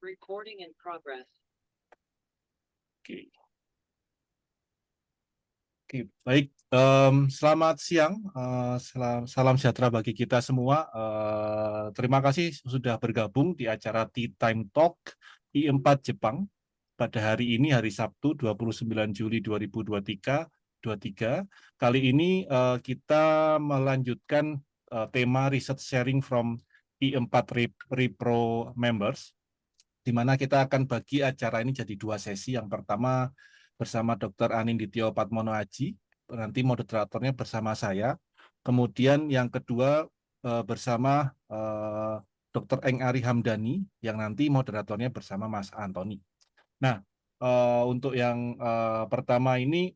Recording in progress. Oke. Oke, baik. Selamat siang. Salam sejahtera bagi kita semua. Terima kasih sudah bergabung di acara Tea Time Talk I4 Jepang pada hari ini, hari Sabtu 29 Juli 2023. Kali ini kita melanjutkan tema Research Sharing from I4 Repro Members, di mana kita akan bagi acara ini jadi dua sesi. Yang pertama bersama Dr. Anindityo Padmono Aji, nanti moderatornya bersama saya. Kemudian yang kedua bersama Dr. Eng Ari Hamdani, yang nanti moderatornya bersama Mas Antoni. Nah, untuk yang pertama ini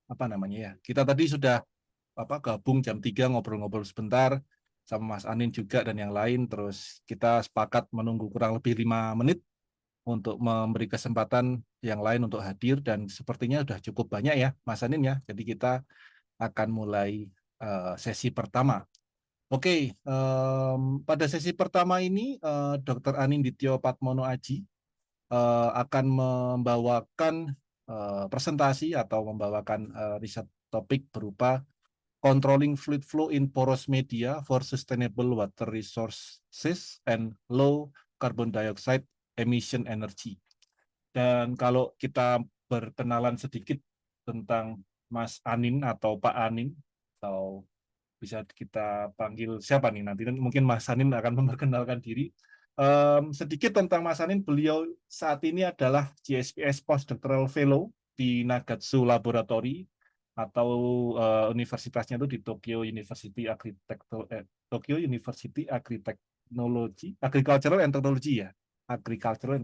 apa namanya ya? Kita tadi sudah gabung jam 3 ngobrol-ngobrol sebentar sama Mas Anin juga dan yang lain. Terus kita sepakat menunggu kurang lebih 5 menit untuk memberi kesempatan yang lain untuk hadir, dan sepertinya sudah cukup banyak ya Mas Anin ya. Jadi kita akan mulai sesi pertama. Oke, pada sesi pertama ini Dr. Anindityo Padmono Aji akan membawakan presentasi atau membawakan riset topik berupa Controlling Fluid Flow in Porous Media for Sustainable Water Resources and Low Carbon Dioxide Emission Energy. Dan kalau kita berkenalan sedikit tentang Mas Anin atau Pak Anin, atau bisa kita panggil siapa nih nanti, mungkin Mas Anin akan memperkenalkan diri. Sedikit tentang Mas Anin, beliau saat ini adalah GSPS Postdoctoral Fellow di Nagatsu Laboratory, atau universitasnya itu di Tokyo University Agricultural and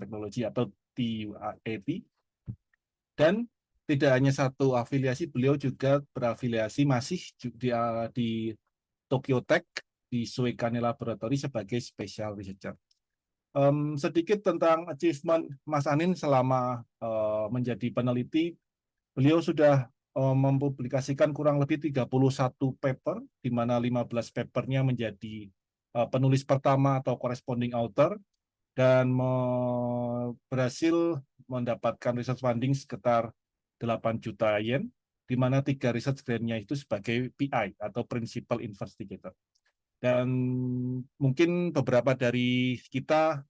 Technology atau TUAT. Dan tidak hanya satu afiliasi, beliau juga berafiliasi masih di Tokyo Tech di Suekane Laboratory sebagai special researcher. Sedikit tentang achievement Mas Anin selama menjadi peneliti. Beliau sudah mempublikasikan kurang lebih 31 paper, di mana 15 papernya menjadi penulis pertama atau corresponding author, dan berhasil mendapatkan research funding sekitar 8 juta yen, di mana 3 research grant-nya itu sebagai PI atau Principal Investigator. Dan mungkin beberapa dari kita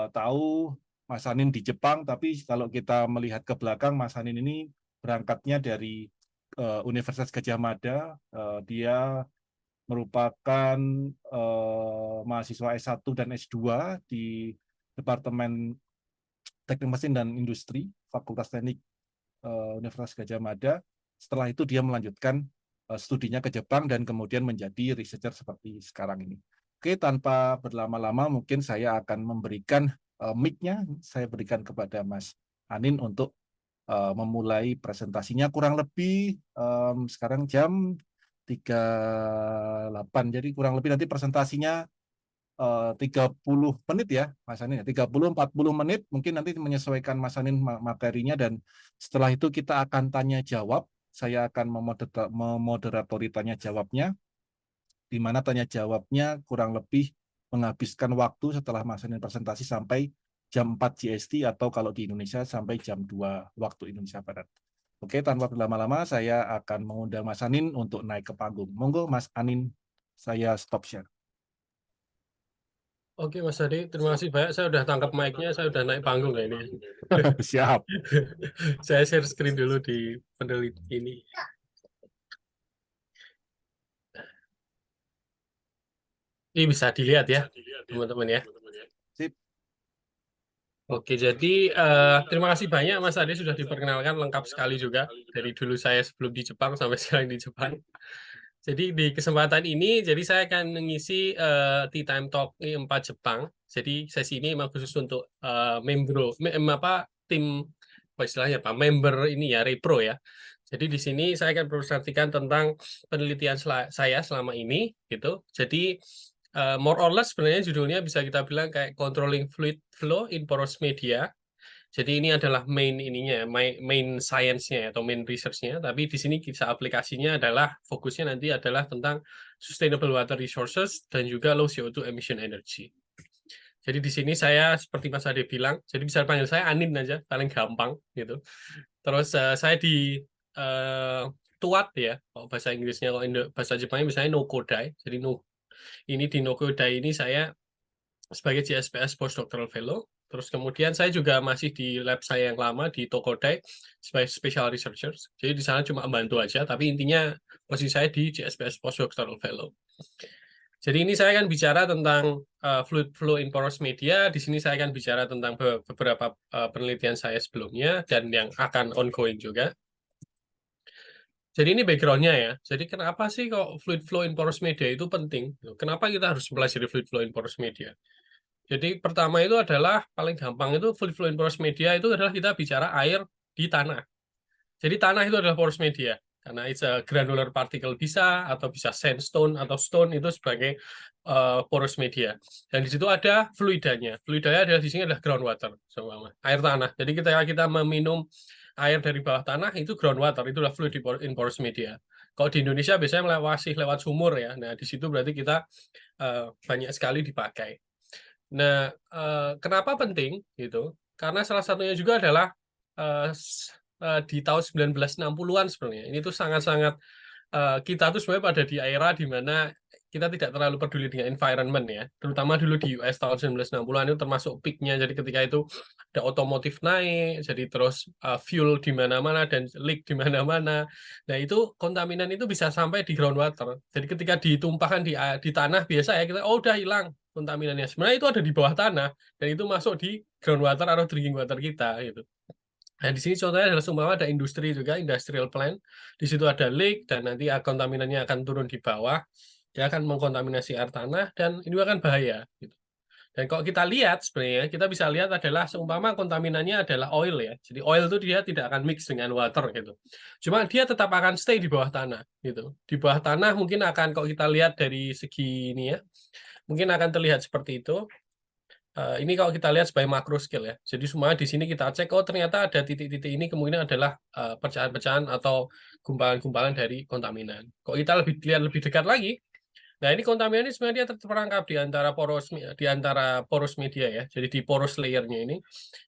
tahu Mas Anin di Jepang, tapi kalau kita melihat ke belakang, Mas Anin ini berangkatnya dari Universitas Gadjah Mada. Dia merupakan mahasiswa S1 dan S2 di Departemen Teknik Mesin dan Industri, Fakultas Teknik Universitas Gadjah Mada. Setelah itu dia melanjutkan studinya ke Jepang dan kemudian menjadi researcher seperti sekarang ini. Oke, tanpa berlama-lama mungkin saya akan memberikan mic-nya, saya berikan kepada Mas Anin untuk memulai presentasinya. Kurang lebih sekarang jam 38, jadi kurang lebih nanti presentasinya 30 menit ya Mas Anin, 30-40 menit, mungkin nanti menyesuaikan Mas Anin materinya, dan setelah itu kita akan tanya jawab. Saya akan memoderatori tanya jawabnya, di mana tanya jawabnya kurang lebih menghabiskan waktu setelah Mas Anin presentasi sampai jam 4 GST, atau kalau di Indonesia sampai jam 2 waktu Indonesia Barat. Oke, tanpa berlama-lama saya akan mengundang Mas Anin untuk naik ke panggung. Monggo Mas Anin, saya stop share. Oke Mas Adi, terima kasih banyak. Saya udah tangkap mic-nya, saya udah naik panggung ya ini. Siap. Saya share screen dulu di peneliti ini. Ini bisa dilihat ya, teman-teman ya. Sip. Oke, jadi terima kasih banyak Mas Adi sudah diperkenalkan, lengkap sekali juga dari dulu saya sebelum di Jepang sampai sekarang di Jepang. Jadi di kesempatan ini, jadi saya akan mengisi Tea Time Talk I4 Jepang. Jadi sesi ini memang khusus untuk tim, apa istilahnya Pak, member ini ya, repro ya. Jadi di sini saya akan presentasikan tentang penelitian saya selama ini, gitu. Jadi more or less sebenarnya judulnya bisa kita bilang kayak Controlling Fluid Flow in Porous Media. Jadi ini adalah main ininya, main science-nya atau main research-nya. Tapi di sini kisah aplikasinya adalah fokusnya nanti adalah tentang sustainable water resources dan juga low CO2 emission energy. Jadi di sini saya seperti Mas Ade bilang, jadi bisa panggil saya Anin aja, paling gampang gitu. Terus saya di TUAT ya, kalau bahasa Inggrisnya, kalau bahasa Jepangnya misalnya Nokodai. Jadi ini di Nokodai ini saya sebagai JSPS Postdoctoral Fellow. Terus kemudian saya juga masih di lab saya yang lama di Tokodai sebagai Special Researcher. Jadi di sana cuma membantu aja, tapi intinya posisi saya di JSPS Postdoctoral Fellow. Jadi ini saya akan bicara tentang fluid flow in porous media. Di sini saya akan bicara tentang beberapa penelitian saya sebelumnya dan yang akan ongoing juga. Jadi ini background-nya ya. Jadi kenapa sih kok fluid flow in porous media itu penting? Kenapa kita harus pelajari fluid flow in porous media? Jadi pertama itu adalah paling gampang itu fluid flow in porous media itu adalah kita bicara air di tanah. Jadi tanah itu adalah porous media karena it's a granular particle bisa atau bisa sandstone atau stone itu sebagai porous media. Dan di situ ada fluidanya. Fluidanya adalah di sini adalah groundwater, air tanah. Jadi kita meminum air dari bawah tanah itu groundwater, itulah fluid in porous media. Kalau di Indonesia biasanya lewat sumur ya. Nah, di situ berarti kita banyak sekali dipakai. Nah, kenapa penting gitu? Karena salah satunya juga adalah di tahun 1960-an sebenarnya. Ini tuh sangat-sangat kita tuh sebenarnya pada di era di mana kita tidak terlalu peduli dengan environment ya. Terutama dulu di US tahun 1960-an itu termasuk peak-nya. Jadi ketika itu ada otomotif naik, jadi terus fuel di mana-mana dan leak di mana-mana. Nah, itu kontaminan itu bisa sampai di groundwater. Jadi ketika ditumpahkan di tanah biasa ya kita udah hilang kontaminannya. Sebenarnya itu ada di bawah tanah dan itu masuk di groundwater atau drinking water kita gitu. Nah, di sini contohnya adalah seumpama ada industri juga, industrial plant. Di situ ada leak dan nanti kontaminannya akan turun di bawah. Dia akan mengkontaminasi air tanah dan ini akan bahaya gitu. Dan kalau kita lihat sebenarnya kita bisa lihat adalah seumpama kontaminannya adalah oil ya. Jadi oil itu dia tidak akan mix dengan water gitu. Cuma dia tetap akan stay di bawah tanah gitu. Di bawah tanah mungkin akan kalau kita lihat dari segi ini ya, mungkin akan terlihat seperti itu. Ini kalau kita lihat sebagai makro scale ya. Jadi semua di sini kita cek, oh ternyata ada titik-titik ini kemungkinan adalah pecahan-pecahan atau gumpalan-gumpalan dari kontaminan. Kalau kita lihat lebih dekat lagi, nah ini kontaminan ini sebenarnya dia terperangkap di antara porous media ya. Jadi di porous layer-nya ini,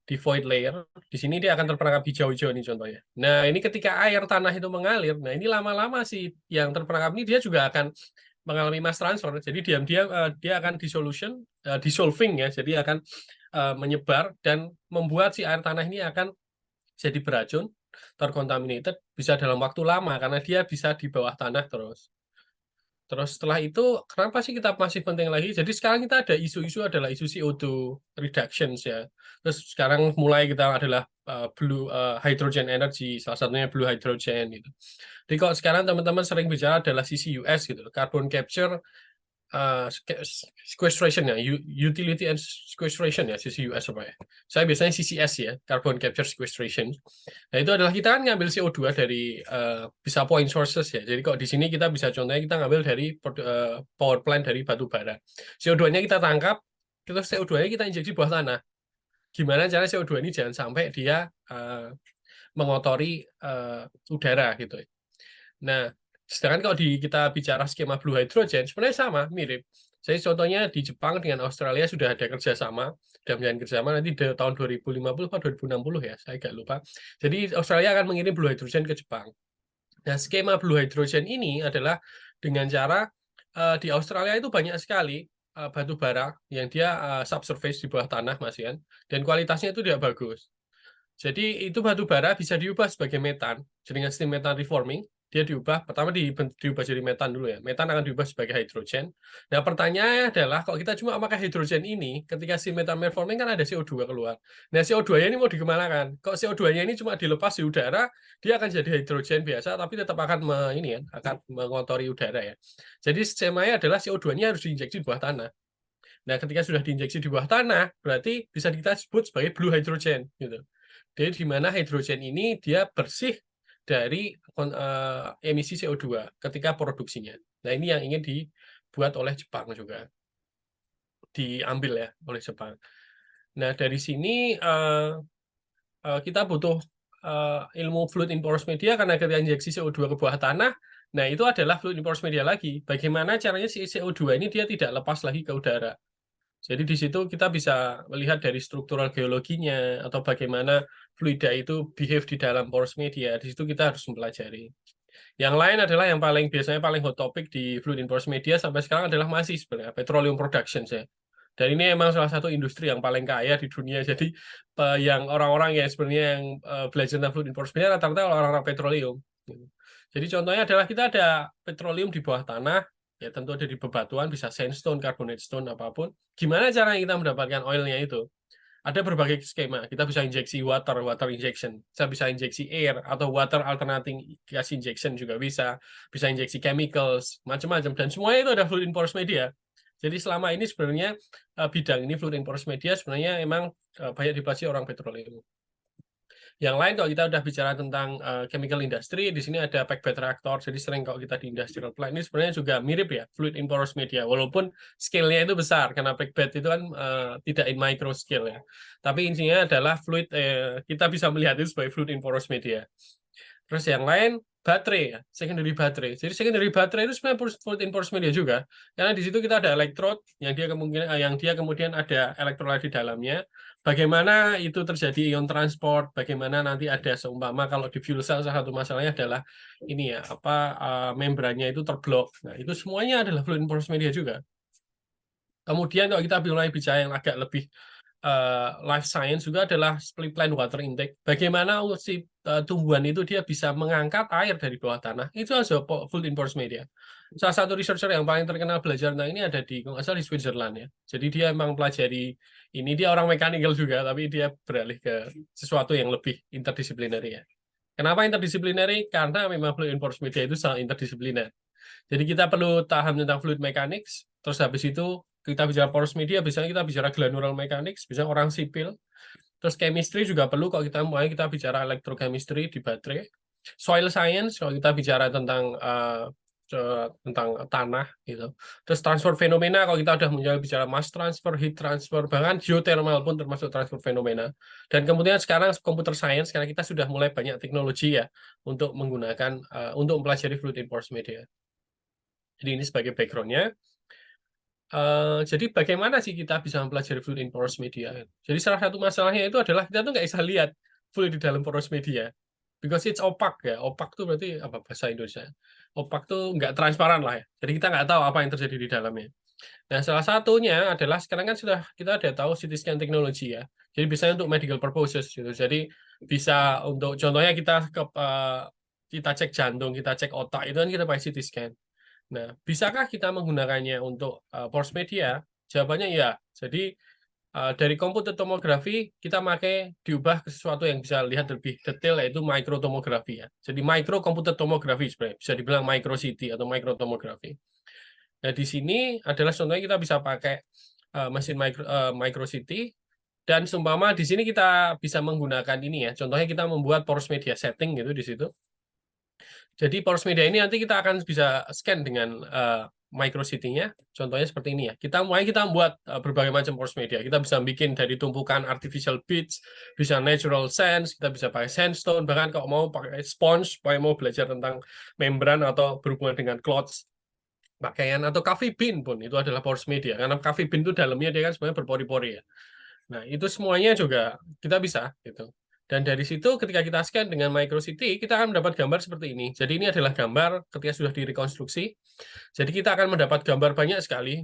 di void layer, di sini dia akan terperangkap hijau-hijau nih contohnya. Nah ini ketika air tanah itu mengalir, nah ini lama-lama sih yang terperangkap ini dia juga akan mengalami mass transfer. Jadi diam-diam dia akan dissolving ya. Jadi akan menyebar dan membuat si air tanah ini akan jadi beracun, tercontaminated bisa dalam waktu lama karena dia bisa di bawah tanah terus. Terus setelah itu, kenapa sih kita masih penting lagi? Jadi sekarang kita ada isu-isu adalah isu CO2 reductions ya. Terus sekarang mulai kita adalah blue hydrogen energy, salah satunya blue hydrogen gitu. Jadi kalau sekarang teman-teman sering bicara adalah CCUS gitu, carbon capture sequestration ya, utility and sequestration ya, CCUS apa ya. Saya biasanya CCS ya, carbon capture sequestration. Nah, itu adalah kita kan ngambil CO2 dari bisa point sources ya. Jadi kalau di sini kita bisa contohnya kita ngambil dari power plant dari batu bara. CO2-nya kita tangkap, terus CO2-nya kita injeksi bawah tanah. Gimana cara CO2 ini jangan sampai dia mengotori udara gitu. Nah, sedangkan kalau kita bicara skema blue hydrogen, sebenarnya sama, mirip. Jadi contohnya di Jepang dengan Australia sudah ada kerjasama, dan menjalin kerjasama nanti di tahun 2050 atau 2060 ya, saya agak lupa. Jadi Australia akan mengirim blue hydrogen ke Jepang. Nah, skema blue hydrogen ini adalah dengan cara di Australia itu banyak sekali batu bara yang dia subsurface di bawah tanah, Mas Ian, dan kualitasnya itu tidak bagus. Jadi itu batu bara bisa diubah sebagai metan. Jadi dengan steam metan reforming, dia diubah, pertama diubah jadi metan dulu ya. Metan akan diubah sebagai hidrogen. Nah pertanyaannya adalah, kalau kita cuma pakai hidrogen ini, ketika steam metan reforming kan ada CO2 keluar. Nah CO2-nya ini mau dikemanakan? Kalau CO2-nya ini cuma dilepas di udara, dia akan jadi hidrogen biasa, tapi tetap akan akan mengotori udara ya. Jadi skemanya adalah CO2-nya harus diinjeksi di bawah tanah. Nah ketika sudah diinjeksi di bawah tanah, berarti bisa kita sebut sebagai blue hydrogen gitu. Jadi di mana hidrogen ini dia bersih dari emisi CO2 ketika produksinya. Nah ini yang ingin dibuat oleh Jepang juga. Diambil ya oleh Jepang. Nah dari sini kita butuh ilmu fluid in porous media karena ketika injeksi CO2 ke bawah tanah, nah itu adalah fluid in porous media lagi. Bagaimana caranya si CO2 ini dia tidak lepas lagi ke udara. Jadi di situ kita bisa melihat dari struktural geologinya atau bagaimana fluida itu behave di dalam porous media. Di situ kita harus mempelajari. Yang lain adalah yang biasanya paling hot topic di fluid in porous media sampai sekarang adalah masih sebenarnya petroleum production ya. Dan ini emang salah satu industri yang paling kaya di dunia. Jadi yang orang-orang yang sebenarnya yang belajar tentang fluid in porous media rata-rata orang-orang petroleum. Jadi contohnya adalah kita ada petroleum di bawah tanah, ya tentu ada di bebatuan, bisa sandstone, carbonate stone, apapun. Gimana caranya kita mendapatkan oilnya itu? Ada berbagai skema. Kita bisa injeksi water injection. Kita bisa injeksi air atau water alternating gas injection juga bisa. Bisa injeksi chemicals, macam-macam. Dan semuanya itu ada fluid in porous media. Jadi selama ini sebenarnya bidang ini fluid in porous media sebenarnya emang banyak dipelajari orang petroleum. Yang lain kalau kita udah bicara tentang chemical industry, di sini ada packed bed reactor. Jadi sering kalau kita di industrial plant ini sebenarnya juga mirip ya, fluid in porous media. Walaupun scale-nya itu besar, karena packed bed itu kan tidak in micro scale ya. Tapi intinya adalah fluid, kita bisa melihat itu sebagai fluid in porous media. Terus yang lain, baterai ya, secondary baterai. Jadi secondary baterai itu sebenarnya fluid in porous media juga, karena di situ kita ada elektrod yang dia kemudian ada elektrolit di dalamnya. Bagaimana itu terjadi ion transport, bagaimana nanti ada seumpama kalau di fuel cell salah satu masalahnya adalah ini ya, membrannya itu terblok. Nah, itu semuanya adalah fluid in porous media juga. Kemudian kalau kita mulai bicara yang agak lebih life science juga adalah split plant water intake. Bagaimana si tumbuhan itu dia bisa mengangkat air dari bawah tanah. Itu juga fluid in porous media. Salah satu researcher yang paling terkenal belajar tentang ini ada di, kalau nggak salah di Switzerland ya. Jadi dia emang pelajari ini, dia orang mechanical juga, tapi dia beralih ke sesuatu yang lebih interdisipliner ya. Kenapa interdisipliner? Karena memang fluid in porous media itu sangat interdisipliner. Jadi kita perlu paham tentang fluid mechanics, terus habis itu kita bicara porous media, biasanya kita bicara granular mechanics, bisa orang sipil. Terus chemistry juga perlu kalau kita bicara electrochemistry di baterai. Soil science kalau kita bicara tentang tanah gitu. Terus transfer fenomena kalau kita udah bicara mass transfer, heat transfer, bahkan geothermal pun termasuk transfer fenomena. Dan kemudian sekarang computer science karena kita sudah mulai banyak teknologi ya untuk menggunakan untuk mempelajari fluid in porous media. Jadi ini sebagai background-nya. Jadi bagaimana sih kita bisa mempelajari fluid in porous media? Jadi salah satu masalahnya itu adalah kita tuh nggak bisa lihat fluid di dalam porous media. Because it's opaque ya. Opaque tuh berarti apa bahasa Indonesia? Opaque tuh nggak transparan lah ya. Jadi kita nggak tahu apa yang terjadi di dalamnya. Nah, salah satunya adalah sekarang kan sudah kita ada tahu CT scan teknologi ya. Jadi bisa untuk medical purposes gitu. Jadi bisa untuk contohnya kita cek jantung, kita cek otak itu kan kita pakai CT scan. Nah, bisakah kita menggunakannya untuk porous media? Jawabannya ya. Jadi dari komputer tomografi kita diubah ke sesuatu yang bisa lihat lebih detail yaitu mikrotomografi ya. Jadi micro komputer tomografi sebenarnya bisa dibilang micro CT atau mikrotomografi. Nah, di sini adalah contohnya kita bisa pakai mesin micro CT dan seumpama di sini kita bisa menggunakan ini ya. Contohnya kita membuat porous media setting gitu di situ. Jadi porous media ini nanti kita akan bisa scan dengan micro CT-nya. Contohnya seperti ini ya. Kita membuat berbagai macam porous media. Kita bisa bikin dari tumpukan artificial beads, bisa natural sands, kita bisa pakai sandstone, bahkan kalau mau pakai sponge, mau belajar tentang membran atau berhubungan dengan cloths, pakaian atau coffee bean pun itu adalah porous media. Karena coffee bean itu dalamnya dia kan sebenarnya berpori-pori ya. Nah, itu semuanya juga kita bisa gitu. Dan dari situ ketika kita scan dengan micro CT, kita akan mendapat gambar seperti ini. Jadi ini adalah gambar ketika sudah direkonstruksi. Jadi kita akan mendapat gambar banyak sekali.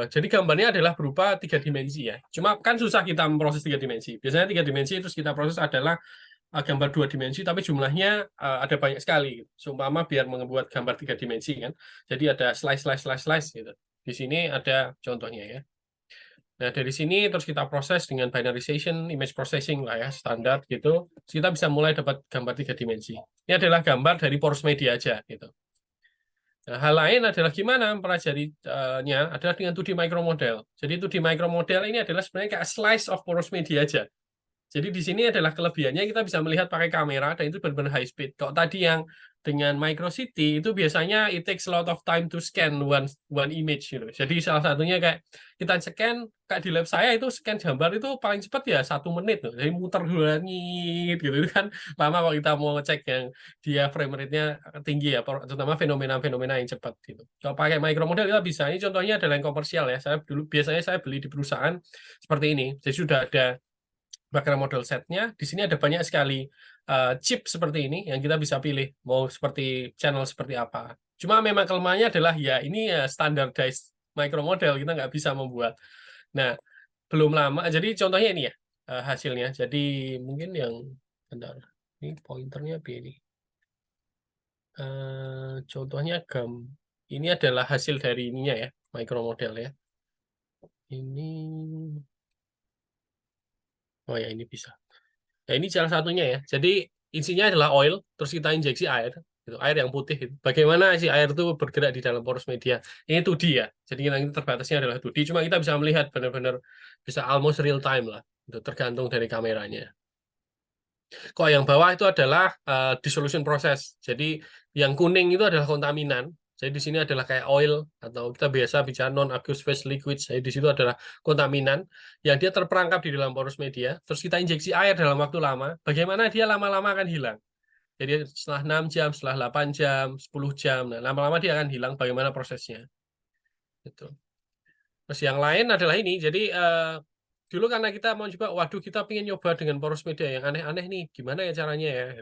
Jadi gambarnya adalah berupa 3 dimensi ya. Cuma kan susah kita memproses 3 dimensi. Biasanya 3 dimensi terus kita proses adalah gambar 2 dimensi, tapi jumlahnya ada banyak sekali. Seumpama biar membuat gambar 3 dimensi kan. Jadi ada slice gitu. Di sini ada contohnya ya. Nah, dari sini terus kita proses dengan binarization, image processing lah ya, standar gitu. Terus kita bisa mulai dapat gambar 3 dimensi. Ini adalah gambar dari porous media aja gitu. Nah, hal lain adalah gimana mempelajarinya adalah dengan 2D micromodel. Jadi 2D micromodel ini adalah sebenarnya kayak slice of porous media aja. Jadi di sini adalah kelebihannya kita bisa melihat pakai kamera dan itu benar-benar high speed. Kalau tadi yang dengan Microcity itu biasanya it takes a lot of time to scan one image gitu. Jadi salah satunya kayak kita scan kayak di lab saya itu scan gambar itu paling cepat ya 1 menit tuh. Jadi muter dulu gitu itu kan lama kalau kita mau ngecek yang dia frame rate-nya tinggi ya, terutama fenomena-fenomena yang cepat gitu. Kalau pakai micro model kita bisa. Ini contohnya adalah yang komersial ya. Saya dulu biasanya saya beli di perusahaan seperti ini. Jadi sudah ada background model setnya. Di sini ada banyak sekali chip seperti ini yang kita bisa pilih mau seperti channel seperti apa. Cuma memang kelemahannya adalah ya ini ya standardized micro model, kita nggak bisa membuat. Nah, belum lama. Jadi contohnya ini ya hasilnya. Jadi mungkin yang bentar. Ini pointernya ini. Contohnya ini adalah hasil dari ininya ya, micro model ya. Ini oh ya ini bisa. Ya ini salah satunya ya. Jadi isinya adalah oil, terus kita injeksi air, gitu, air yang putih. Gitu. Bagaimana si air itu bergerak di dalam poros media? Ini 2D ya. Jadi kita terbatasnya adalah 2D. Cuma kita bisa melihat benar-benar bisa almost real time lah. Itu tergantung dari kameranya. Kok yang bawah itu adalah dissolution process. Jadi yang kuning itu adalah kontaminan. Jadi di sini adalah kayak oil atau kita biasa bicara non-aqueous phase liquids. Jadi di situ adalah kontaminan yang dia terperangkap di dalam porus media. Terus kita injeksi air dalam waktu lama. Bagaimana dia lama-lama akan hilang? Jadi setelah 6 jam, setelah 8 jam, 10 jam. Nah, lama-lama dia akan hilang. Bagaimana prosesnya? Gitu. Terus yang lain adalah ini. Jadi dulu karena kita mau coba, waduh kita ingin nyoba dengan poros media yang aneh-aneh nih. Gimana ya caranya ya?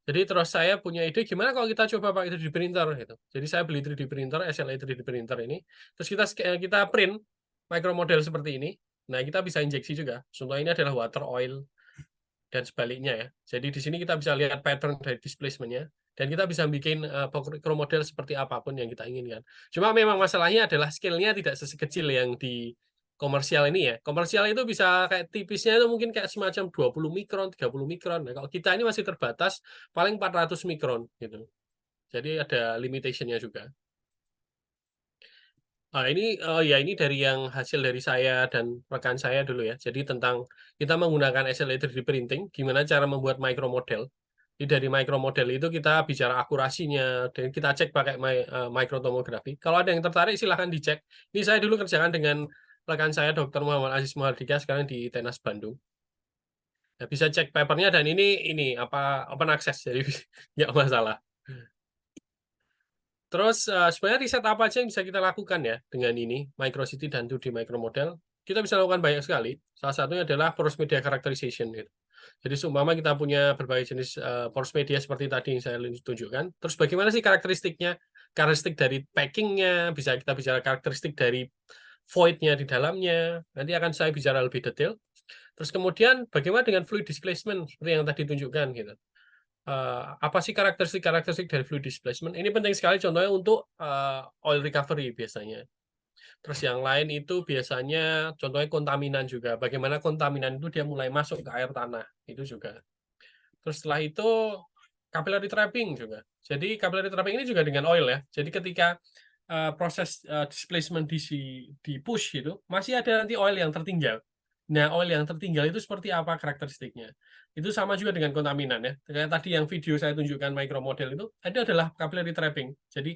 Jadi terus saya punya ide gimana kalau kita coba pakai 3D printer gitu. Jadi saya beli 3D printer, SLA 3D printer ini. Terus kita print micro model seperti ini. Nah, kita bisa injeksi juga. Contoh ini adalah water, oil, dan sebaliknya ya. Jadi di sini kita bisa lihat pattern dari displacement-nya. Dan kita bisa bikin micro model seperti apapun yang kita inginkan. Cuma memang masalahnya adalah scale-nya tidak sekecil yang di komersial ini ya. Komersial itu bisa kayak tipisnya itu mungkin kayak semacam 20 mikron, 30 mikron. Nah, kalau kita ini masih terbatas paling 400 mikron gitu. Jadi ada limitation-nya juga. Nah, ini dari yang hasil dari saya dan rekan saya dulu ya. Jadi tentang kita menggunakan SLA 3D printing, gimana cara membuat micro model. Jadi dari micro model itu kita bicara akurasinya dan kita cek pakai microtomografi. Kalau ada yang tertarik silahkan dicek. Ini saya dulu kerjakan dengan rekan saya Dr. Muhammad Aziz Muhardika sekarang di Tenas Bandung. Nah, bisa cek papernya dan ini apa open access jadi nggak masalah. Terus sebenarnya riset apa aja yang bisa kita lakukan ya dengan ini Microcity dan 2D micro model? Kita bisa lakukan banyak sekali. Salah satunya adalah porous media characterization gitu. Jadi seumpama kita punya berbagai jenis porous media seperti tadi yang saya tunjukkan. Terus bagaimana sih karakteristiknya? Karakteristik dari packingnya, bisa kita bicara karakteristik dari void-nya di dalamnya. Nanti akan saya bicara lebih detail. Terus kemudian bagaimana dengan fluid displacement seperti yang tadi tunjukkan gitu. Apa sih karakteristik dari fluid displacement? Ini penting sekali contohnya untuk oil recovery biasanya. Terus yang lain itu biasanya contohnya kontaminan juga. Bagaimana kontaminan itu dia mulai masuk ke air tanah. Itu juga. Terus setelah itu capillary trapping juga. Jadi capillary trapping ini juga dengan oil ya. Jadi ketika proses displacement di push itu masih ada nanti oil yang tertinggal. Nah, oil yang tertinggal itu seperti apa karakteristiknya? Itu sama juga dengan kontaminan ya. Kayak tadi yang video saya tunjukkan micro model itu adalah capillary trapping. Jadi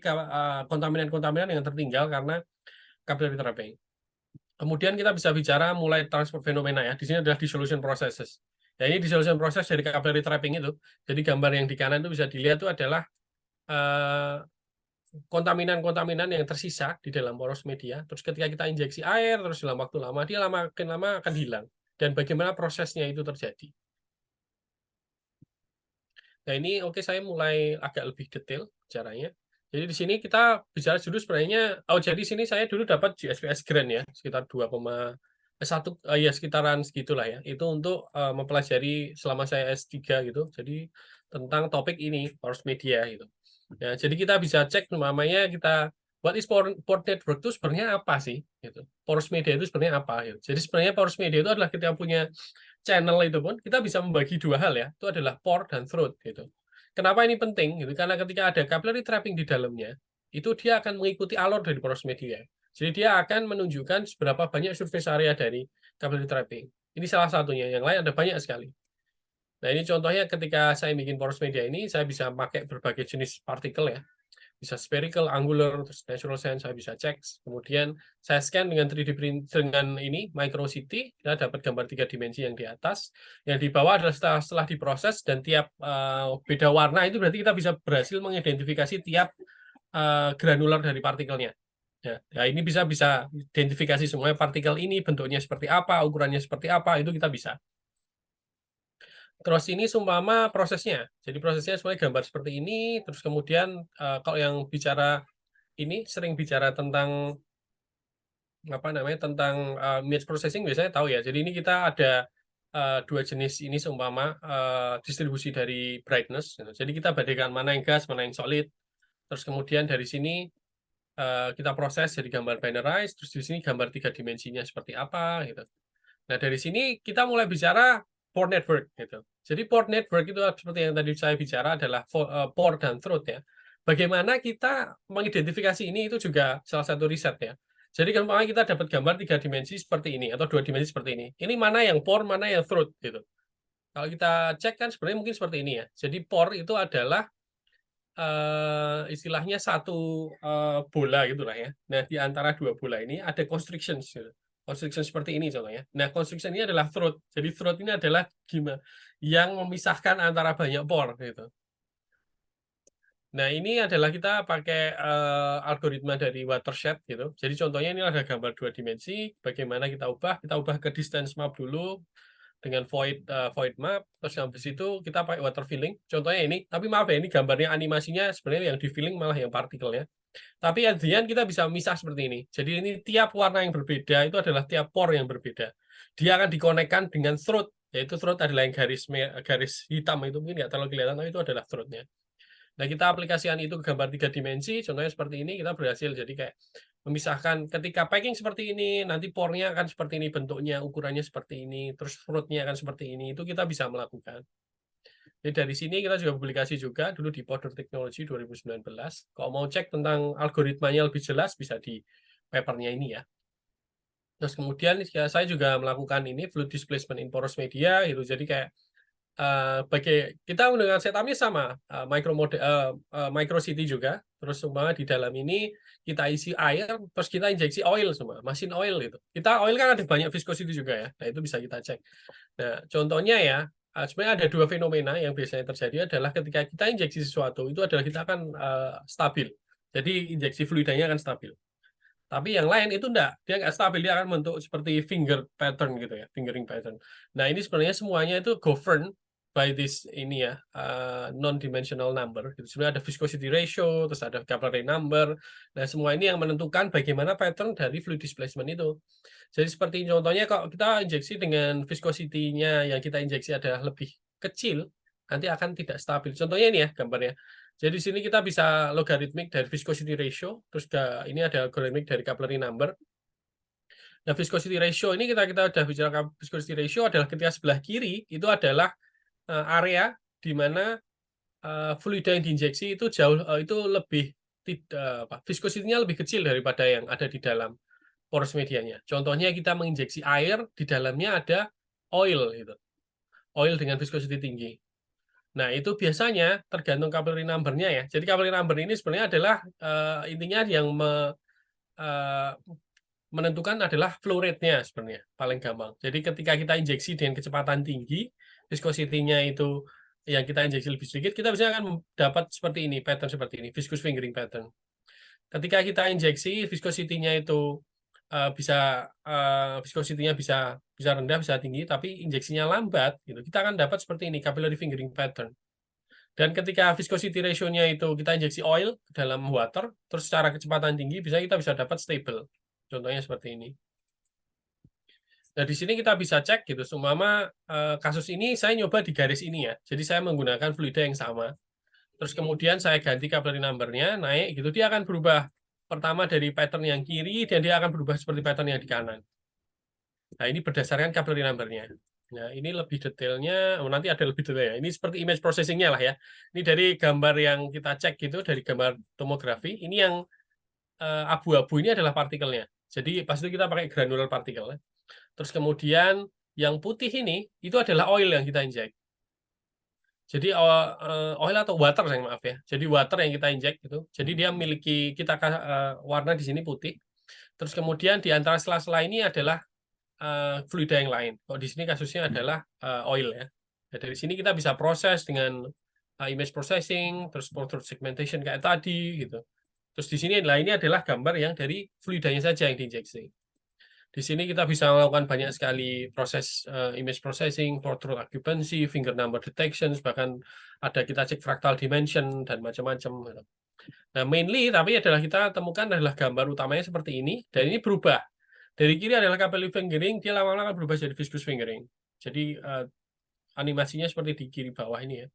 kontaminan-kontaminan yang tertinggal karena capillary trapping. Kemudian kita bisa bicara mulai transport fenomena ya. Di sini adalah dissolution processes. Ya, ini dissolution process dari capillary trapping itu. Jadi gambar yang di kanan itu bisa dilihat itu adalah kontaminan-kontaminan yang tersisa di dalam poros media. Terus ketika kita injeksi air, terus dalam waktu lama, dia makin lama akan hilang. Dan bagaimana prosesnya itu terjadi. Nah ini saya mulai agak lebih detail caranya. Jadi di sini kita bicara dulu sebenarnya, jadi sini saya dulu dapat GSVS grant ya, sekitar 2,1, ya sekitaran segitulah ya. Itu untuk mempelajari selama saya S3 gitu. Jadi tentang topik ini, poros media gitu. Ya, jadi kita bisa cek namanya what is pore network itu sebenarnya apa sih gitu. Poros media itu sebenarnya apa gitu. Jadi sebenarnya poros media itu adalah kita punya channel itu pun kita bisa membagi dua hal ya. Itu adalah pore dan throat gitu. Kenapa ini penting gitu? Karena ketika ada capillary trapping di dalamnya, itu dia akan mengikuti alur dari poros media. Jadi dia akan menunjukkan seberapa banyak surface area dari capillary trapping. Ini salah satunya. Yang lain ada banyak sekali. Nah, ini contohnya ketika saya bikin porous media ini, saya bisa pakai berbagai jenis partikel ya. Bisa spherical, angular, terus natural science saya bisa cek. Kemudian saya scan dengan 3D print dengan ini microcity, kita dapat gambar 3 dimensi yang di atas. Yang di bawah adalah setelah diproses dan tiap beda warna itu berarti kita bisa berhasil mengidentifikasi tiap granular dari partikelnya. Ya, ini bisa identifikasi semuanya partikel ini bentuknya seperti apa, ukurannya seperti apa, itu kita bisa. Terus ini seumpama prosesnya. Jadi prosesnya semuanya gambar seperti ini, terus kemudian kalau yang bicara ini sering bicara tentang apa namanya tentang image processing biasanya tahu ya. Jadi ini kita ada dua jenis ini seumpama distribusi dari brightness. Gitu. Jadi kita bandingkan mana yang gas, mana yang solid. Terus kemudian dari sini kita proses jadi gambar binarized. Terus di sini gambar 3 dimensinya seperti apa gitu. Nah dari sini kita mulai bicara pore network gitu. Jadi pore network itu seperti yang tadi saya bicara adalah pore dan throat ya. Bagaimana kita mengidentifikasi ini itu juga salah satu riset ya. Jadi kalau kita dapat gambar 3 dimensi seperti ini atau 2 dimensi seperti ini. Ini mana yang pore, mana yang throat gitu. Kalau kita cek kan sebenarnya mungkin seperti ini ya. Jadi pore itu adalah istilahnya satu bola gitulah ya. Nah di antara dua bola ini ada constrictions gitu. Constriction seperti ini contohnya. Nah, constriction ini adalah throat. Jadi throat ini adalah gimana yang memisahkan antara banyak pore gitu. Nah, ini adalah kita pakai algoritma dari watershed gitu. Jadi contohnya ini ada gambar 2 dimensi, bagaimana kita ubah ke distance map dulu dengan void map, terus habis itu kita pakai water filling. Contohnya ini, tapi maaf ya ini gambarnya animasinya sebenarnya yang di filling malah yang partikelnya. Tapi at the end kita bisa misah seperti ini. Jadi ini tiap warna yang berbeda itu adalah tiap pore yang berbeda. Dia akan dikonekkan dengan throat, yaitu throat adalah yang garis hitam itu mungkin nggak terlalu kelihatan, tapi itu adalah throatnya. Nah kita aplikasikan itu ke gambar 3 dimensi, contohnya seperti ini kita berhasil. Jadi kayak memisahkan ketika packing seperti ini, nanti pore-nya akan seperti ini bentuknya, ukurannya seperti ini, terus throat-nya akan seperti ini. Itu kita bisa melakukan. Jadi dari sini kita juga publikasi juga dulu di Powder Technology 2019. Kalau mau cek tentang algoritmanya lebih jelas bisa di papernya ini ya. Terus kemudian ya, saya juga melakukan ini fluid displacement in porous media gitu. Jadi kayak kita dengan setupnya sama microcity juga. Terus semua di dalam ini kita isi air, terus kita injeksi oil semua, mesin oil gitu. Kita oil kan ada banyak viscosity juga ya. Nah itu bisa kita cek. Nah contohnya ya sebenarnya ada dua fenomena yang biasanya terjadi adalah ketika kita injeksi sesuatu itu adalah kita akan stabil. Jadi injeksi fluidanya akan stabil. Tapi yang lain itu enggak, dia nggak stabil, dia akan bentuk seperti finger pattern gitu ya, fingering pattern. Nah ini sebenarnya semuanya itu governed by this ini ya, non-dimensional number. Gitu. Sebenarnya ada viscosity ratio, terus ada capillary number. Nah semua ini yang menentukan bagaimana pattern dari fluid displacement itu. Jadi seperti contohnya kalau kita injeksi dengan viscosity-nya yang kita injeksi adalah lebih kecil, nanti akan tidak stabil. Contohnya ini ya gambarnya. Jadi di sini kita bisa logaritmik dari viscosity ratio, terus ini ada logaritmik dari capillary number. Nah, viscosity ratio ini kita udah bicara viscosity ratio adalah ketika sebelah kiri itu adalah area di mana fluida yang diinjeksi itu jauh itu lebih viscosity-nya lebih kecil daripada yang ada di dalam porous medianya. Contohnya kita menginjeksi air, di dalamnya ada oil gitu. Oil dengan viscosity tinggi. Nah, itu biasanya tergantung capillary number-nya ya. Jadi capillary number ini sebenarnya adalah intinya yang menentukan adalah flow rate-nya sebenarnya, paling gampang. Jadi ketika kita injeksi dengan kecepatan tinggi, viscosity-nya itu yang kita injeksi lebih sedikit, kita bisa akan dapat seperti ini, pattern seperti ini, viscous fingering pattern. Ketika kita injeksi, viscosity-nya itu viscosity-nya bisa rendah, bisa tinggi, tapi injeksinya lambat, gitu. Kita akan dapat seperti ini, capillary fingering pattern. Dan ketika viscosity ratio-nya itu kita injeksi oil ke dalam water, terus secara kecepatan tinggi, kita bisa dapat stable. Contohnya seperti ini. Nah, di sini kita bisa cek gitu, seumpama kasus ini saya nyoba di garis ini ya. Jadi saya menggunakan fluida yang sama. Terus kemudian saya ganti capillary number-nya, naik gitu, dia akan berubah. Pertama dari pattern yang kiri, dan dia akan berubah seperti pattern yang di kanan. Nah, ini berdasarkan capillary number-nya. Nah, ini lebih detailnya, nanti ada lebih detail ya. Ini seperti image processing-nya lah ya. Ini dari gambar yang kita cek gitu, dari gambar tomografi. Ini yang abu-abu ini adalah partikelnya. Jadi pas itu kita pakai granular partikel. Terus kemudian yang putih ini, itu adalah oil yang kita injek. Jadi oil atau water, saya maaf ya. Jadi water yang kita injek gitu. Jadi dia memiliki warna di sini putih. Terus kemudian di antara sela-sela ini adalah fluida yang lain. Kalau di sini kasusnya adalah oil ya. Nah, dari sini kita bisa proses dengan image processing, terus portrait segmentation kayak tadi gitu. Terus di sini ini adalah gambar yang dari fluidanya saja yang diinjeksi. Di sini kita bisa melakukan banyak sekali proses image processing, portrait occupancy, finger number detection, bahkan ada kita cek fractal dimension dan macam-macam. Gitu. Nah, mainly tapi adalah kita temukan adalah gambar utamanya seperti ini, dan ini berubah. Dari kiri adalah capillary fingering, dia lama-lama akan berubah jadi viscous fingering. Jadi animasinya seperti di kiri bawah ini ya.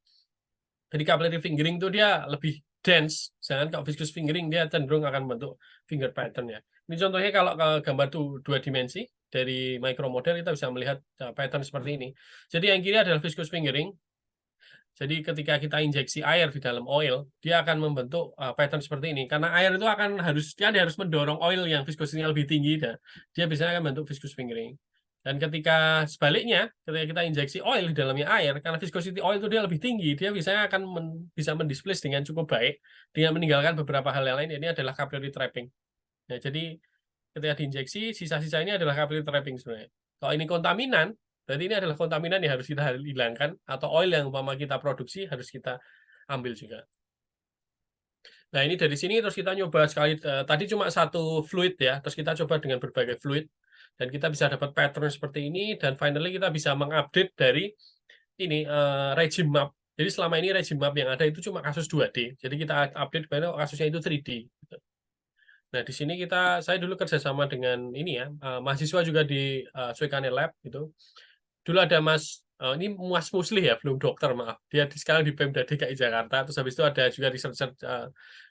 Jadi capillary fingering itu dia lebih dense, sedangkan kalau viscous fingering dia cenderung akan membentuk finger pattern ya. Ini contohnya kalau gambar dua dimensi dari micromodel kita bisa melihat pattern seperti ini. Jadi yang kiri adalah viscous fingering. Jadi ketika kita injeksi air di dalam oil, dia akan membentuk pattern seperti ini. Karena air itu dia harus mendorong oil yang viskositasnya lebih tinggi, dan dia biasanya akan membentuk viscous fingering. Dan ketika sebaliknya, ketika kita injeksi oil di dalamnya air, karena viscosity oil itu dia lebih tinggi, dia biasanya akan bisa mendisplace dengan cukup baik, dengan meninggalkan beberapa hal yang lain. Ini adalah capillary trapping. Nah, jadi ketika diinjeksi, sisa-sisa ini adalah capillary trapping sebenarnya. Kalau ini kontaminan, berarti ini adalah kontaminan yang harus kita hilangkan, atau oil yang umpama kita produksi harus kita ambil juga. Nah, ini dari sini terus kita nyoba sekali, tadi cuma satu fluid ya, terus kita coba dengan berbagai fluid, dan kita bisa dapat pattern seperti ini, dan finally kita bisa mengupdate dari ini regime map. Jadi selama ini regime map yang ada itu cuma kasus 2D, jadi kita update karena kasusnya itu 3D. Gitu. Nah, di sini saya dulu kerjasama dengan ini ya, mahasiswa juga di Swekane Lab gitu. Dulu ada ini Mas Musli ya, belum dokter maaf. Dia sekarang di Pemda DKI Jakarta. Terus habis itu ada juga researcher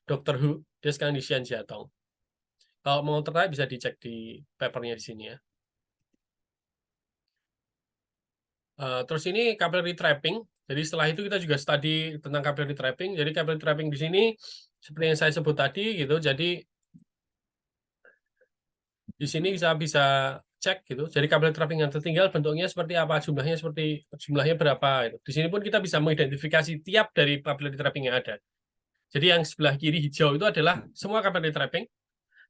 Dr. Hu, dia sekarang di Xian Jiatong. Kalau mau tertarik bisa dicek di papernya di sini ya. Terus ini capillary trapping. Jadi setelah itu kita juga study tentang capillary trapping. Jadi capillary trapping di sini seperti yang saya sebut tadi gitu. Jadi di sini bisa cek gitu. Jadi capillary trapping yang tertinggal bentuknya seperti apa, jumlahnya berapa. Gitu. Di sini pun kita bisa mengidentifikasi tiap dari capillary trapping yang ada. Jadi yang sebelah kiri hijau itu adalah semua capillary trapping.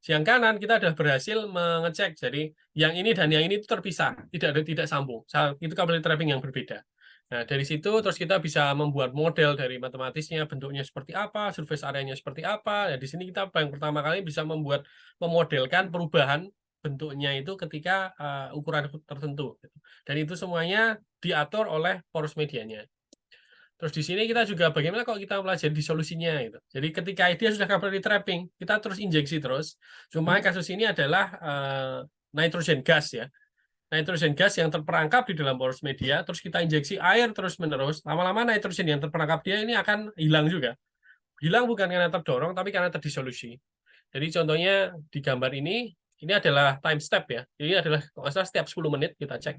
Yang kanan kita sudah berhasil mengecek. Jadi yang ini dan yang ini itu terpisah, tidak sambung. Itu capillary trapping yang berbeda. Nah, dari situ terus kita bisa membuat model dari matematisnya, bentuknya seperti apa, surface area-nya seperti apa. Nah, di sini kita yang pertama kali bisa memodelkan perubahan bentuknya itu ketika ukuran tertentu. Dan itu semuanya diatur oleh porous medianya. Terus di sini kita juga bagaimana kalau kita pelajari disolusinya gitu. Jadi ketika dia sudah capillary trapping, kita terus injeksi terus. Cuma kasus ini adalah nitrogen gas ya. Nitrogen gas yang terperangkap di dalam porous media, terus kita injeksi air terus-menerus, lama-lama nitrogen yang terperangkap dia ini akan hilang juga. Hilang bukan karena terdorong, tapi karena terdisolusi. Jadi contohnya di gambar ini adalah time step ya. Ini adalah kalau nggak salah setiap 10 menit kita cek.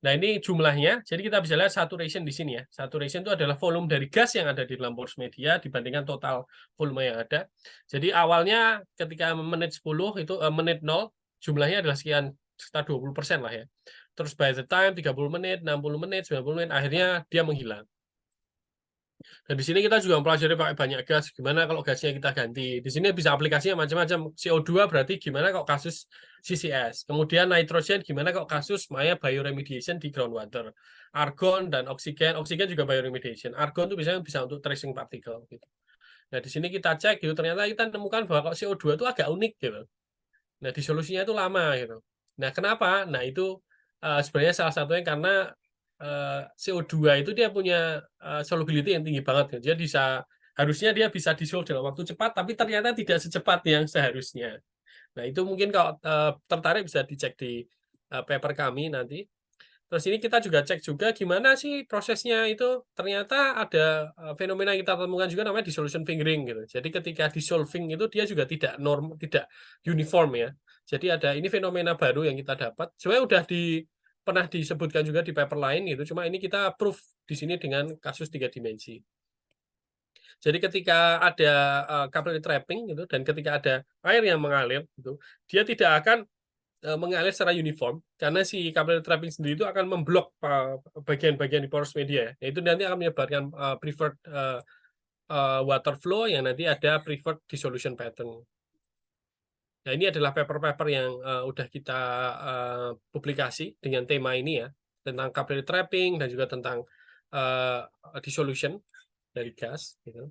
Nah, ini jumlahnya, jadi kita bisa lihat saturation di sini ya. Saturation itu adalah volume dari gas yang ada di dalam porous media dibandingkan total volume yang ada. Jadi awalnya ketika menit 10 itu menit 0, jumlahnya adalah sekitar 20% lah ya. Terus by the time 30 menit, 60 menit, 90 menit, akhirnya dia menghilang. Dan di sini kita juga mempelajari pakai banyak gas, gimana kalau gasnya kita ganti. Di sini bisa aplikasinya macam-macam. CO2 berarti gimana kalau kasus CCS. Kemudian nitrogen gimana kalau kasus bioremediation di groundwater. Argon dan oksigen. Oksigen juga bioremediation. Argon itu biasanya bisa untuk tracing particle. Gitu. Nah, di sini kita cek gitu, ternyata kita temukan bahwa kalau CO2 itu agak unik gitu. Nah, disolusinya itu lama gitu. Nah, kenapa? Nah, itu sebenarnya salah satunya karena CO2 itu dia punya solubility yang tinggi banget. Dia harusnya dia bisa dissolve dalam waktu cepat, tapi ternyata tidak secepat yang seharusnya. Nah, itu mungkin kalau tertarik bisa dicek di paper kami nanti. Terus ini kita juga cek juga gimana sih prosesnya itu. Ternyata ada fenomena yang kita temukan juga namanya dissolution fingering gitu. Jadi ketika dissolving itu dia juga tidak uniform ya. Jadi ini fenomena baru yang kita dapat. Sebenarnya udah pernah disebutkan juga di paper lain gitu. Cuma ini kita proof di sini dengan kasus 3 dimensi. Jadi ketika ada capillary trapping gitu dan ketika ada air yang mengalir gitu, dia tidak akan mengalir secara uniform, karena si capillary trapping sendiri itu akan memblok bagian-bagian di porous media, ya. Itu nanti akan menyebabkan preferred water flow yang nanti ada preferred dissolution pattern. Nah, ini adalah paper-paper yang udah kita publikasi dengan tema ini ya, tentang capillary trapping dan juga tentang dissolution dari gas, gitu.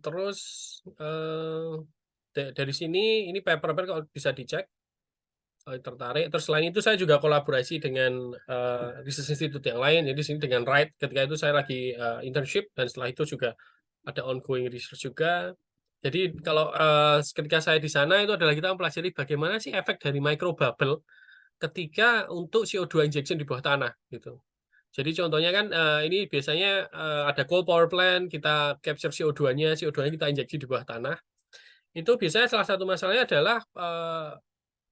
Terus dari sini ini paper-paper kalau bisa dicek, tertarik. Terus selain itu saya juga kolaborasi dengan research institute yang lain. Jadi sini dengan Wright, ketika itu saya lagi internship dan setelah itu juga ada ongoing research juga. Jadi kalau ketika saya di sana itu adalah kita mempelajari bagaimana sih efek dari microbubble ketika untuk CO2 injection di bawah tanah gitu. Jadi contohnya kan ini biasanya ada coal power plant, kita capture CO2-nya kita injeksi di bawah tanah. Itu biasanya salah satu masalahnya adalah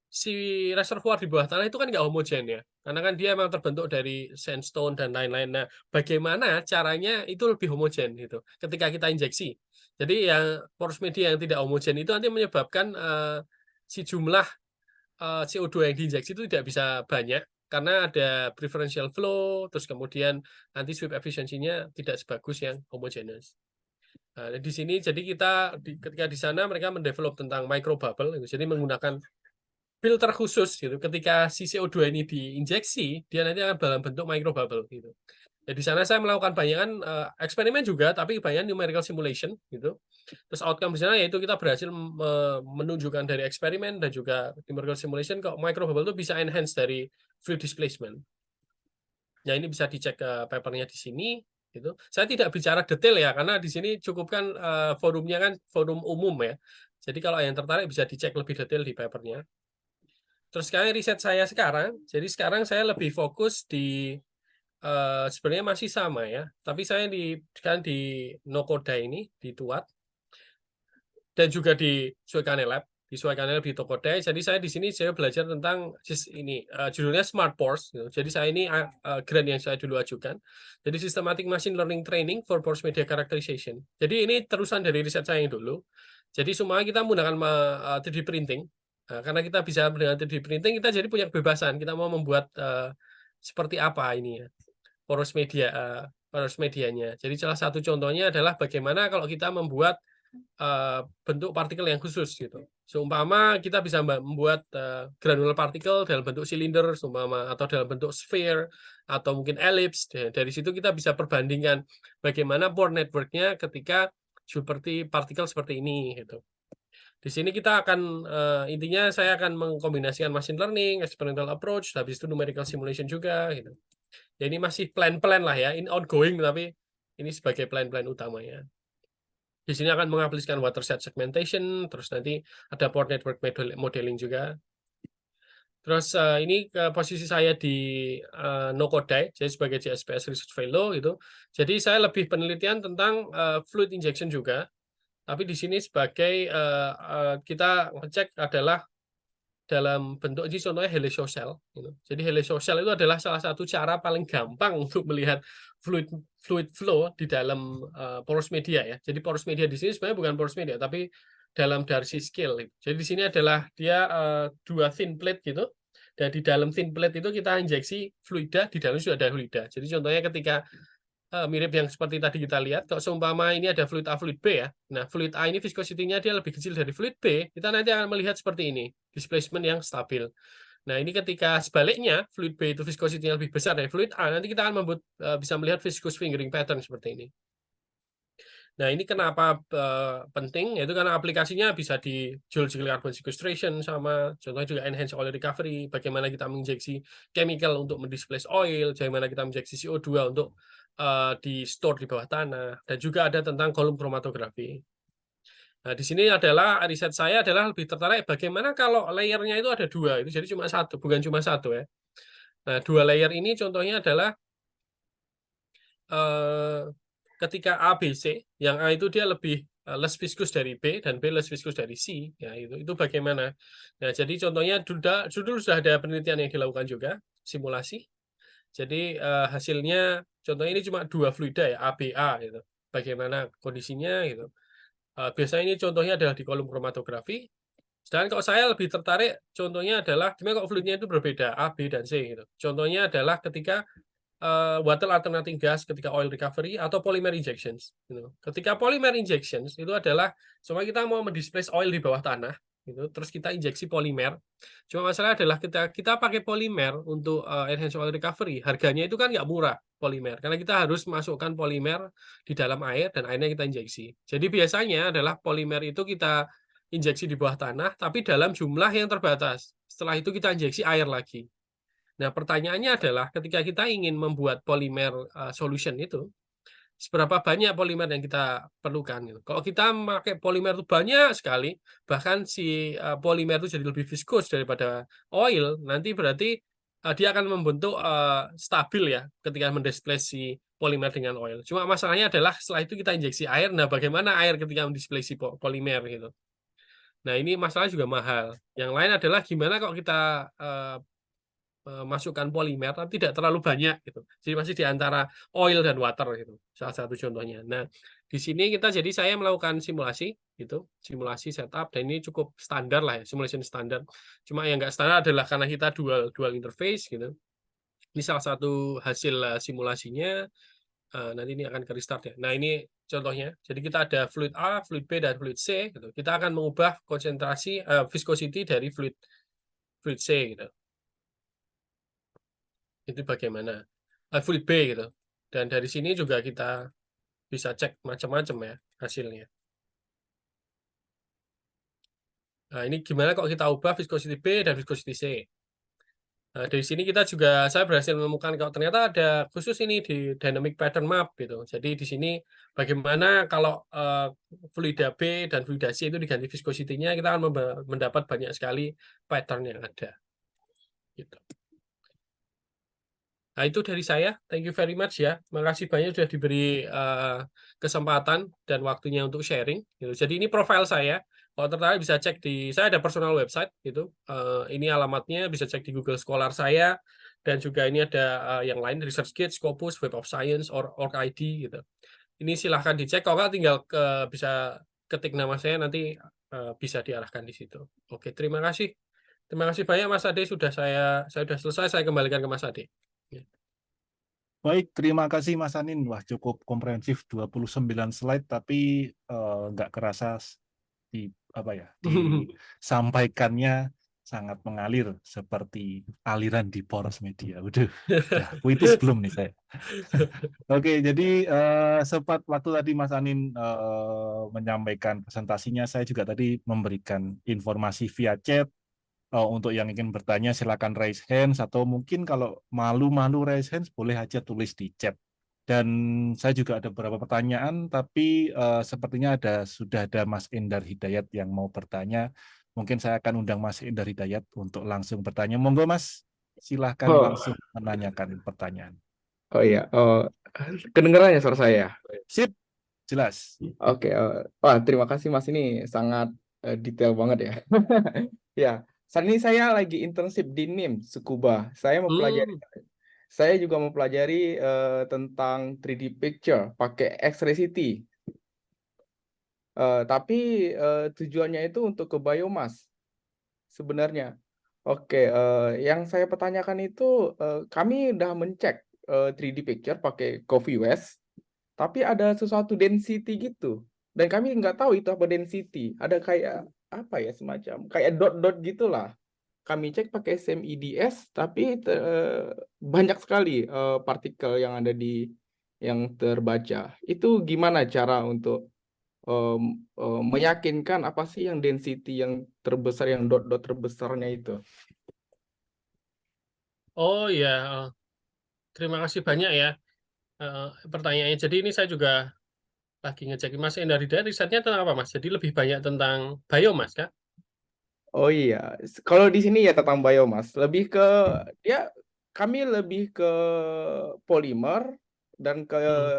si reservoir di bawah tanah itu kan nggak homogen ya, karena kan dia memang terbentuk dari sandstone dan lain-lain. Nah, bagaimana caranya itu lebih homogen gitu ketika kita injeksi. Jadi yang porous media yang tidak homogen itu nanti menyebabkan si jumlah CO2 yang diinjeksi itu tidak bisa banyak karena ada preferential flow, terus kemudian nanti sweep efisiensinya tidak sebagus yang homogeneous. Nah, di sini jadi kita ketika di sana mereka mendevelop tentang microbubble, jadi menggunakan filter khusus gitu. Ketika si CO2 ini diinjeksi, dia nanti akan dalam bentuk microbubble gitu. Ya, di sana saya melakukan banyakan eksperimen juga, tapi banyak numerical simulation gitu. Terus outcome di sana yaitu kita berhasil menunjukkan dari eksperimen dan juga numerical simulation kok microbubble itu bisa enhance dari fluid displacement. Ya ini bisa dicek papernya di sini gitu. Saya tidak bicara detail ya karena di sini cukupkan forumnya kan forum umum ya. Jadi kalau yang tertarik bisa dicek lebih detail di papernya. Terus sekarang riset saya sekarang, jadi sekarang saya lebih fokus di sebenarnya masih sama ya, tapi saya di Nokoda ini di Tuat dan juga di Suekane Lab, di Tokodai. Jadi saya di sini saya belajar tentang ini judulnya Smart Pores. Gitu. Jadi saya ini grant yang saya dulu ajukan. Jadi Systematic Machine Learning Training for Pores Media Characterization. Jadi ini terusan dari riset saya yang dulu. Jadi semuanya kita menggunakan 3D printing. Nah, karena kita bisa dengan 3D printing, kita jadi punya kebebasan. Kita mau membuat seperti apa ini ya, poros medianya. Jadi salah satu contohnya adalah bagaimana kalau kita membuat bentuk partikel yang khusus gitu. Seumpama kita bisa membuat granular particle dalam bentuk silinder, seumpama atau dalam bentuk sphere atau mungkin ellipse. Dari situ kita bisa perbandingkan bagaimana pore network-nya ketika seperti partikel seperti ini gitu. Di sini kita akan intinya saya akan mengkombinasikan machine learning, experimental approach, habis itu numerical simulation juga gitu. Ya ini masih plan-plan lah ya, in ongoing tapi ini sebagai plan-plan utamanya. Di sini akan mengaplikasikan watershed segmentation, terus nanti ada pore network modeling juga. Terus ini posisi saya di Nokodai, jadi sebagai JSPS Research Fellow gitu. Jadi saya lebih penelitian tentang fluid injection juga. Tapi di sini sebagai kita ngecek adalah dalam bentuk ini contohnya helioshell gitu. Jadi helioshell itu adalah salah satu cara paling gampang untuk melihat fluid flow di dalam porous media ya. Jadi porous media di sini sebenarnya bukan porous media tapi dalam Darcy scale. Jadi di sini adalah dia dua thin plate gitu. Dan di dalam thin plate itu kita injeksi fluida, di dalam sudah ada fluida. Jadi contohnya ketika mirip yang seperti tadi kita lihat, kalau seumpama ini ada fluid A, fluid B ya. Nah, fluid A ini viscosity-nya dia lebih kecil dari fluid B, kita nanti akan melihat seperti ini, displacement yang stabil. Nah, ini ketika sebaliknya, fluid B itu viscosity-nya lebih besar dari fluid A, nanti kita akan bisa melihat viscous fingering pattern seperti ini. Nah, ini kenapa penting, yaitu karena aplikasinya bisa di geological carbon sequestration sama, contohnya juga enhanced oil recovery, bagaimana kita menginjeksi chemical untuk mendisplace oil, bagaimana kita menginjeksi CO2 untuk di store di bawah tanah, dan juga ada tentang kolom kromatografi. Nah, di sini adalah riset saya adalah lebih tertarik bagaimana kalau layernya itu ada dua, itu jadi cuma satu, bukan cuma satu ya. Nah, dua layer ini contohnya adalah ketika A, B, C, yang A itu dia lebih less viscous dari B dan B less viscous dari C, ya itu bagaimana. Nah, jadi contohnya dulu sudah ada penelitian yang dilakukan juga, simulasi. Jadi hasilnya contohnya ini cuma dua fluida ya, ABA gitu. Bagaimana kondisinya gitu. Biasanya ini contohnya adalah di kolom kromatografi. Sedangkan kalau saya lebih tertarik, contohnya adalah gimana kalau fluidnya itu berbeda A, B, dan C gitu. Contohnya adalah ketika water alternating gas, ketika oil recovery atau polymer injections. Gitu. Ketika polymer injections itu adalah supaya kita mau mendisplace oil di bawah tanah, gitu. Terus kita injeksi polimer. Cuma masalah adalah kita pakai polimer untuk enhanced oil recovery, harganya itu kan nggak murah polimer, karena kita harus masukkan polimer di dalam air dan airnya kita injeksi. Jadi biasanya adalah polimer itu kita injeksi di bawah tanah, tapi dalam jumlah yang terbatas. Setelah itu kita injeksi air lagi. Nah, pertanyaannya adalah ketika kita ingin membuat polimer solution itu, seberapa banyak polimer yang kita perlukan gitu. Kalau kita memakai polimer itu banyak sekali, bahkan si polimer itu jadi lebih viscous daripada oil, nanti berarti dia akan membentuk stabil ya ketika mendisplace si polimer dengan oil. Cuma masalahnya adalah setelah itu kita injeksi air, nah bagaimana air ketika mendisplace si polimer gitu. Nah, ini masalah juga mahal. Yang lain adalah gimana kalau kita masukkan polimer tapi tidak terlalu banyak gitu. Jadi masih di antara oil dan water gitu. Salah satu contohnya. Nah, di sini saya melakukan simulasi gitu, simulasi setup dan ini cukup standar lah ya, simulation standar. Cuma yang nggak standar adalah karena kita dual dual interface gitu. Ini salah satu hasil simulasinya. Nanti ini akan ke restart ya. Nah, ini contohnya. Jadi kita ada fluid A, fluid B dan fluid C gitu. Kita akan mengubah konsentrasi viscosity dari fluid fluid C gitu. Itu bagaimana fluid B gitu. Dan dari sini juga kita bisa cek macam-macam ya hasilnya. Nah, ini gimana kalau kita ubah viscosity B dan viscosity C. Nah, dari sini saya berhasil menemukan kalau ternyata ada khusus ini di dynamic pattern map gitu. Jadi di sini bagaimana kalau fluida B dan fluida C itu diganti viscosity-nya, kita akan mendapat banyak sekali pattern yang ada. Gitu. Nah, itu dari saya. Thank you very much ya. Makasih banyak sudah diberi kesempatan dan waktunya untuk sharing. Gitu. Jadi ini profil saya. Kalau tertarik bisa cek saya ada personal website gitu. Ini alamatnya bisa cek di Google Scholar saya. Dan juga ini ada yang lain, ResearchGate, Scopus, Web of Science, OrgID gitu. Ini silahkan dicek. Kalau nggak tinggal bisa ketik nama saya nanti bisa diarahkan di situ. Oke, terima kasih. Terima kasih banyak Mas Ade saya sudah selesai, saya kembalikan ke Mas Ade. Baik, terima kasih Mas Anin. Wah, cukup komprehensif 29 slide tapi nggak kerasa disampaikannya sangat mengalir seperti aliran di poros media. Udah puitis belum nih saya. Oke, jadi sempat waktu tadi Mas Anin menyampaikan presentasinya, saya juga tadi memberikan informasi via chat. Untuk yang ingin bertanya silakan raise hands atau mungkin kalau malu-malu raise hands boleh aja tulis di chat. Dan saya juga ada beberapa pertanyaan, tapi sepertinya sudah ada Mas Endar Hidayat yang mau bertanya. Mungkin saya akan undang Mas Endar Hidayat untuk langsung bertanya. Monggo Mas, silahkan Oh, langsung menanyakan pertanyaan. oh iya. Kedengeran ya suara saya? Sip, jelas. Oke. Wah, terima kasih Mas. Ini sangat detail banget ya. Ya, saat ini saya lagi internship di NIM, Tsukuba. Hmm. Saya juga mempelajari tentang 3D picture pakai X-ray CT. Tapi tujuannya itu untuk ke biomass sebenarnya. Oke, yang saya pertanyakan itu kami udah mencek 3D picture pakai Coffee West, tapi ada sesuatu density gitu. Dan kami nggak tahu itu apa density. Ada kayak apa ya semacam kayak dot-dot gitulah. Kami cek pakai SMIDS, tapi banyak sekali partikel yang ada yang terbaca. Itu gimana cara untuk meyakinkan apa sih yang density yang terbesar, yang dot-dot terbesarnya itu? Oh ya, terima kasih banyak ya pertanyaannya. Jadi ini saya juga lagi ngecek Mas Endarida, risetnya tentang apa Mas? Jadi lebih banyak tentang biomas kah? Oh iya, kalau di sini ya tentang biomas, dia kami lebih ke polimer dan ke Hmm.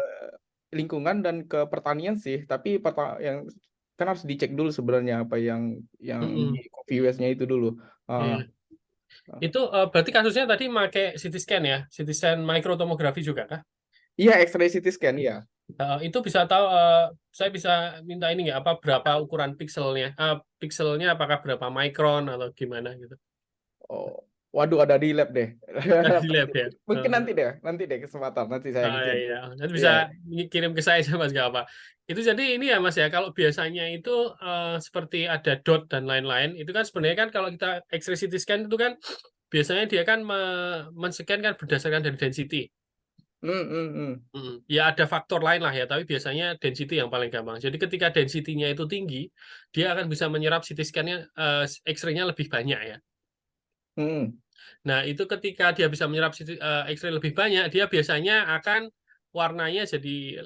lingkungan dan ke pertanian sih, tapi yang kan harus dicek dulu sebenarnya apa yang di Mm-mm. coffee waste-nya itu dulu. Ah, Iya. Itu berarti kasusnya tadi pakai CT scan ya? CT scan mikrotomografi juga kah? iya, X-ray CT scan ya. Itu bisa tahu, saya bisa minta ini nggak, apa berapa ukuran pikselnya? Pikselnya apakah berapa mikron atau gimana gitu? Oh, waduh ada di lab deh. Di lab ya. Mungkin nanti deh kesempatan nanti saya kirim. Iya, nanti Iya. bisa kirim ke saya Mas, nggak apa. Itu jadi ini ya Mas ya, kalau biasanya itu seperti ada dot dan lain-lain, itu kan sebenarnya kan kalau kita X-ray CT scan itu kan biasanya dia kan men-scan kan berdasarkan dari density. Ya ada faktor lain lah ya, tapi biasanya density yang paling gampang. Jadi ketika density-nya itu tinggi, dia akan bisa menyerap CT scan-nya, X-ray-nya lebih banyak ya. Hmm. Nah, itu ketika dia bisa menyerap X-ray lebih banyak, dia biasanya akan warnanya jadi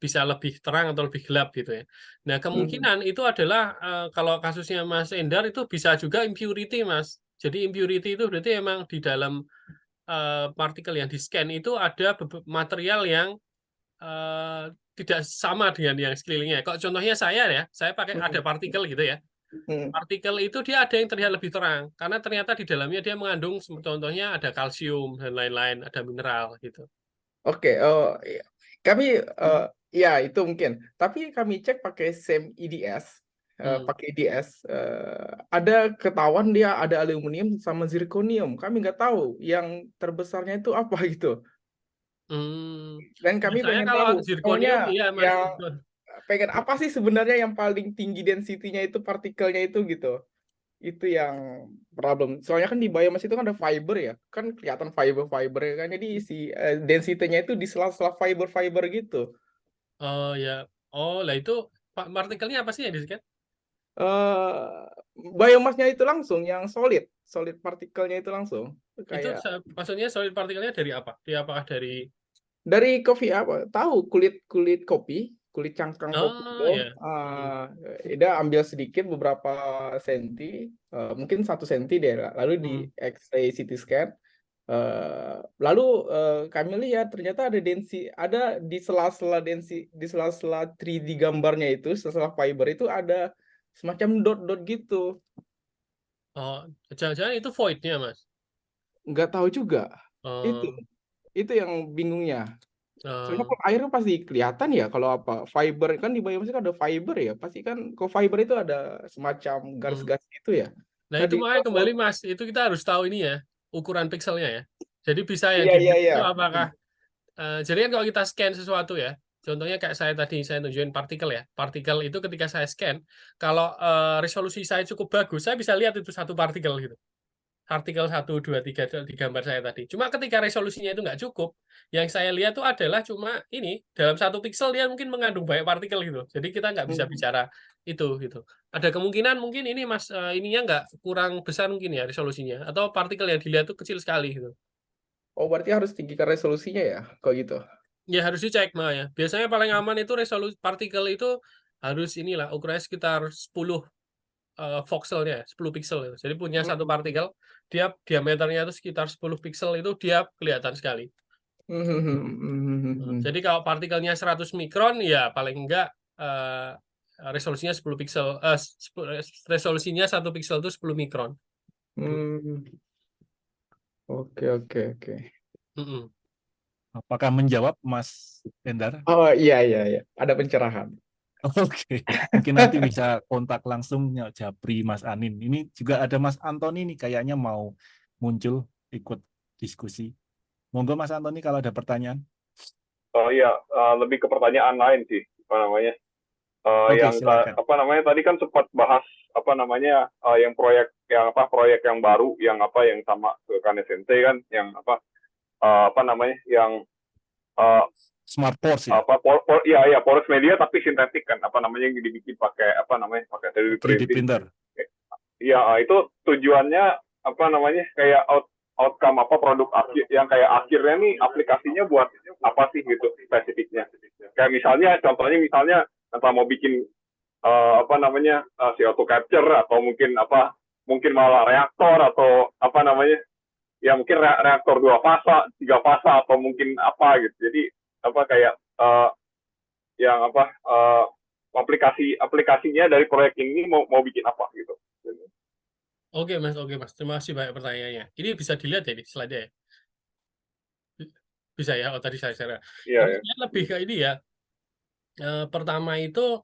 bisa lebih terang atau lebih gelap gitu ya. Nah, Hmm. kemungkinan itu adalah kalau kasusnya Mas Endar itu bisa juga impurity, Mas. Jadi impurity itu berarti emang di dalam partikel yang di-scan itu ada material yang tidak sama dengan yang sekelilingnya. Kok contohnya saya pakai ada partikel gitu ya. Hmm. Partikel itu dia ada yang terlihat lebih terang karena ternyata di dalamnya dia mengandung contohnya ada kalsium dan lain-lain, ada mineral gitu. Oke, iya. Kami ya itu mungkin. Tapi kami cek pakai SEM IDS, pakai IDS, ada ketahuan dia ada aluminium sama zirconium. Kami nggak tahu yang terbesarnya itu apa gitu. Dan kami Biasanya pengen kalau tahu, zirconium maunya iya Mas. yang pengen apa sih sebenarnya yang paling tinggi density-nya itu partikelnya itu gitu. Itu yang problem. Soalnya kan di biomass itu kan ada fiber ya, kan kelihatan fiber-fiber kan. Jadi si density-nya itu di sela-sela fiber-fiber gitu. Oh ya. Oh lah itu partikelnya apa sih yang di-scan? eh Biomassnya itu langsung yang solid, solid partikelnya itu langsung Itu kayak maksudnya solid partikelnya dari apa? Dia apakah dari dari kopi apa? Tahu kulit kopi, kulit cangkang kopi itu, ya. dia ambil sedikit beberapa senti, mungkin 1 senti deh, lalu di X-ray CT scan. Lalu kami lihat ternyata ada di sela-sela di sela-sela 3D gambarnya itu, sela-sela fiber itu ada semacam dot-dot gitu. Oh, jangan-jangan itu void-nya Mas. Nggak tahu juga. Itu Oh, itu yang bingungnya. Soalnya oh, kalau air kan pasti kelihatan ya kalau apa fiber kan di biomass kan ada fiber ya. Pasti kan kalau fiber itu ada semacam garis-garis gitu ya. Nah Nah itu di makanya kembali Mas, itu kita harus tahu ini ya, ukuran pikselnya ya. Jadi bisa yang iya iya dilihat iya. itu apakah jadi kan kalau kita scan sesuatu ya, contohnya kayak saya tadi saya tunjukin partikel ya. Partikel itu ketika saya scan, kalau resolusi saya cukup bagus, saya bisa lihat itu satu partikel gitu. Partikel 1, 2, 3 di gambar saya tadi. Cuma ketika resolusinya itu nggak cukup, yang saya lihat itu adalah cuma ini, dalam satu piksel dia mungkin mengandung banyak partikel gitu. Jadi kita nggak bisa bicara itu gitu. Ada kemungkinan mungkin ini Mas, ininya nggak kurang besar mungkin ya resolusinya, atau partikel yang dilihat itu kecil sekali gitu. Oh berarti harus tinggikan resolusinya ya kalau gitu. Ya harus dicek mah ya. Biasanya paling aman itu resolusi partikel itu harus inilah ukurannya sekitar 10 voxelnya, 10 piksel itu. Jadi punya satu partikel, dia diameternya itu sekitar 10 piksel itu dia kelihatan sekali. Jadi kalau partikelnya 100 mikron ya paling enggak resolusinya 10 piksel, resolusinya 1 piksel itu 10 mikron. Oke oke oke. Apakah menjawab Mas Endar? Oh iya iya iya. Ada pencerahan. Oke, mungkin nanti bisa kontak langsung Japri Mas Anin. Ini juga ada Mas Antoni nih kayaknya mau muncul ikut diskusi. Monggo Mas Antoni kalau ada pertanyaan. Oh iya, lebih ke pertanyaan lain sih, apa namanya? Oke, silakan. Apa namanya tadi kan sempat bahas apa namanya yang proyek yang baru yang sama kan SNT kan yang apa namanya yang Smart Pores ya. iya porous media tapi sintetik kan apa namanya yang dibikin pakai 3D 3D printing. printer. Iya, itu tujuannya apa namanya kayak outcome produk akhir yang kayak akhirnya nih aplikasinya buat apa sih gitu spesifiknya. Kayak contohnya misalnya entah mau bikin CO2 capture atau mungkin malah reaktor atau apa namanya ya mungkin reaktor 2 fasa, 3 fasa atau mungkin apa gitu. Jadi kayak yang aplikasinya dari proyek ini mau bikin apa gitu. Oke Mas. Terima kasih banyak pertanyaannya. Ini bisa dilihat ya di slide-nya ya? Bisa ya? Oh tadi saya share. Iya, Ini lebih ke ini ya. Pertama itu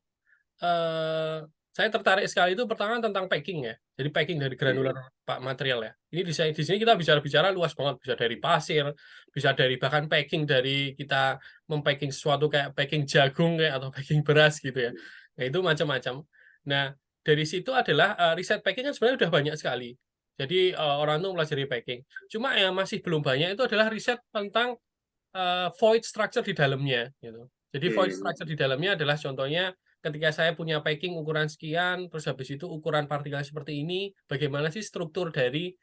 saya tertarik sekali itu pertama tentang packing ya. Jadi packing dari granular material ya. Ini di sini kita bicara luas banget, bisa dari pasir, bisa dari bahkan packing dari kita mempacking sesuatu kayak packing jagung kayak atau packing beras gitu ya. Nah, itu macam-macam. Nah, dari situ adalah riset packing kan sebenarnya udah banyak sekali. Jadi orang tuh pelajari packing. Cuma yang masih belum banyak itu adalah riset tentang void structure di dalamnya gitu. Jadi void structure di dalamnya adalah contohnya ketika saya punya packing ukuran sekian, terus habis itu ukuran partikel seperti ini, bagaimana sih struktur dari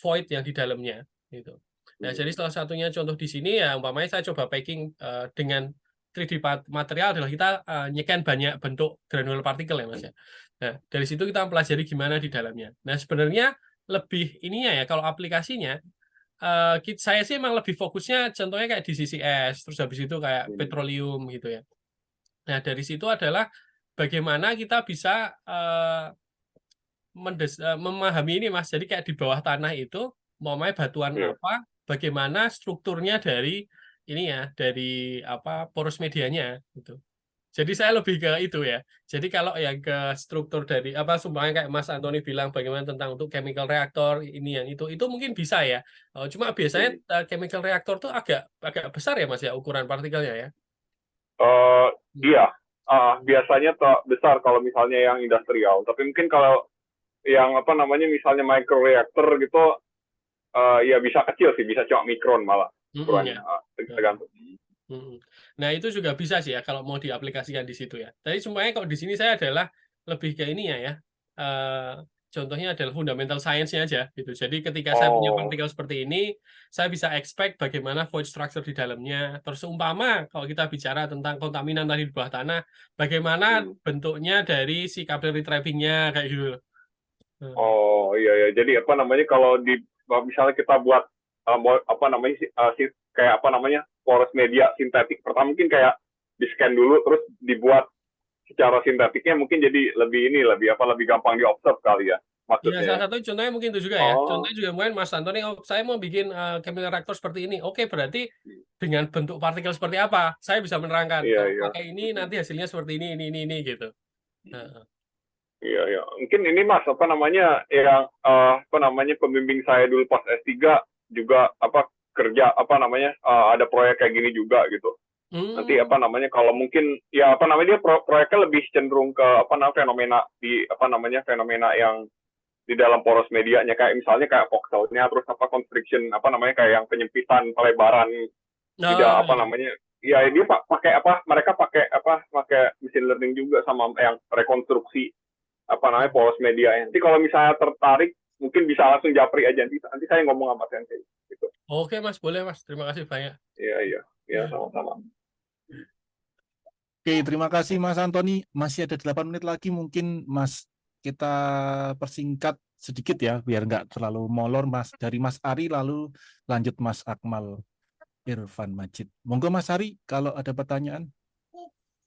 void yang di dalamnya gitu. Nah, jadi salah satunya contoh di sini ya umpamanya saya coba packing dengan 3D material adalah kita nyeken banyak bentuk granular partikel ya Mas ya. Nah, dari situ kita mempelajari gimana di dalamnya. Nah, sebenarnya lebih ininya ya kalau aplikasinya saya sih emang lebih fokusnya contohnya kayak di CCS, terus habis itu kayak petroleum gitu ya. Nah, dari situ adalah bagaimana kita bisa memahami ini Mas. Jadi kayak di bawah tanah itu mau batuan apa, bagaimana strukturnya dari ini ya, dari apa porous medianya gitu. Jadi saya lebih ke itu ya. Jadi kalau yang ke struktur dari apa sumpahnya kayak Mas Antoni bilang bagaimana tentang untuk chemical reactor ini yang itu mungkin bisa ya. Cuma biasanya chemical reactor tuh agak besar ya Mas ya ukuran partikelnya ya. Iya, biasanya besar kalau misalnya yang industrial. Tapi mungkin kalau yang apa namanya misalnya micro reactor gitu, ya bisa kecil sih, bisa cuma mikron malah ukurannya. Tergantung. Nah, itu juga bisa sih ya kalau mau diaplikasikan di situ ya. Tapi semuanya kalau di sini saya adalah lebih ke ini ya. Contohnya adalah fundamental science-nya aja gitu. Jadi ketika saya punya partikel seperti ini, saya bisa expect bagaimana void structure di dalamnya. Terus umpama kalau kita bicara tentang kontaminan tadi di bawah tanah, bagaimana bentuknya dari si capillary trapping-nya kayak gitu. Oh iya ya. Jadi apa namanya kalau di misalnya kita buat apa namanya kayak apa namanya porous media sintetik, pertama mungkin kayak di scan dulu terus dibuat secara sintetiknya mungkin jadi lebih gampang diobserv kali ya maksudnya. Ya, salah satu contohnya mungkin itu juga ya. Contohnya juga mungkin Mas Antoni, saya mau bikin chemical reactor seperti ini. Oke, berarti dengan bentuk partikel seperti apa? Saya bisa menerangkan. Pakai ini nanti hasilnya seperti ini gitu. Iya ya. Mungkin ini Mas apa namanya yang apa namanya pembimbing saya dulu pas S3 juga apa kerja apa namanya ada proyek kayak gini juga gitu. Nanti apa namanya kalau mungkin ya apa namanya dia proyeknya lebih cenderung ke apa namanya fenomena yang di dalam poros medianya kayak misalnya kayak voxelnya terus apa constriction apa namanya kayak yang penyempitan pelebaran tidak apa namanya ya dia mereka pakai machine learning juga sama yang rekonstruksi apa namanya poros media. Nanti kalau misalnya tertarik mungkin bisa langsung japri aja nanti saya ngomong sama Sensei gitu. Oke Mas, boleh Mas. Terima kasih banyak. Iya sama-sama. Oke, terima kasih Mas Antoni. Masih ada 8 menit lagi mungkin Mas kita persingkat sedikit ya biar nggak terlalu molor Mas. Dari Mas Ari lalu lanjut Mas Akmal Irfan Majid. Monggo Mas Ari kalau ada pertanyaan.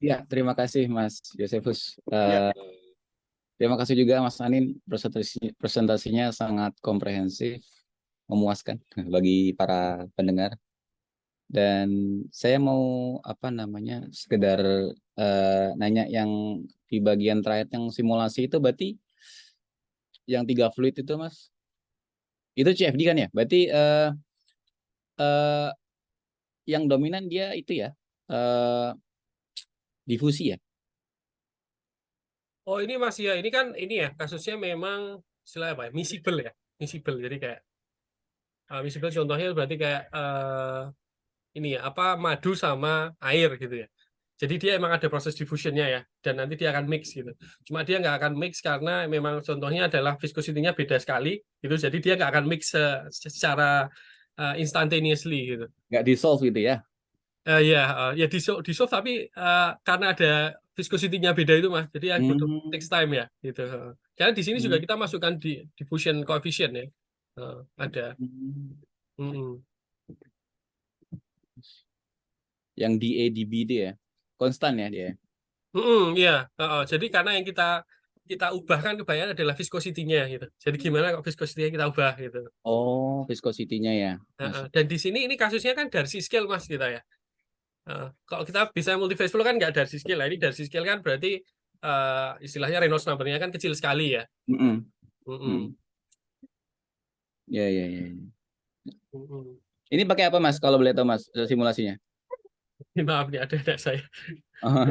Ya, terima kasih Mas Josephus. Ya. Terima kasih juga Mas Anin, presentasinya sangat komprehensif, memuaskan bagi para pendengar. Dan saya mau sekedar nanya yang di bagian terakhir yang simulasi itu berarti yang 3 fluid itu Mas, itu CFD kan ya? Berarti yang dominan dia itu ya difusi ya? Oh ini Mas ya, ini kan ini ya kasusnya memang istilah apa ya? Miscible ya, miscible. Jadi kayak miscible contohnya berarti kayak ini ya apa madu sama air gitu ya. Jadi dia emang ada proses diffusionnya ya, dan nanti dia akan mix gitu. Cuma dia nggak akan mix karena memang contohnya adalah viscosity-nya beda sekali gitu. Jadi dia nggak akan mix secara instantaneously gitu. Nggak dissolve gitu ya? Ya dissolve tapi karena ada viscosity-nya beda itu Mas, jadi butuh takes time ya gitu. Karena di sini juga kita masukkan di diffusion coefficient ya, ada. Yang DADB dia ya, konstan ya dia. Iya. Jadi karena yang kita ubah kan kebanyakan adalah viscosity-nya gitu. Jadi gimana kok viscosity-nya kita ubah gitu. Oh, viscosity-nya ya. Dan di sini ini kasusnya kan Darcy scale Mas kita ya. Kalau kita bisa multi-phase flow kan nggak Darcy scale lah. Ini Darcy scale kan berarti istilahnya Reynolds number-nya kan kecil sekali ya. Mm-mm. Mm-mm. Ya. Mm-mm. Ini pakai apa Mas? Kalau boleh tahu Mas simulasinya? Maaf nih ada saya. Oh,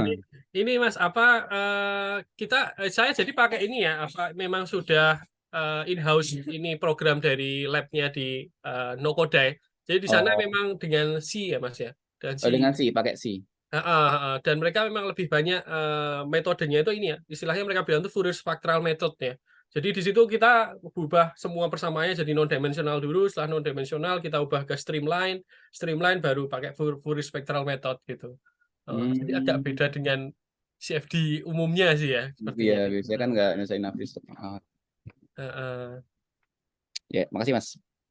Ini Mas saya jadi pakai ini ya apa memang sudah in-house ini program dari labnya di Nokodai. Jadi di sana memang dengan C ya Mas ya. Dan C. dengan si pakai si. Dan mereka memang lebih banyak metodenya itu ini ya. Istilahnya mereka bilang itu Fourier spectral method ya. Jadi di situ kita ubah semua persamaannya jadi non-dimensional dulu, setelah non-dimensional kita ubah ke streamline baru pakai Fourier spectral method gitu. Jadi agak beda dengan CFD umumnya sih ya, sepertinya. Iya, biasanya kan nggak nyelesain nafis. Ya, makasih Mas.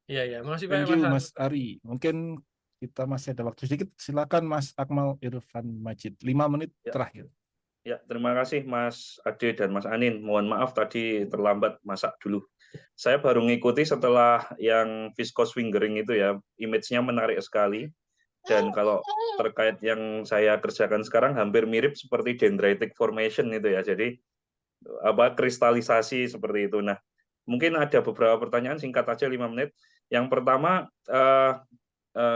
Iya, makasih Thank banyak you Mas. Mas Ari. Mungkin kita masih ada waktu sedikit. Silakan Mas Akmal Irfan Majid. 5 menit terakhir. Ya, terima kasih Mas Ade dan Mas Anin. Mohon maaf tadi terlambat masak dulu. Saya baru ngikuti setelah yang viscose fingering itu ya, image-nya menarik sekali. Dan kalau terkait yang saya kerjakan sekarang hampir mirip seperti dendritic formation itu ya. Jadi kristalisasi seperti itu. Nah, mungkin ada beberapa pertanyaan singkat aja 5 menit. Yang pertama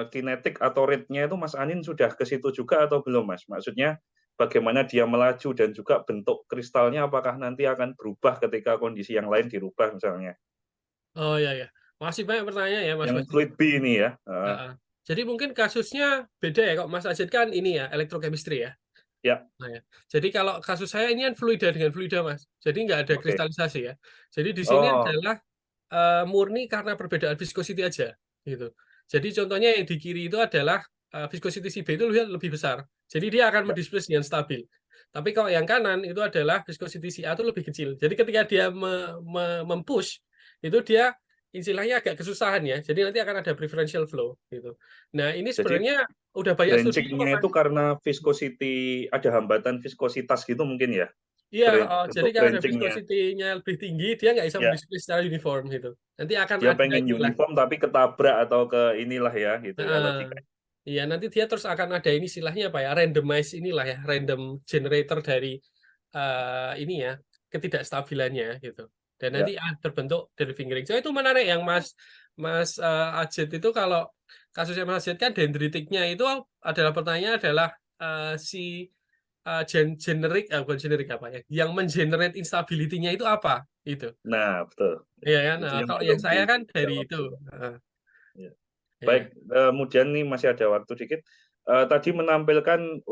kinetik atau rate-nya itu Mas Anin sudah ke situ juga atau belum Mas? Maksudnya bagaimana dia melaju dan juga bentuk kristalnya apakah nanti akan berubah ketika kondisi yang lain dirubah misalnya. Oh iya. Masih banyak pertanyaan ya Mas. Yang fluid B ini ya. Jadi mungkin kasusnya beda ya kok Mas Ajit kan ini ya elektrochemistry ya. Ya. Nah, ya. Jadi kalau kasus saya ini kan fluida dengan fluida Mas. Jadi nggak ada kristalisasi ya. Jadi di sini adalah murni karena perbedaan viscosity aja gitu. Jadi contohnya yang di kiri itu adalah viscosity si B itu lebih besar. Jadi dia akan mendisplace dengan stabil. Tapi kalau yang kanan itu adalah viscosity si A itu lebih kecil. Jadi ketika dia mempush itu dia istilahnya agak kesusahan ya. Jadi nanti akan ada preferential flow gitu. Nah, ini sebenarnya udah banyak studi branching-nya itu karena viscosity ada hambatan viskositas gitu mungkin ya. Iya, jadi kalau ada viscosity-nya lebih tinggi, dia nggak bisa mendisplace secara uniform gitu. Nanti akan dia ada pengen uniform tapi ketabrak atau ke inilah ya gitu ya logika. Iya, nanti dia terus akan ada ini istilahnya apa ya, randomize inilah ya, random generator dari ini ya, ketidakstabilannya gitu. Dan nanti terbentuk dari fingering. So itu menarik yang Mas Ajit itu kalau kasusnya Mas Ajit kan dendritiknya itu adalah pertanyaan adalah si bukan generik apa ya, yang mengenerate instability-nya itu apa itu. Nah, betul. Iya kan. Nah, kalau yang saya kan dari itu. Baik, kemudian nih masih ada waktu dikit. Tadi menampilkan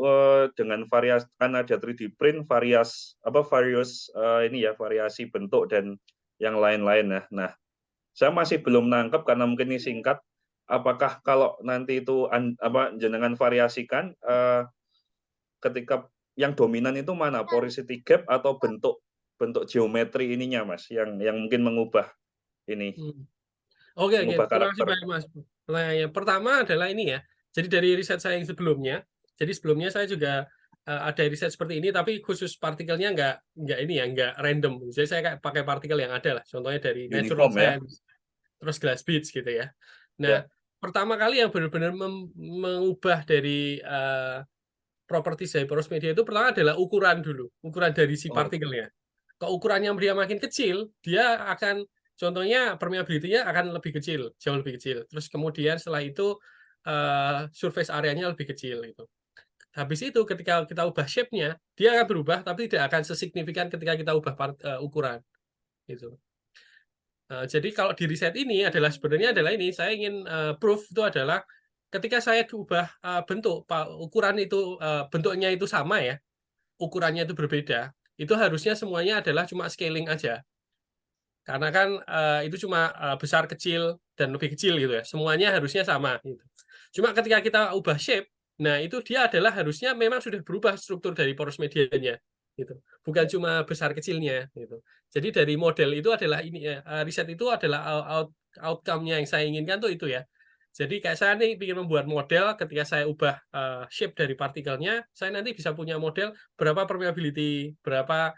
dengan variasi kan ada 3D print variasi ini ya variasi bentuk dan yang lain-lain. Nah, saya masih belum nangkep karena mungkin ini singkat. Apakah kalau nanti itu jenengan variasikan ketika yang dominan itu mana porosity gap atau bentuk geometri ininya Mas yang mungkin mengubah ini. Oke, terima kasih banyak Mas. Pertanyaannya pertama adalah ini ya. Jadi dari riset saya yang sebelumnya, saya juga ada riset seperti ini, tapi khusus partikelnya nggak random. Jadi saya kayak pakai partikel yang ada lah. Contohnya dari natural science, terus glass beads gitu ya. Nah, pertama kali yang benar-benar mengubah dari properties dari poros media itu pertama adalah ukuran dulu, ukuran dari si partikelnya. Kalau ukurannya dia makin kecil, dia akan contohnya permeability-nya akan lebih kecil, jauh lebih kecil. Terus kemudian setelah itu surface area-nya lebih kecil gitu. Habis itu ketika kita ubah shape-nya, dia akan berubah tapi tidak akan sesignifikan ketika kita ubah ukuran gitu. Jadi kalau di riset ini sebenarnya adalah ini saya ingin proof itu adalah ketika saya ubah bentuk ukuran itu bentuknya itu sama ya, ukurannya itu berbeda, itu harusnya semuanya adalah cuma scaling aja. Karena kan itu cuma besar kecil dan lebih kecil gitu ya. Semuanya harusnya sama gitu. Cuma ketika kita ubah shape, nah itu dia adalah harusnya memang sudah berubah struktur dari poros medianya gitu. Bukan cuma besar kecilnya gitu. Jadi dari model itu adalah ini riset itu adalah outcome-nya yang saya inginkan tuh itu ya. Jadi kayak saya nih ingin membuat model ketika saya ubah shape dari partikelnya, saya nanti bisa punya model berapa permeability, berapa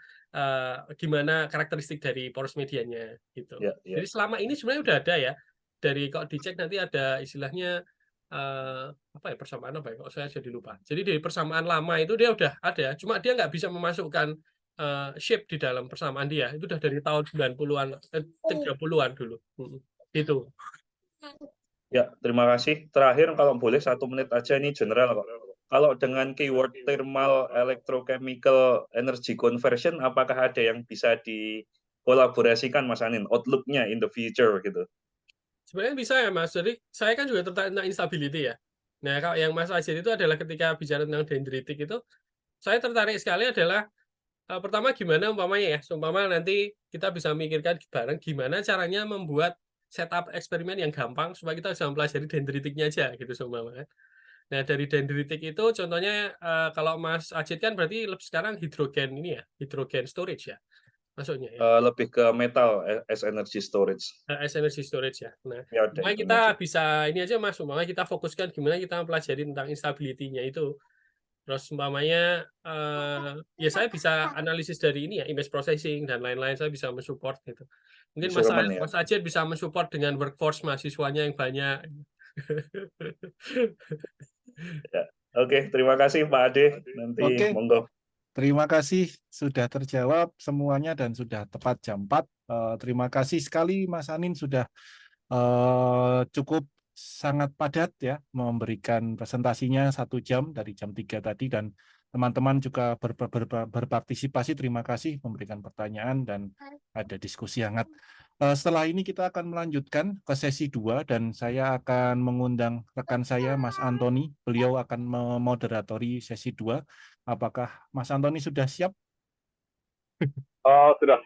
gimana karakteristik dari poros medianya gitu. Jadi selama ini sebenarnya udah ada ya. Dari kalau dicek nanti ada istilahnya apa ya, persamaan apa ya, kok saya jadi lupa. Jadi di persamaan lama itu dia udah ada, cuma dia nggak bisa memasukkan shape di dalam persamaan dia. Itu udah dari tahun 90-an, 30-an dulu. Gitu. Ya, terima kasih. Terakhir kalau boleh 1 menit aja, ini general kok. Kalau dengan keyword thermal electrochemical energy conversion, apakah ada yang bisa dikolaborasikan Mas Anin, outlook-nya in the future gitu? Sebenarnya bisa ya Mas. Jadi saya kan juga tertarik tentang instability ya. Nah, kalau yang Mas Ajit itu adalah ketika bicara tentang dendritik itu, saya tertarik sekali adalah pertama gimana umpamanya ya, umpama nanti kita bisa mikirkan bareng gimana caranya membuat setup eksperimen yang gampang supaya kita bisa mempelajari dendritiknya aja gitu seumpama. Nah, dari dendritik itu contohnya kalau Mas Ajit kan berarti sekarang hidrogen ini ya, hidrogen storage ya masuknya ya. Lebih ke metal as energy storage. As energy storage ya. Nah, Ya, ada makanya itu kita energy. bisa ini aja Mas, umpamanya kita fokuskan gimana kita mempelajari tentang instability-nya itu. Terus umpamanya ya saya bisa analisis dari ini ya, image processing dan lain-lain, saya bisa mensupport gitu. Mungkin Instrumen ya. Mas Ajit bisa mensupport dengan workforce mahasiswanya yang banyak. Ya. Oke, terima kasih Pak Ade. Nanti Oke. monggo. Terima kasih sudah terjawab semuanya dan sudah tepat jam 4. Terima kasih sekali Mas Anin sudah cukup sangat padat ya memberikan presentasinya 1 jam dari jam 3 tadi, dan teman-teman juga berpartisipasi. Terima kasih memberikan pertanyaan dan ada diskusi hangat. Setelah ini kita akan melanjutkan ke sesi 2 dan saya akan mengundang rekan saya Mas Antoni. Beliau akan memoderatori sesi 2. Apakah Mas Antoni sudah siap? Sudah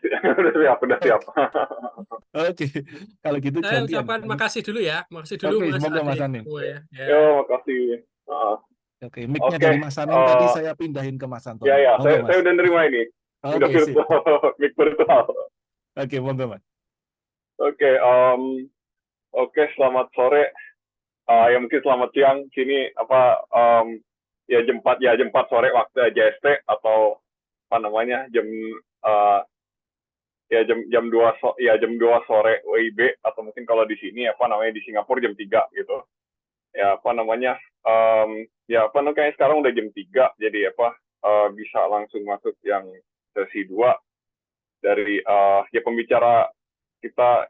siap. Oke, kalau gitu Saya gantian. ucapkan makasih dulu ya. Makasih dulu Oke, Mas semoga Mas Ade. Anin. Ya. Yo, makasih. Oke, mic-nya Oke, dari Mas Anin tadi saya pindahin ke Mas Antoni. ya, Monggo, Mas. saya udah nerima ini. Udah Oke, sip. virtual, mic virtual. Oke, monggo, Mas. Oke, selamat sore. Ya mungkin selamat siang. Sini ya jam 4 sore waktu JST, atau apa namanya jam 2 sore WIB, atau mungkin kalau di sini di Singapura jam 3 gitu. Ya kayak sekarang udah jam 3, jadi bisa langsung masuk yang sesi 2 dari pembicara kita.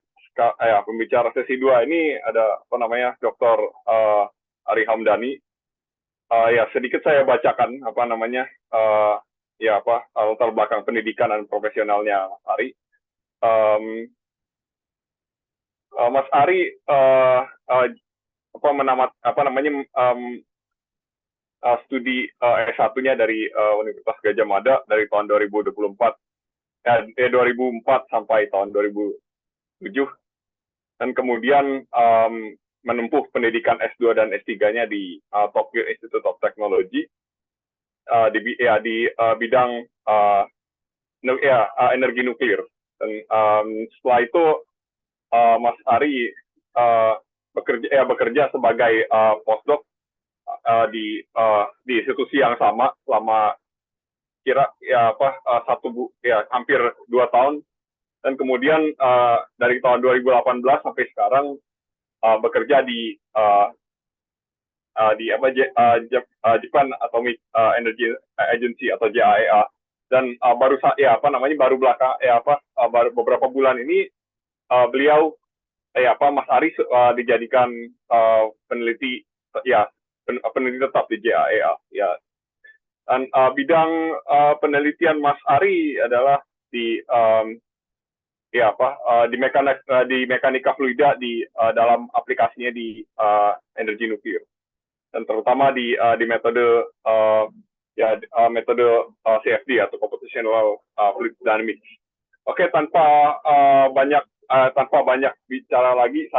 Pembicara sesi 2 ini ada Dr. Ari Hamdani. Ya sedikit saya bacakan latar belakang pendidikan dan profesionalnya Ari. Mas Ari studi S1-nya dari Universitas Gadjah Mada dari tahun 2004 sampai tahun 2007, dan kemudian menempuh pendidikan S2 dan S3-nya di Tokyo Institute of Technology di bidang energi nuklir. Dan setelah itu Mas Ari bekerja sebagai postdoc di institusi yang sama selama hampir 2 tahun, dan kemudian dari tahun 2018 sampai sekarang bekerja di Japan Atomic Energy Agency atau JAEA, dan baru beberapa bulan ini beliau Mas Ari dijadikan peneliti tetap di JAEA ya. Dan bidang penelitian Mas Ari adalah di mekanika fluida dalam aplikasinya di energi nuklir, dan terutama di metode CFD atau computational fluid dynamics. Oke, tanpa banyak bicara lagi,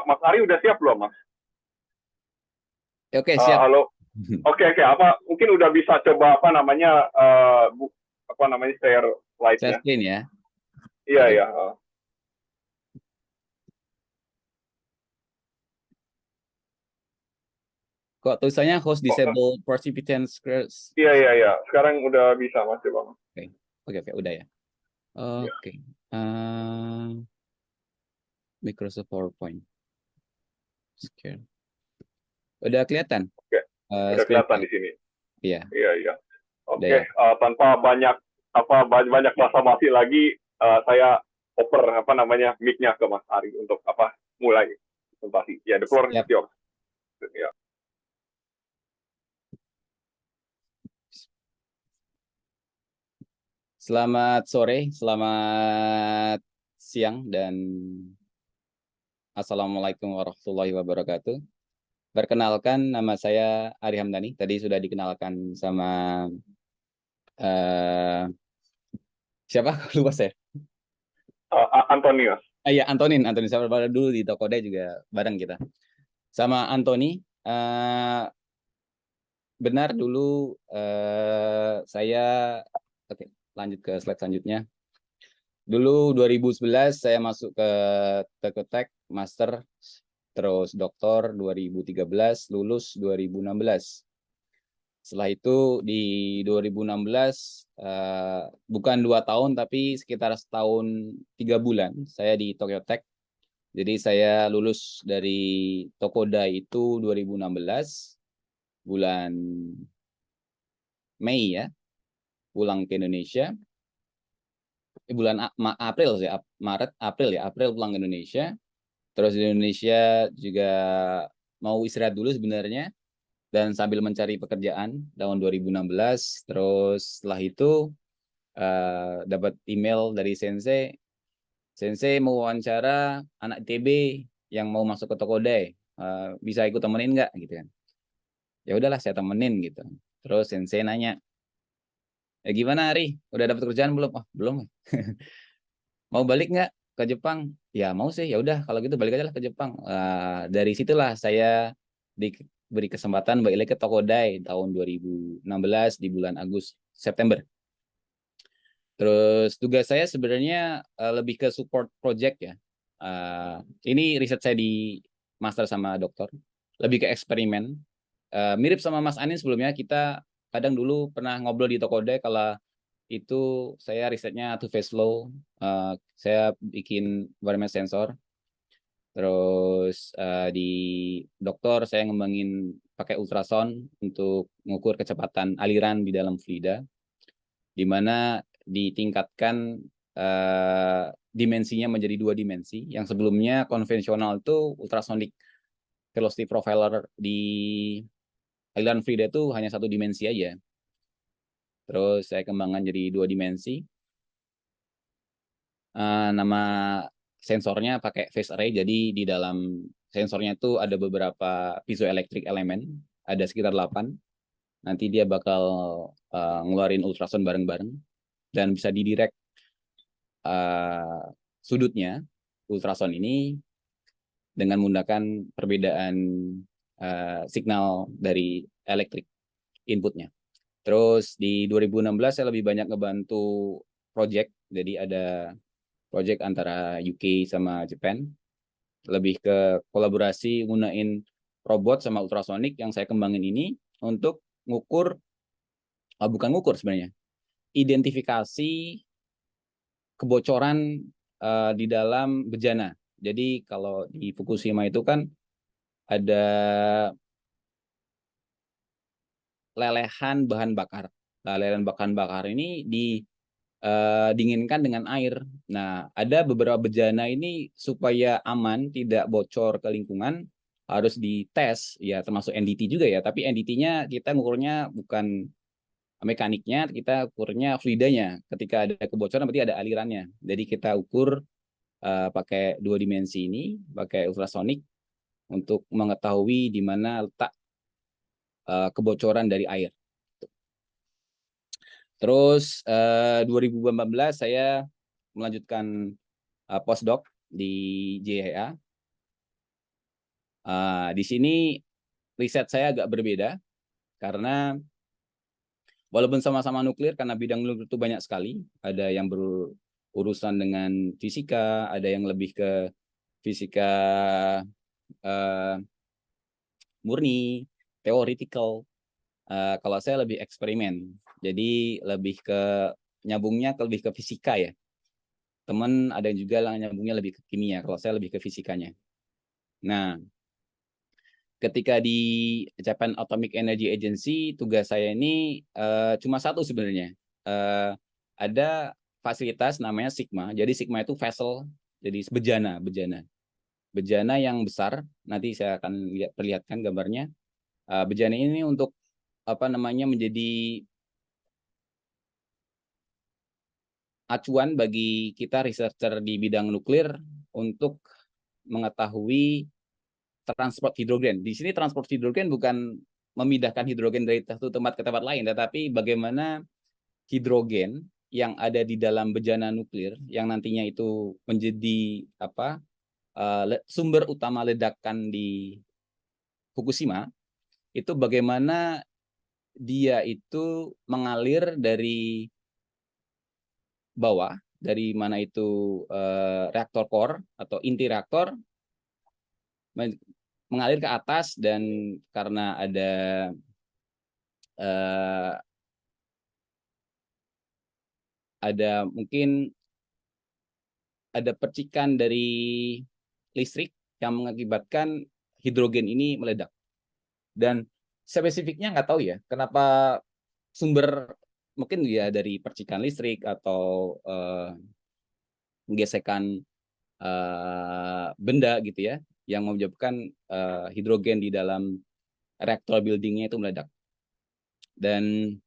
Mas Ari udah siap belum, Mas? Oke, siap. Halo. Oke, mungkin udah bisa coba share slide-nya. Share screen ya. Iya, Oke. iya. Kok tulisannya host disable participants? Iya. Sekarang udah bisa, Mas, Bang. Oke, udah ya. Oke. Microsoft PowerPoint. Share. Udah kelihatan Oke, udah screen kelihatan saya? di sini. Iya, Iya, iya. udah Oke, ya. tanpa banyak basa-basi lagi, saya oper mic-nya ke Mas Ari untuk mulai presentasi. Ya, the floor is Siap. yours. Ya. Selamat sore, selamat siang, dan Assalamualaikum warahmatullahi wabarakatuh. Perkenalkan, nama saya Ari Hamdani. Tadi sudah dikenalkan sama siapa? Lupa saya. Antonius. Iya, Antonin saya dulu di Tokoda juga bareng kita. Sama Antoni, benar dulu saya, oke, lanjut ke slide selanjutnya. Dulu 2011 saya masuk ke Tekotek Master, terus doktor 2013, lulus 2016. Setelah itu di 2016, bukan 2 tahun tapi sekitar setahun 3 bulan saya di Tokyo Tech. Jadi saya lulus dari Tokoda itu 2016 bulan Mei ya, pulang ke Indonesia. Bulan April sih, April pulang ke Indonesia. Terus di Indonesia juga mau istirahat dulu sebenarnya, dan sambil mencari pekerjaan tahun 2016. Terus setelah itu dapat email dari Sensei mau wawancara anak ITB yang mau masuk ke Tokodai, bisa ikut temenin nggak gitu kan. Ya udahlah, saya temenin gitu. Terus Sensei nanya, ya gimana Ari, udah dapat kerjaan belum? Oh belum. Mau balik nggak ke Jepang? Ya mau sih. Ya udah kalau gitu balik aja lah ke Jepang. Dari situlah saya diberi kesempatan balik ke Tokodai tahun 2016 di bulan September. Terus tugas saya sebenarnya lebih ke support project ya. Ini riset saya di master sama doktor, lebih ke eksperimen. Mirip sama Mas Anin sebelumnya, kita kadang dulu pernah ngobrol di Tokodai kalau itu saya risetnya two phase flow. Saya bikin environment sensor. Terus di dokter saya ngembangin pakai ultrasound untuk mengukur kecepatan aliran di dalam fluida, di mana ditingkatkan dimensinya menjadi 2 dimensi. Yang sebelumnya konvensional itu ultrasonic velocity profiler di aliran fluida itu hanya 1 dimensi aja. Terus saya kembangkan jadi 2 dimensi. Nama sensornya pakai phase array, jadi di dalam sensornya itu ada beberapa piezoelectric element, ada sekitar 8. Nanti dia bakal ngeluarin ultrasound bareng-bareng dan bisa didirect sudutnya ultrasound ini dengan menggunakan perbedaan signal dari elektrik inputnya. Terus di 2016 saya lebih banyak ngebantu project, jadi ada project antara UK sama Japan, lebih ke kolaborasi gunain robot sama ultrasonic yang saya kembangin ini untuk ngukur, bukan ngukur sebenarnya, identifikasi kebocoran di dalam bejana. Jadi kalau di Fukushima itu kan ada lelehan bahan bakar. Lelehan bahan bakar ini dinginkan dengan air. Nah, ada beberapa bejana ini supaya aman, tidak bocor ke lingkungan, harus dites, ya termasuk NDT juga ya. Tapi NDT-nya kita ngukurnya bukan mekaniknya, kita ukurnya fluidanya. Ketika ada kebocoran berarti ada alirannya. Jadi kita ukur pakai 2 dimensi ini, pakai ultrasonik untuk mengetahui di mana letak kebocoran dari air. Terus 2014 saya melanjutkan postdoc di JHA. Di sini riset saya agak berbeda karena walaupun sama-sama nuklir, karena bidang nuklir itu banyak sekali. Ada yang berurusan dengan fisika, ada yang lebih ke fisika murni, theoretical. Kalau saya lebih eksperimen, jadi lebih ke nyambungnya lebih ke fisika ya. Teman ada juga yang nyambungnya lebih ke kimia, kalau saya lebih ke fisikanya. Nah, ketika di Japan Atomic Energy Agency, tugas saya ini cuma satu sebenarnya. Ada fasilitas namanya Sigma. Jadi Sigma itu vessel, jadi bejana yang besar. Nanti saya akan perlihatkan gambarnya. Bejana ini untuk menjadi acuan bagi kita researcher di bidang nuklir untuk mengetahui transport hidrogen. Di sini transport hidrogen bukan memindahkan hidrogen dari satu tempat ke tempat lain, tetapi bagaimana hidrogen yang ada di dalam bejana nuklir yang nantinya itu menjadi sumber utama ledakan di Fukushima, itu bagaimana dia itu mengalir dari bawah, dari mana itu reaktor core atau inti reaktor, mengalir ke atas, dan karena mungkin ada percikan dari listrik yang mengakibatkan hidrogen ini meledak. Dan spesifiknya nggak tahu ya, kenapa sumber, mungkin ya dari percikan listrik atau gesekan benda gitu ya, yang menyebabkan hidrogen di dalam reaktor buildingnya itu meledak. Dan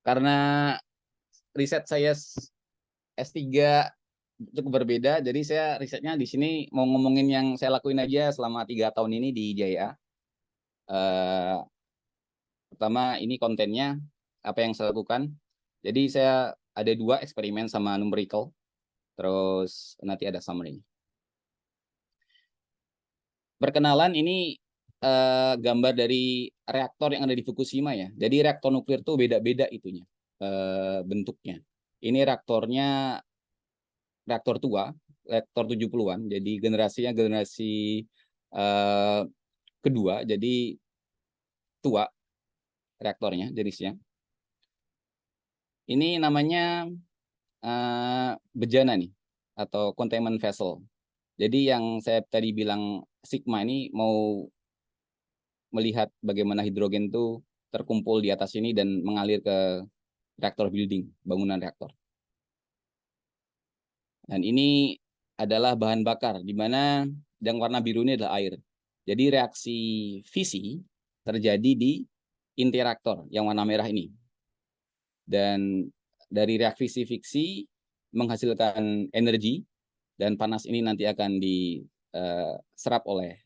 karena riset saya S3 cukup berbeda, jadi saya risetnya di sini mau ngomongin yang saya lakuin aja selama 3 tahun ini di JIA. Pertama, ini kontennya, apa yang saya lakukan. Jadi saya ada 2 eksperimen sama numerical, terus nanti ada summary. Perkenalan, ini gambar dari reaktor yang ada di Fukushima ya. Jadi reaktor nuklir tuh beda-beda itunya, bentuknya. Ini reaktornya reaktor tua, reaktor 70-an, jadi generasinya generasi kedua, jadi tua reaktornya jenisnya. Ini namanya bejana nih, atau containment vessel. Jadi yang saya tadi bilang Sigma ini mau melihat bagaimana hidrogen itu terkumpul di atas ini dan mengalir ke reaktor building, bangunan reaktor. Dan ini adalah bahan bakar, di mana yang warna biru ini adalah air. Jadi reaksi fisi terjadi di inti reaktor yang warna merah ini. Dan dari reaksi fisi menghasilkan energi, dan panas ini nanti akan diserap oleh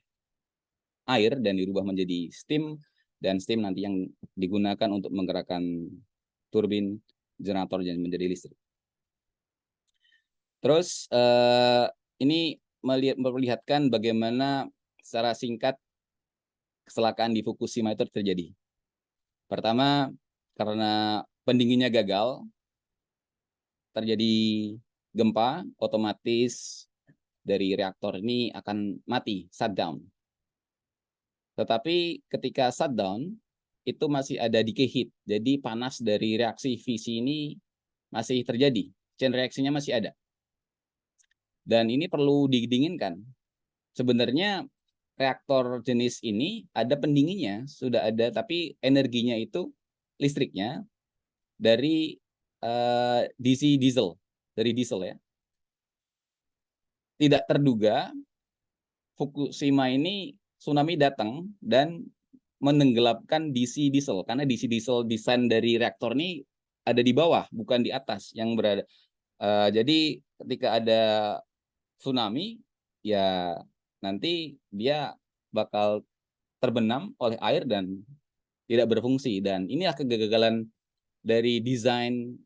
air dan dirubah menjadi steam, dan steam nanti yang digunakan untuk menggerakkan turbin, generator, dan menjadi listrik. Terus ini memperlihatkan bagaimana secara singkat kecelakaan di Fukushima itu terjadi. Pertama, karena pendinginnya gagal, terjadi gempa, otomatis dari reaktor ini akan mati, shutdown. Tetapi ketika shutdown, itu masih ada decay heat. Jadi panas dari reaksi fisi ini masih terjadi. Chain reaksinya masih ada. Dan ini perlu didinginkan. Sebenarnya reaktor jenis ini ada pendinginnya, sudah ada, tapi energinya itu, listriknya, dari DC diesel, dari diesel ya. Tidak terduga, Fukushima ini tsunami datang dan menenggelamkan DC diesel, karena DC diesel desain dari reaktor ini ada di bawah, bukan di atas yang berada. Jadi ketika ada tsunami, ya nanti dia bakal terbenam oleh air dan tidak berfungsi. Dan inilah kegagalan dari desain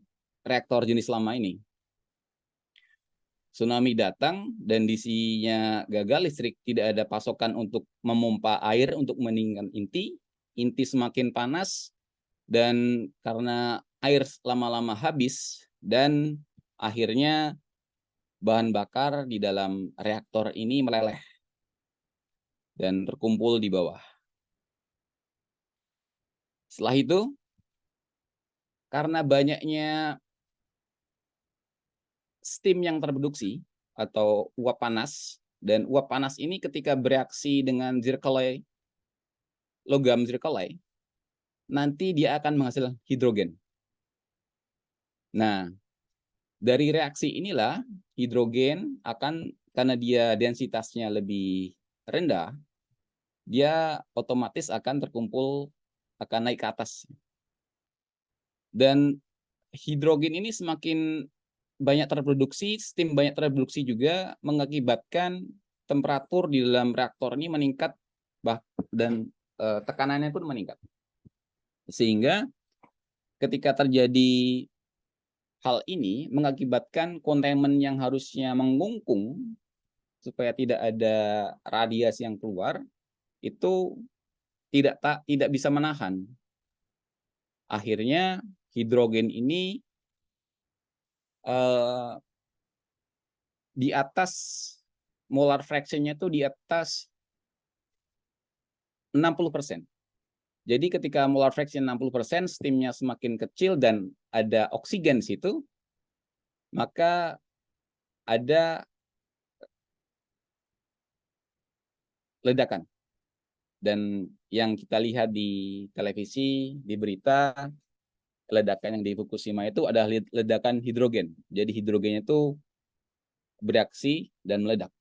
reaktor jenis lama ini. Tsunami datang dan DC-nya gagal, listrik, tidak ada pasokan untuk memompa air untuk meningkatkan inti semakin panas, dan karena air lama-lama habis, dan akhirnya bahan bakar di dalam reaktor ini meleleh dan terkumpul di bawah. Setelah itu, karena banyaknya steam yang terproduksi atau uap panas Dan uap panas ini ketika bereaksi dengan zircaloy, logam zircaloy, nanti dia akan menghasilkan hidrogen. Nah, dari reaksi inilah hidrogen akan, karena dia densitasnya lebih rendah, dia otomatis akan terkumpul, akan naik ke atas. Dan hidrogen ini semakin banyak terproduksi, steam banyak terproduksi juga mengakibatkan temperatur di dalam reaktor ini meningkat, dan tekanannya pun meningkat. Sehingga ketika terjadi hal ini mengakibatkan kontainmen yang harusnya mengungkung supaya tidak ada radiasi yang keluar itu tidak bisa menahan. Akhirnya hidrogen ini di atas molar fraction-nya itu di atas 60%. Jadi ketika molar fraction 60%, steam-nya semakin kecil dan ada oksigen di situ, maka ada ledakan. Dan yang kita lihat di televisi, di berita, ledakan yang di Fukushima itu adalah ledakan hidrogen. Jadi hidrogennya itu bereaksi dan meledak.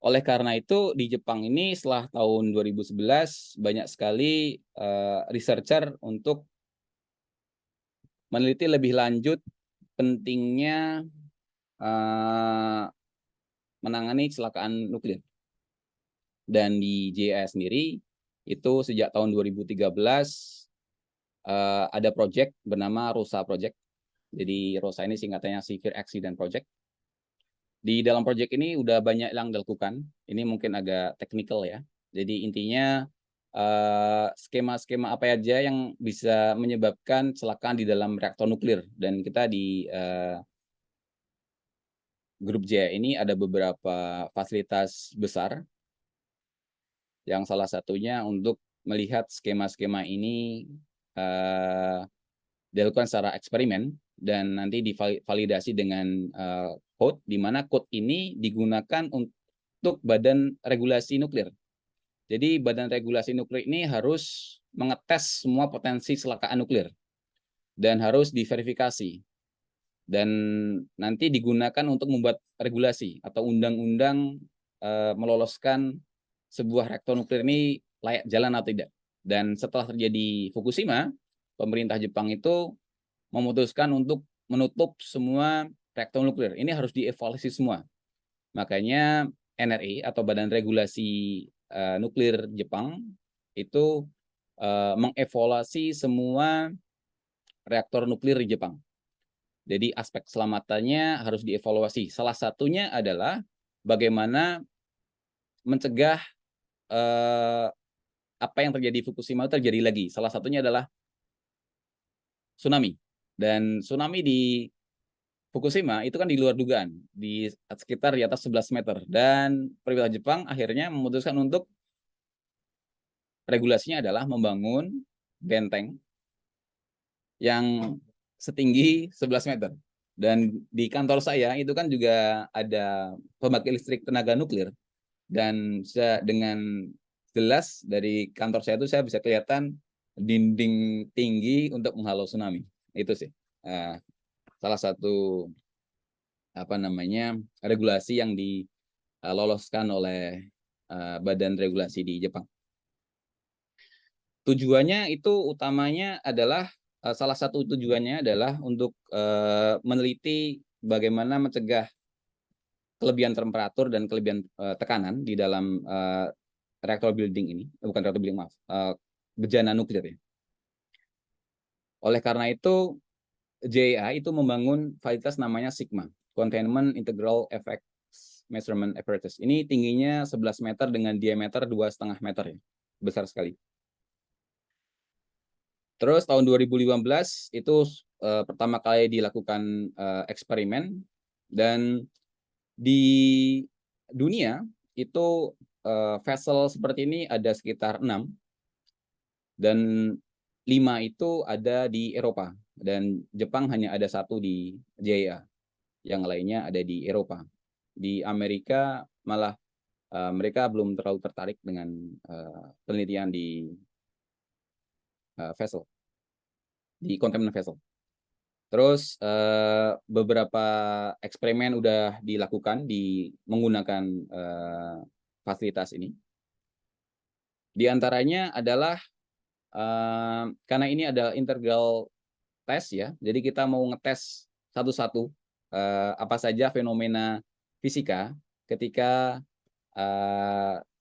Oleh karena itu di Jepang ini setelah tahun 2011 banyak sekali researcher untuk meneliti lebih lanjut pentingnya menangani kecelakaan nuklir. Dan di JEA sendiri itu sejak tahun 2013 ada proyek bernama ROSA Project. Jadi ROSA ini singkatannya Severe Accident Project. Di dalam proyek ini udah banyak yang dilakukan. Ini mungkin agak teknikal ya. Jadi intinya skema-skema apa aja yang bisa menyebabkan kecelakaan di dalam reaktor nuklir. Dan kita di grup J ini ada beberapa fasilitas besar. Yang salah satunya untuk melihat skema-skema ini dilakukan secara eksperimen dan nanti divalidasi dengan code, di mana code ini digunakan untuk badan regulasi nuklir. Jadi badan regulasi nuklir ini harus mengetes semua potensi kecelakaan nuklir dan harus diverifikasi. Dan nanti digunakan untuk membuat regulasi atau undang-undang meloloskan sebuah reaktor nuklir ini layak jalan atau tidak. Dan setelah terjadi Fukushima, pemerintah Jepang itu memutuskan untuk menutup semua reaktor nuklir. Ini harus dievaluasi semua. Makanya NRI atau Badan Regulasi Nuklir Jepang itu mengevaluasi semua reaktor nuklir di Jepang. Jadi aspek keselamatannya harus dievaluasi. Salah satunya adalah bagaimana mencegah apa yang terjadi di Fukushima terjadi lagi. Salah satunya adalah tsunami. Dan tsunami di Fukushima itu kan di luar dugaan, di sekitar di atas 11 meter. Dan pemerintah Jepang akhirnya memutuskan untuk regulasinya adalah membangun benteng yang setinggi 11 meter. Dan di kantor saya itu kan juga ada pembangkit listrik tenaga nuklir. Dan dengan jelas dari kantor saya itu saya bisa kelihatan dinding tinggi untuk menghalau tsunami. Itu sih salah satu regulasi yang diloloskan oleh badan regulasi di Jepang. Tujuannya itu utamanya adalah salah satu tujuannya adalah untuk meneliti bagaimana mencegah kelebihan temperatur dan kelebihan tekanan di dalam reaktor building ini, bukan reaktor building, maaf, bejana nuklir ya. Oleh karena itu JEA itu membangun fasilitas namanya SIGMA, Containment Integral Effects Measurement Apparatus. Ini tingginya 11 meter dengan diameter 2,5 meter ya, besar sekali. Terus tahun 2015 itu pertama kali dilakukan eksperimen, dan di dunia itu vessel seperti ini ada sekitar 6, dan 5 itu ada di Eropa, dan Jepang hanya ada 1 di JEA, yang lainnya ada di Eropa. Di Amerika malah mereka belum terlalu tertarik dengan penelitian di vessel, di containment vessel. Terus beberapa eksperimen udah dilakukan menggunakan fasilitas ini. Di antaranya adalah karena ini adalah integral test ya, jadi kita mau ngetes satu-satu apa saja fenomena fisika ketika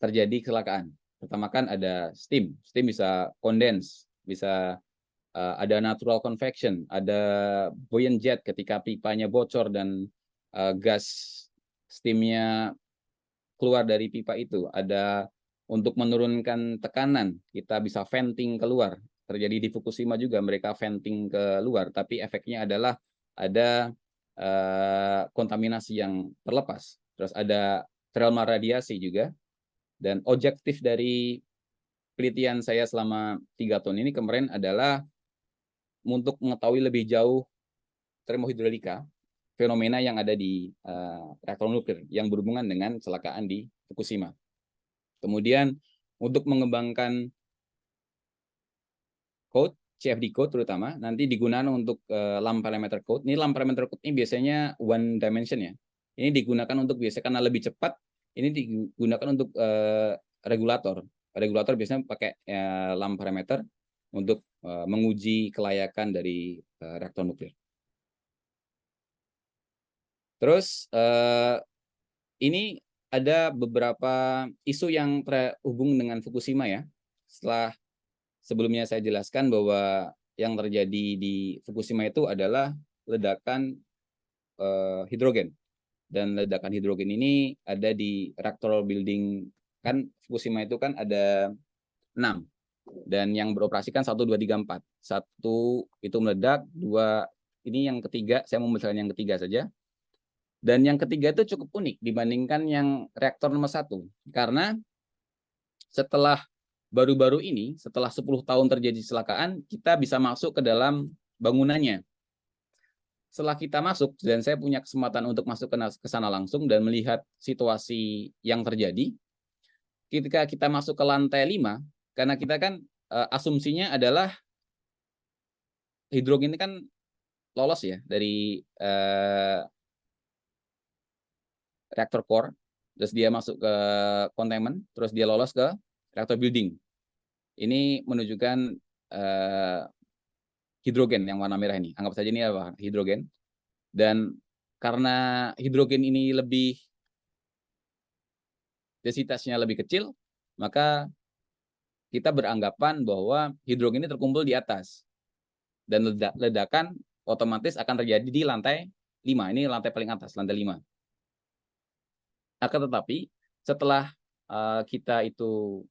terjadi kecelakaan. Pertama kan ada steam bisa condense, bisa ada natural convection, ada buoyant jet ketika pipanya bocor dan gas steamnya keluar dari pipa itu. Ada untuk menurunkan tekanan, kita bisa venting keluar. Terjadi di Fukushima juga, mereka venting keluar, tapi efeknya adalah ada kontaminasi yang terlepas. Terus ada trauma radiasi juga. Dan objektif dari penelitian saya selama 3 tahun ini kemarin adalah untuk mengetahui lebih jauh termohidrolika, fenomena yang ada di reaktor nuklir yang berhubungan dengan kecelakaan di Fukushima. Kemudian untuk mengembangkan code, CFD code terutama, nanti digunakan untuk lamp parameter code. Ini lamp parameter code ini biasanya one dimension ya. Ini digunakan untuk biasanya karena lebih cepat, ini digunakan untuk regulator. Regulator biasanya pakai lamp parameter untuk menguji kelayakan dari reaktor nuklir. Terus ini ada beberapa isu yang terhubung dengan Fukushima ya. Sebelumnya saya jelaskan bahwa yang terjadi di Fukushima itu adalah ledakan hidrogen. Dan ledakan hidrogen ini ada di reaktor building, kan Fukushima itu kan ada 6. Dan yang beroperasi kan 1, 2, 3, 4. 1 itu meledak, 2 ini yang ketiga, saya mau misalkan yang ketiga saja. Dan yang ketiga itu cukup unik dibandingkan yang reaktor nomor 1. Karena setelah baru-baru ini, setelah 10 tahun terjadi kecelakaan, kita bisa masuk ke dalam bangunannya. Setelah kita masuk, dan saya punya kesempatan untuk masuk ke sana langsung dan melihat situasi yang terjadi, ketika kita masuk ke lantai 5, karena kita kan asumsinya adalah hidrogen ini kan lolos ya dari reaktor core, terus dia masuk ke containment, terus dia lolos ke reaktor building. Ini menunjukkan hidrogen yang warna merah ini. Anggap saja ini apa? Hidrogen. Dan karena hidrogen ini lebih densitasnya lebih kecil, maka kita beranggapan bahwa hidrogen ini terkumpul di atas. Dan ledakan otomatis akan terjadi di lantai 5. Ini lantai paling atas, lantai 5. Akan tetapi setelah kita itu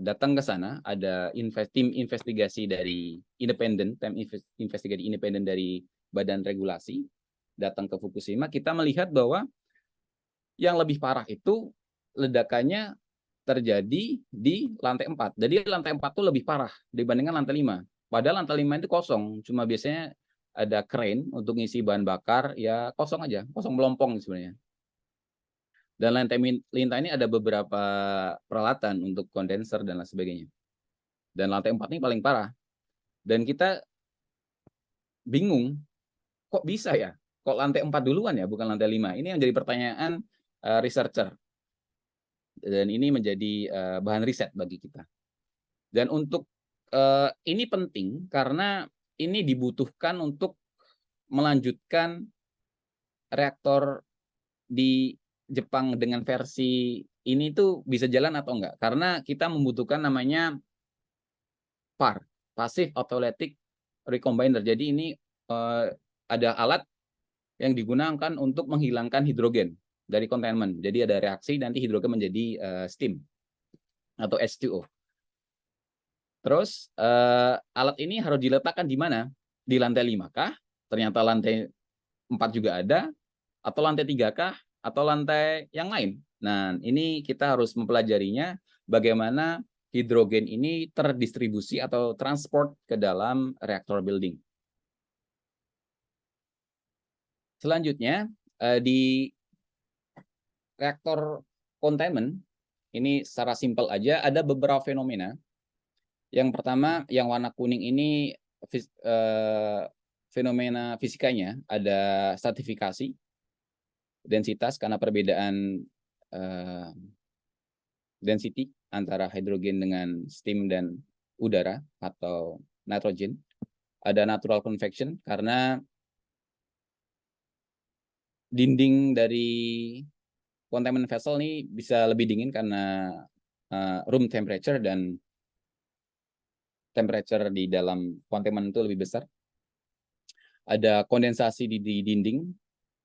datang ke sana, ada tim investigasi dari independen, dari Badan Regulasi datang ke Fukushima, kita melihat bahwa yang lebih parah itu ledakannya terjadi di lantai 4. Jadi lantai 4 itu lebih parah dibandingkan lantai 5. Padahal lantai 5 itu kosong, cuma biasanya ada crane untuk ngisi bahan bakar, ya kosong aja, kosong melompong sebenarnya. Dan lantai ini ada beberapa peralatan untuk kondenser dan lain sebagainya. Dan lantai 4 ini paling parah. Dan kita bingung, kok bisa ya? Kok lantai 4 duluan ya, bukan lantai 5? Ini yang jadi pertanyaan researcher. Dan ini menjadi bahan riset bagi kita. Dan untuk ini penting karena ini dibutuhkan untuk melanjutkan reaktor di Jepang dengan versi ini tuh bisa jalan atau enggak. Karena kita membutuhkan namanya PAR, Passive Autolytic Recombiner. Jadi ini ada alat yang digunakan untuk menghilangkan hidrogen dari containment. Jadi ada reaksi, nanti hidrogen menjadi steam atau H2O. Terus alat ini harus diletakkan di mana? Di lantai 5 kah? Ternyata lantai 4 juga ada, atau lantai 3 kah? Atau lantai yang lain? Nah, ini kita harus mempelajarinya bagaimana hidrogen ini terdistribusi atau transport ke dalam reaktor building. Selanjutnya, di reaktor containment ini secara simpel aja ada beberapa fenomena. Yang pertama yang warna kuning ini fenomena fisikanya ada stratifikasi, densitas karena perbedaan density antara hidrogen dengan steam dan udara atau nitrogen. Ada natural convection karena dinding dari containment vessel ini bisa lebih dingin karena room temperature dan temperature di dalam containment itu lebih besar. Ada kondensasi di dinding,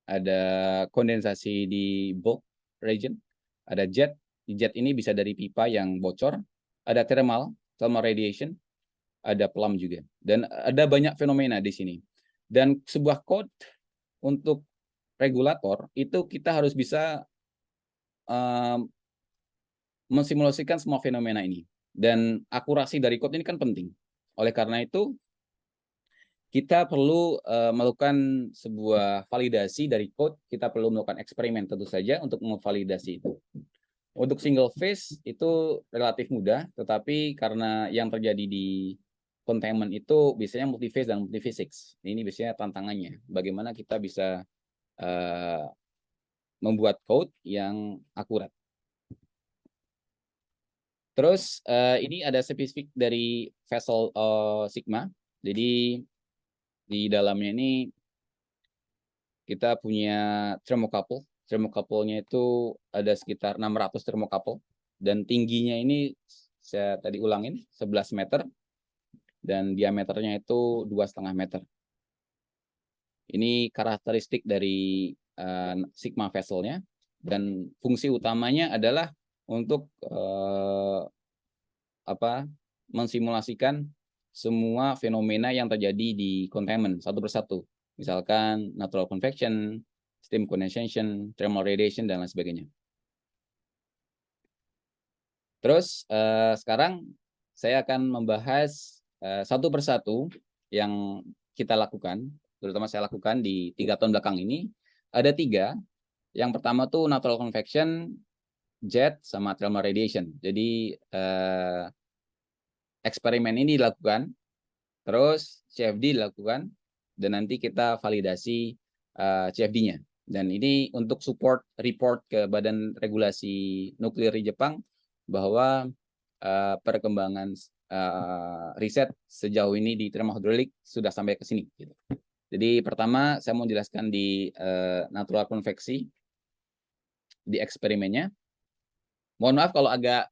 ada kondensasi di bulk region, ada jet. Jet ini bisa dari pipa yang bocor, ada thermal radiation, ada plum juga. Dan ada banyak fenomena di sini. Dan sebuah code untuk regulator itu kita harus bisa mensimulasikan semua fenomena ini. Dan akurasi dari code ini kan penting. Oleh karena itu, kita perlu melakukan sebuah validasi dari code. Kita perlu melakukan eksperimen tentu saja untuk memvalidasi itu. Untuk single phase itu relatif mudah, tetapi karena yang terjadi di containment itu biasanya multiphase dan multiphysics. Ini biasanya tantangannya. Bagaimana kita bisa membuat code yang akurat. Terus ini ada spesifik dari vessel Sigma. Jadi di dalamnya ini kita punya thermocouple. Thermocouple-nya itu ada sekitar 600 thermocouple. Dan tingginya ini saya tadi ulangin 11 meter. Dan diameternya itu 2,5 meter. Ini karakteristik dari Sigma vessel-nya. Dan fungsi utamanya adalah untuk mensimulasikan semua fenomena yang terjadi di containment satu persatu. Misalkan natural convection, steam condensation, thermal radiation, dan lain sebagainya. Terus sekarang saya akan membahas satu persatu yang kita lakukan, terutama saya lakukan di 3 tahun belakang ini. Ada 3. Yang pertama tuh natural convection, jet, sama thermal radiation. Jadi eksperimen ini dilakukan, terus CFD dilakukan, dan nanti kita validasi CFD-nya. Dan ini untuk support report ke Badan Regulasi Nuklir di Jepang bahwa perkembangan riset sejauh ini di termohidrolik sudah sampai ke sini. Gitu. Jadi pertama saya mau jelaskan di natural konveksi di eksperimennya. Mohon maaf kalau agak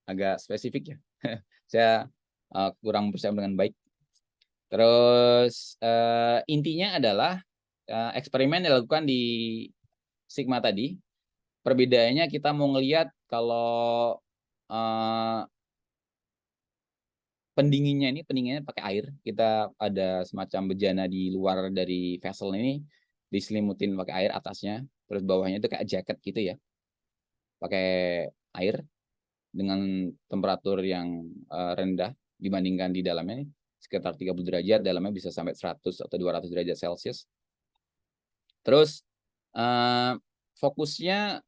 agak spesifik ya. Saya kurang persiapan dengan baik. Terus intinya adalah eksperimen dilakukan di Sigma tadi. Perbedaannya kita mau ngelihat kalau pendinginnya pakai air. Kita ada semacam bejana di luar dari vessel ini diselimutin pakai air atasnya, terus bawahnya itu kayak jaket gitu ya. Pakai air dengan temperatur yang rendah dibandingkan di dalamnya, sekitar 30 derajat, dalamnya bisa sampai 100 atau 200 derajat Celcius. Terus fokusnya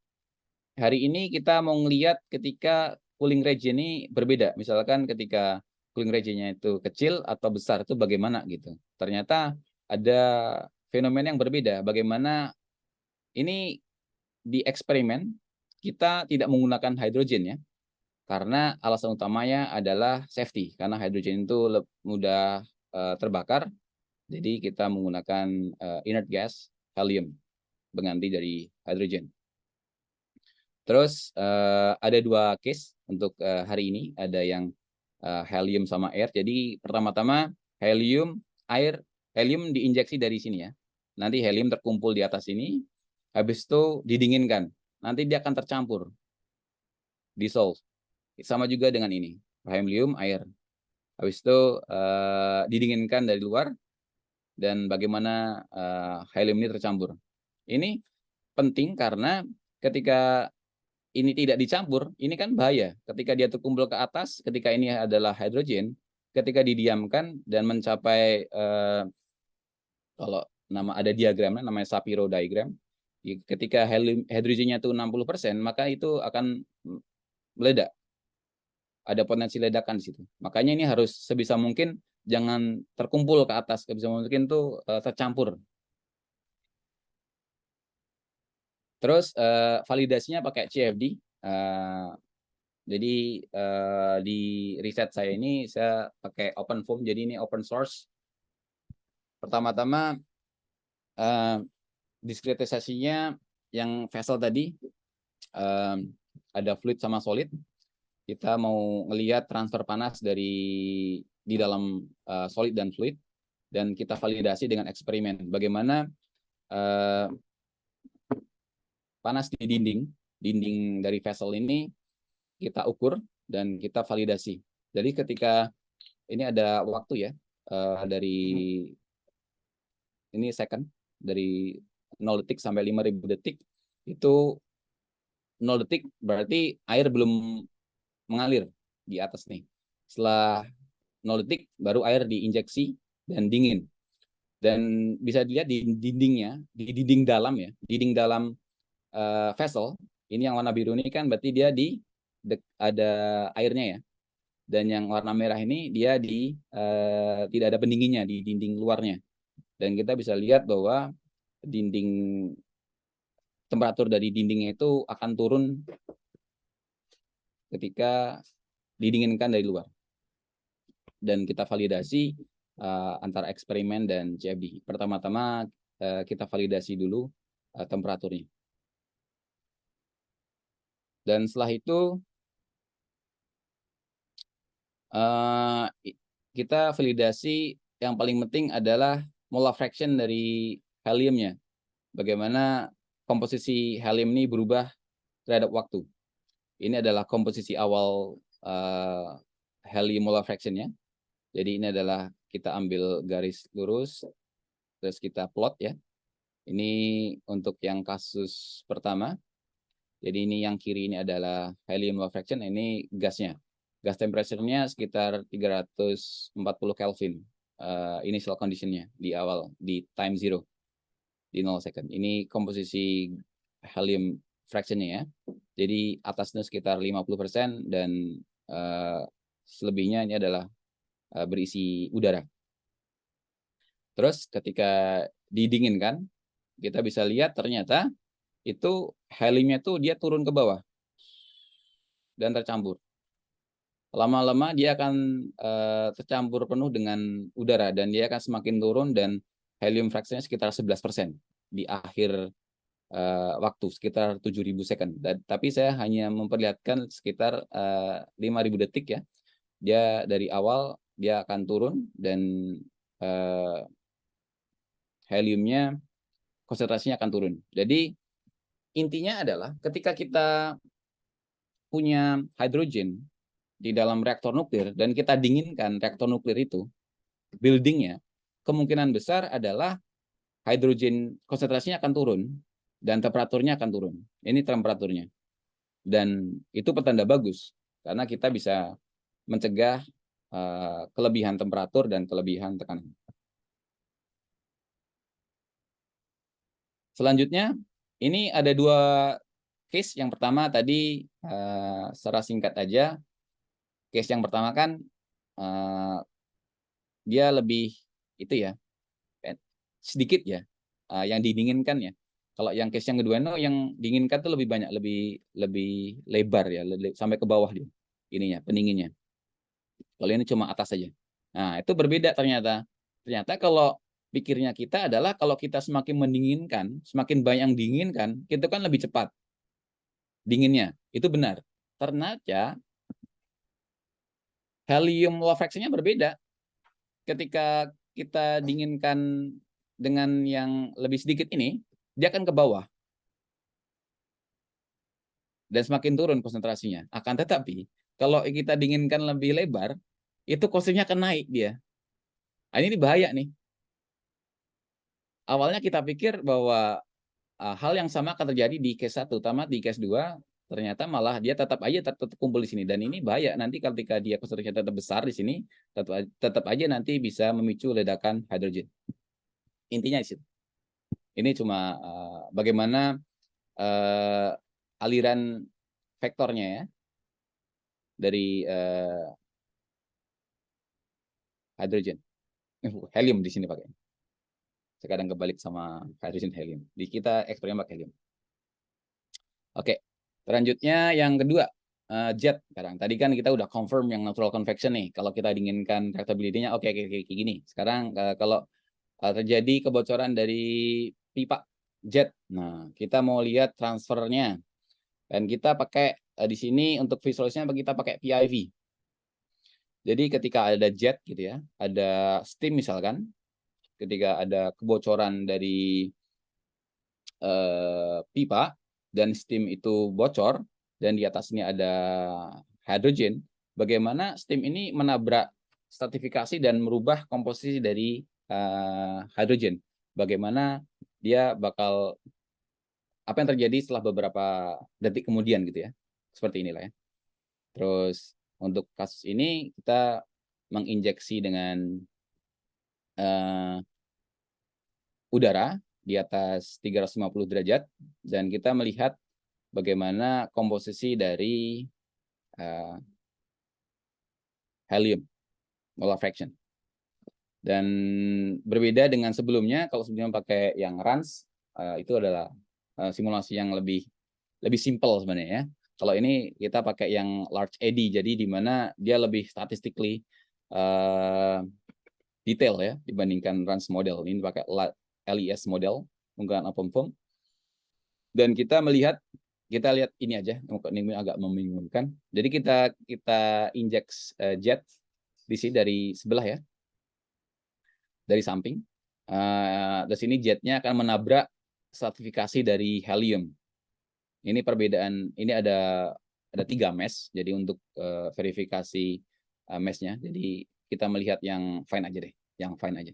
hari ini kita mau ngelihat ketika cooling region ini berbeda. Misalkan ketika cooling region-nya itu kecil atau besar itu bagaimana gitu. Ternyata ada fenomena yang berbeda. Bagaimana ini di eksperimen kita tidak menggunakan hidrogen ya. Karena alasan utamanya adalah safety. Karena hidrogen itu mudah terbakar. Jadi kita menggunakan inert gas, helium, pengganti dari hidrogen. Terus ada 2 case untuk hari ini. Ada yang helium sama air. Jadi pertama-tama helium, air, helium diinjeksi dari sini ya. Nanti helium terkumpul di atas ini. Habis itu didinginkan. Nanti dia akan tercampur. Dissolve. Sama juga dengan ini. Helium, air. Habis itu didinginkan dari luar. Dan bagaimana helium ini tercampur. Ini penting karena ketika ini tidak dicampur, ini kan bahaya. Ketika dia terkumpul ke atas, ketika ini adalah hidrogen, ketika didiamkan dan mencapai, kalau ada diagramnya, namanya Shapiro diagram, Ketika hidrogennya itu 60%, maka itu akan meledak. Ada potensi ledakan di situ. Makanya ini harus sebisa mungkin jangan terkumpul ke atas, sebisa mungkin tuh tercampur. Terus validasinya pakai CFD. Jadi di riset saya ini saya pakai OpenFOAM, jadi ini open source. Pertama-tama diskretisasinya yang vessel tadi ada fluid sama solid. Kita mau ngelihat transfer panas di dalam solid dan fluid, dan kita validasi dengan eksperimen. Bagaimana panas di dinding dari vessel ini kita ukur dan kita validasi. Jadi ketika ini ada waktu ya, dari ini second, dari 0 detik sampai 5.000 detik, itu 0 detik berarti air belum mengalir di atas nih. Setelah 0 detik baru air diinjeksi dan dingin. Dan bisa dilihat di dindingnya, di dinding dalam ya, dinding dalam vessel, ini yang warna biru ini kan berarti dia ada airnya ya. Dan yang warna merah ini dia tidak ada pendinginnya di dinding luarnya. Dan kita bisa lihat bahwa temperatur dari dindingnya itu akan turun ketika didinginkan dari luar. Dan kita validasi antara eksperimen dan CFD. Pertama-tama kita validasi dulu temperaturnya. Dan setelah itu kita validasi, yang paling penting adalah molar fraction dari heliumnya. Bagaimana komposisi helium ini berubah terhadap waktu. Ini adalah komposisi awal helium molar fraction-nya. Jadi ini adalah kita ambil garis lurus, terus kita plot ya. Ini untuk yang kasus pertama. Jadi ini yang kiri ini adalah helium molar fraction, ini gasnya. Gas temperature-nya sekitar 340 Kelvin. Initial condition-nya di awal, di time 0, di 0 second. Ini komposisi helium fraction-nya ya. Jadi atasnya sekitar 50% dan selebihnya ini adalah berisi udara. Terus ketika didinginkan, kita bisa lihat ternyata itu heliumnya tuh dia turun ke bawah dan tercampur. Lama-lama dia akan tercampur penuh dengan udara dan dia akan semakin turun dan helium fraction-nya sekitar 11% di akhir waktu, sekitar 7.000 second. Tapi saya hanya memperlihatkan sekitar 5.000 detik ya. Dia dari awal dia akan turun dan heliumnya konsentrasinya akan turun. Jadi intinya adalah ketika kita punya hidrogen di dalam reaktor nuklir dan kita dinginkan reaktor nuklir itu, buildingnya, kemungkinan besar adalah hidrogen konsentrasinya akan turun dan temperaturnya akan turun. Ini temperaturnya. Dan itu pertanda bagus karena kita bisa mencegah kelebihan temperatur dan kelebihan tekanan. Selanjutnya, ini ada 2 case. Yang pertama tadi secara singkat aja. Case yang pertama kan dia lebih itu ya, sedikit ya, yang didinginkan ya. Kalau yang case yang kedua yang dinginkan tuh lebih banyak, lebih lebar ya, sampai ke bawah dia ininya, pendinginnya. Kalau ini cuma atas saja. Nah, itu berbeda ternyata. Ternyata kalau pikirnya kita adalah kalau kita semakin mendinginkan, semakin banyak yang diinginkan, itu kan lebih cepat dinginnya. Itu benar. Ternyata helium molar fraction-nya berbeda. Ketika kita dinginkan dengan yang lebih sedikit ini, dia akan ke bawah. Dan semakin turun konsentrasinya. Akan tetapi, kalau kita dinginkan lebih lebar, itu konsentrasinya akan naik dia. Nah, ini bahaya nih. Awalnya kita pikir bahwa hal yang sama akan terjadi di case 1, terutama di case 2, ternyata malah dia tetap kumpul di sini. Dan ini bahaya, nanti ketika dia konsentrasinya tetap besar di sini, tetap aja nanti bisa memicu ledakan hidrogen. Intinya di situ. Ini cuma bagaimana aliran vektornya ya dari hidrogen, helium di sini pakai. Sekarang kebalik sama hidrogen helium. Di kita eksperimen pakai helium. Oke, selanjutnya yang kedua, jet. Sekarang tadi kan kita udah confirm yang natural convection nih. Kalau kita inginkan reactability-nya, oke, kayak gini. Sekarang kalau terjadi kebocoran dari pipa jet, nah kita mau lihat transfernya. Dan kita pakai di sini untuk visualisasinya kita pakai PIV. Jadi ketika ada jet gitu ya, ada steam misalkan, ketika ada kebocoran dari pipa dan steam itu bocor dan di atasnya ada hidrogen, bagaimana steam ini menabrak stratifikasi dan merubah komposisi dari hidrogen. Bagaimana dia bakal, apa yang terjadi setelah beberapa detik kemudian gitu ya. Seperti inilah ya. Terus untuk kasus ini kita menginjeksi dengan udara di atas 350 derajat dan kita melihat bagaimana komposisi dari helium molar fraction. Dan berbeda dengan sebelumnya, kalau sebelumnya pakai yang RANS itu adalah simulasi yang lebih simple sebenarnya ya. Kalau ini kita pakai yang large eddy, jadi di mana dia lebih statistically detail ya dibandingkan RANS model. Ini pakai LES model menggunakan open foam. Dan kita lihat ini aja, ini agak membingungkan. Jadi kita injek jet di sini dari sebelah ya, dari samping. Di sini jetnya akan menabrak stratifikasi dari helium. Ini perbedaan, ini ada 3 mesh. Jadi untuk verifikasi meshnya, jadi kita melihat yang fine aja deh, yang fine aja.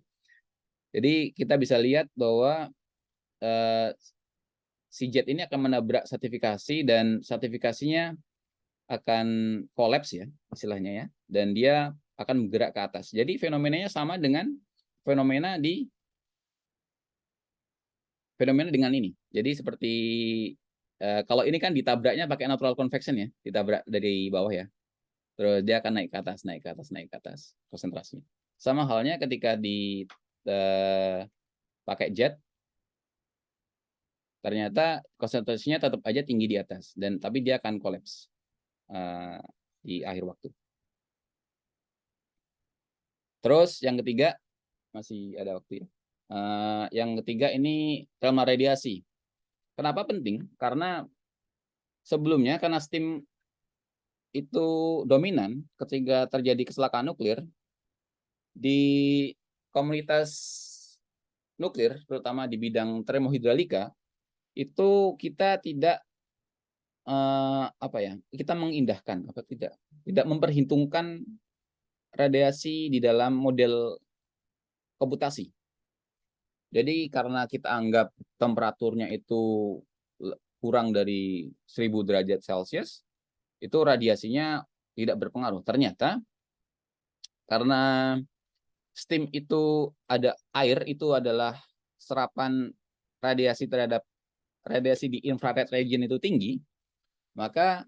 Jadi kita bisa lihat bahwa si jet ini akan menabrak stratifikasi dan stratifikasinya akan kolaps ya istilahnya ya, dan dia akan bergerak ke atas. Jadi fenomenanya sama dengan fenomena dengan ini. Jadi seperti kalau ini kan ditabraknya pakai natural convection ya, ditabrak dari bawah ya. Terus dia akan naik ke atas, naik ke atas, naik ke atas konsentrasinya. Sama halnya ketika pakai jet, ternyata konsentrasinya tetap aja tinggi di atas dan tapi dia akan kolaps di akhir waktu. Terus yang ketiga, masih ada waktu ya. Yang ketiga ini thermal radiasi. Kenapa penting? Karena sebelumnya karena steam itu dominan ketika terjadi kecelakaan nuklir di komunitas nuklir, terutama di bidang termohidralika, itu kita tidak kita mengindahkan tidak memperhitungkan radiasi di dalam model komputasi. Jadi karena kita anggap temperaturnya itu kurang dari 1000 derajat Celcius, itu radiasinya tidak berpengaruh. Ternyata karena steam itu ada air, itu adalah serapan radiasi terhadap radiasi di infrared region itu tinggi, maka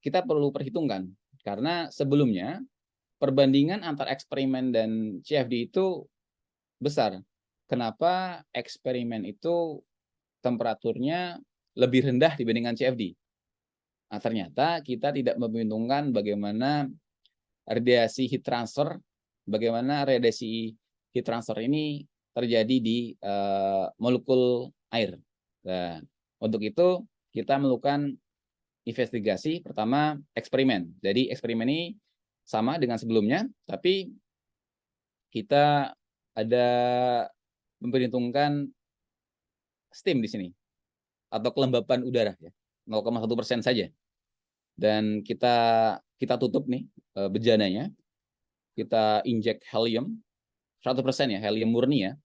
kita perlu perhitungkan. Karena sebelumnya perbandingan antar eksperimen dan CFD itu besar. Kenapa eksperimen itu temperaturnya lebih rendah dibandingkan CFD? Nah, ternyata kita tidak memperhitungkan bagaimana radiasi heat transfer, bagaimana radiasi heat transfer ini terjadi di molekul air. Nah, untuk itu kita melakukan investigasi pertama eksperimen. Jadi eksperimen ini sama dengan sebelumnya, tapi kita ada memperhitungkan steam di sini atau kelembapan udara ya, 0,1% saja. Dan kita tutup nih bejananya. Kita injek helium 100% ya, helium murni ya.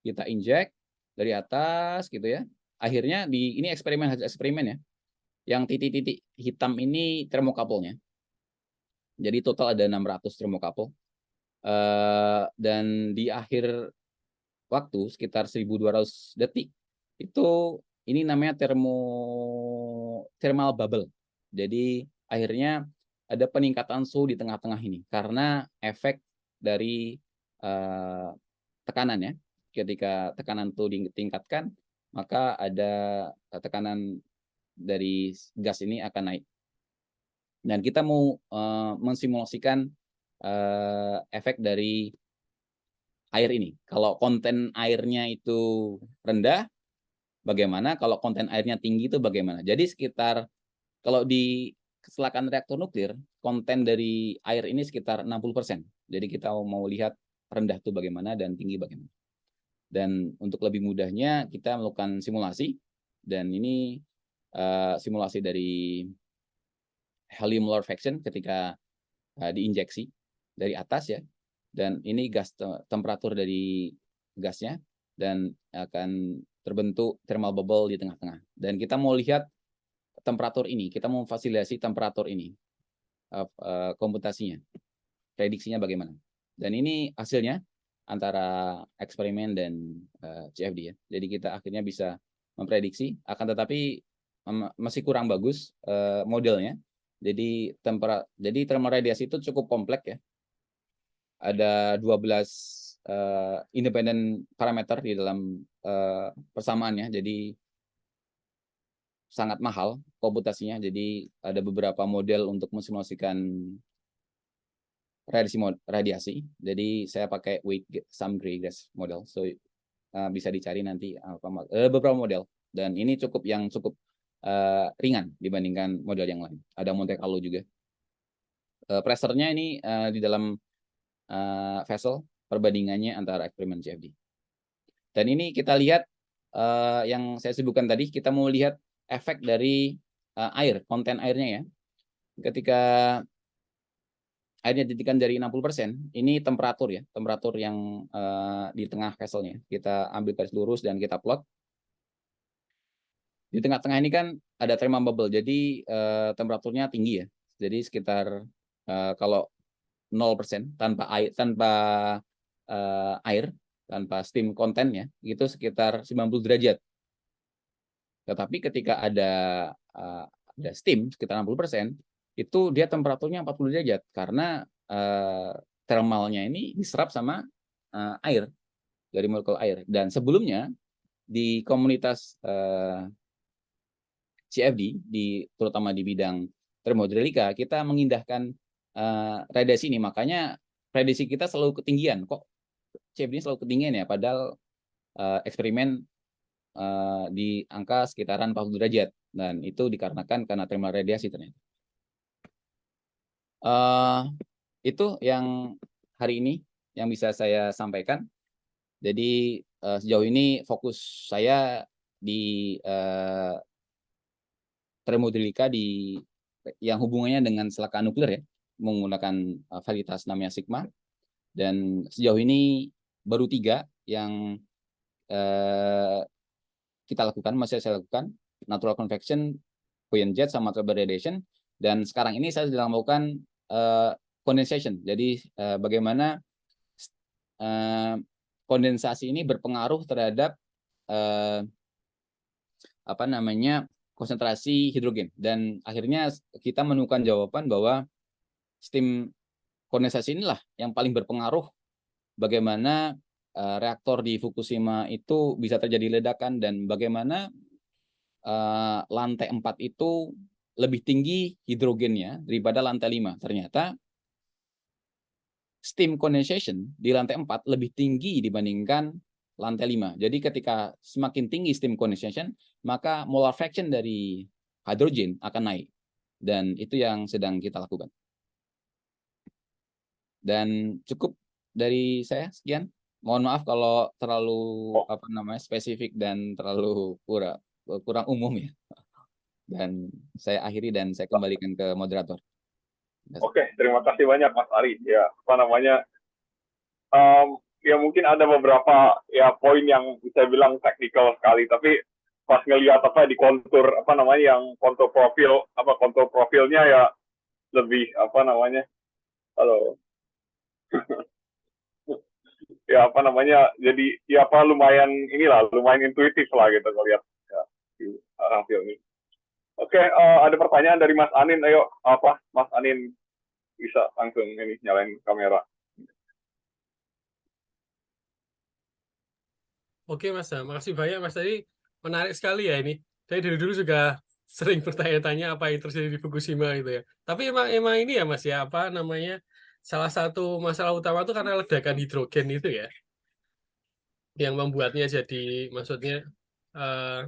Kita injek dari atas gitu ya. Akhirnya ini eksperimen ya. Yang titik-titik hitam ini termokapelnya. Jadi total ada 600 termokapel. Dan di akhir waktu sekitar 1.200 detik itu ini namanya thermal bubble. Jadi akhirnya ada peningkatan suhu di tengah-tengah ini karena efek dari tekanan ya. Ketika tekanan itu ditingkatkan, maka ada tekanan dari gas ini akan naik. Dan kita mau mensimulasikan efek dari air ini. Kalau konten airnya itu rendah, bagaimana? Kalau konten airnya tinggi itu bagaimana? Jadi sekitar kalau di kecelakaan reaktor nuklir, konten dari air ini sekitar 60%. Jadi kita mau lihat rendah itu bagaimana dan tinggi bagaimana. Dan untuk lebih mudahnya kita melakukan simulasi, dan ini simulasi dari helium liquefaction ketika diinjeksi dari atas ya, dan ini gas temperatur dari gasnya dan akan terbentuk thermal bubble di tengah-tengah. Dan kita mau lihat temperatur ini, kita mau fasilitasi temperatur ini, komputasinya, prediksinya bagaimana. Dan ini hasilnya antara eksperimen dan CFD ya. Jadi kita akhirnya bisa memprediksi, akan tetapi masih kurang bagus modelnya. Jadi thermal radiasi itu cukup kompleks ya. Ada 12 independen parameter di dalam persamaannya. Jadi sangat mahal komputasinya. Jadi ada beberapa model untuk mensimulasikan radiasi. Jadi saya pakai weight sum gray gas model. So bisa dicari nanti beberapa model, dan ini cukup ringan dibandingkan model yang lain. Ada Monte Carlo juga. Pressure-nya ini di dalam vessel, perbandingannya antara eksperimen CFD. Dan ini kita lihat yang saya sebutkan tadi, kita mau lihat efek dari air, konten airnya ya. Ketika airnya ditekan dari 60%, ini temperatur ya, temperatur yang di tengah vesselnya. Kita ambil garis lurus dan kita plot. Di tengah-tengah ini kan ada thermal bubble, jadi temperaturnya tinggi ya. Jadi sekitar kalau 0% tanpa air, tanpa steam content-nya, itu sekitar 90 derajat. Tetapi ketika ada steam sekitar 60%, itu dia temperaturnya 40 derajat karena thermalnya ini diserap sama air, dari molekul air. Dan sebelumnya di komunitas CFD, terutama di bidang termodinamika, kita mengindahkan radiasi ini. Makanya prediksi kita selalu ketinggian. Kok CFD selalu ketinggian ya? Padahal eksperimen di angka sekitaran 40 derajat. Dan itu dikarenakan karena thermal radiasi ternyata. Itu yang hari ini yang bisa saya sampaikan. Jadi sejauh ini fokus saya di termodinamika yang hubungannya dengan kecelakaan nuklir ya, menggunakan varietas namanya sigma. Dan sejauh ini baru 3 yang kita lakukan, masih saya lakukan, natural convection, buoyant jet, sama turbo radiation. Dan sekarang ini saya sedang melakukan condensation. Jadi bagaimana kondensasi ini berpengaruh terhadap konsentrasi hidrogen. Dan akhirnya kita menemukan jawaban bahwa steam kondensasi inilah yang paling berpengaruh bagaimana reaktor di Fukushima itu bisa terjadi ledakan, dan bagaimana lantai 4 itu lebih tinggi hidrogennya daripada lantai 5. Ternyata steam condensation di lantai 4 lebih tinggi dibandingkan lantai 5. Jadi ketika semakin tinggi steam condensation, maka molar fraction dari hidrogen akan naik. Dan itu yang sedang kita lakukan. Dan cukup dari saya, sekian. Mohon maaf kalau terlalu spesifik dan terlalu kurang umum ya. Dan saya akhiri dan saya kembalikan ke moderator. Oke, terima kasih banyak Mas Ari. Ya, ya mungkin ada beberapa ya poin yang bisa bilang teknikal sekali, tapi pas ngelihat di kontur yang kontur profilnya ya lebih halo ya apa namanya, jadi ya apa lumayan intuitif lah gitu ngelihat ya, hasilnya. Oke, ada pertanyaan dari Mas Anin. Ayo, apa Mas Anin bisa langsung ini nyalain kamera. Oke Mas, makasih banyak Mas, tadi menarik sekali ya ini. Saya dari dulu juga sering bertanya-tanya apa yang terjadi di Fukushima gitu ya. Tapi emang ini ya Mas ya, apa namanya, salah satu masalah utama itu karena ledakan hidrogen itu ya, yang membuatnya jadi, maksudnya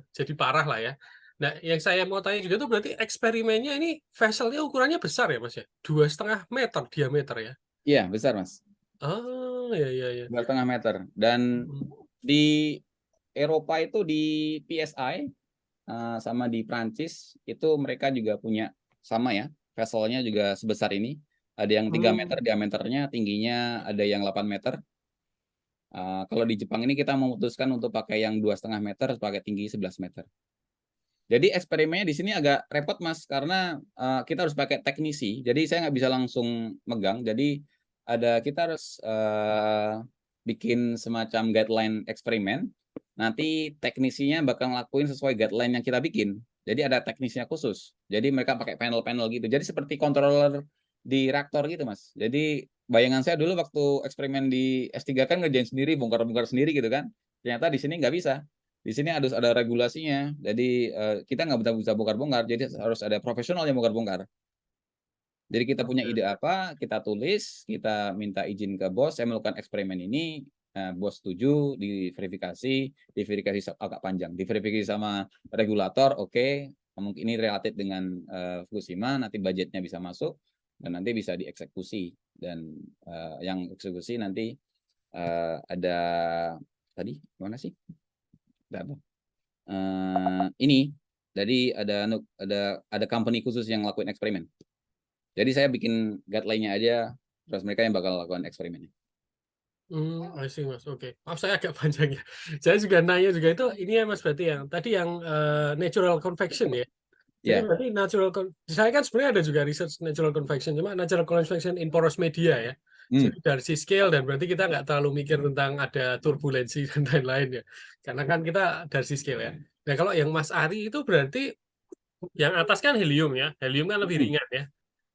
jadi parah lah ya. Nah, yang saya mau tanya juga tuh berarti eksperimennya ini vesselnya ukurannya besar ya Mas ya? 2,5 meter diameter ya? Iya, besar Mas. Oh, ya. 2,5 meter. Dan di Eropa itu di PSI sama di Prancis itu mereka juga punya sama ya, vesselnya juga sebesar ini. Ada yang 3 meter diameternya, tingginya ada yang 8 meter. Kalau di Jepang ini kita memutuskan untuk pakai yang 2,5 meter, pakai tinggi 11 meter. Jadi eksperimennya di sini agak repot Mas, karena kita harus pakai teknisi. Jadi saya nggak bisa langsung megang. Jadi kita harus bikin semacam guideline eksperimen. Nanti teknisinya bakal ngelakuin sesuai guideline yang kita bikin. Jadi ada teknisnya khusus. Jadi mereka pakai panel-panel gitu. Jadi seperti controller di reaktor gitu Mas. Jadi bayangan saya dulu waktu eksperimen di S3 kan ngerjain sendiri, bongkar-bongkar sendiri gitu kan. Ternyata di sini nggak bisa. Di sini harus ada regulasinya. Jadi kita nggak bisa bongkar-bongkar. Jadi harus ada profesional yang bongkar-bongkar. Jadi kita punya ide apa, kita tulis, kita minta izin ke bos, saya melakukan eksperimen ini, bos setuju, diverifikasi agak panjang, diverifikasi sama regulator, oke, mungkin ini relatif dengan Fukushima, nanti budgetnya bisa masuk, dan nanti bisa dieksekusi. Dan yang eksekusi nanti ada, tadi mana sih? Ini, jadi ada company khusus yang ngelakuin eksperimen. Jadi saya bikin guideline-nya aja, terus mereka yang bakal lakukan eksperimennya. I see Mas, oke. Maaf saya agak panjang ya. Saya juga nanya juga itu, ini ya Mas berarti yang tadi yang natural convection ya. Jadi Ya, berarti saya kan sebenarnya ada juga research natural convection, cuma natural convection in porous media ya. Jadi dari si scale, dan berarti kita nggak terlalu mikir tentang ada turbulensi dan lain-lain ya. Karena kan kita dari si scale ya. Nah kalau yang Mas Ari itu berarti yang atas kan helium ya. Helium kan lebih ringan ya.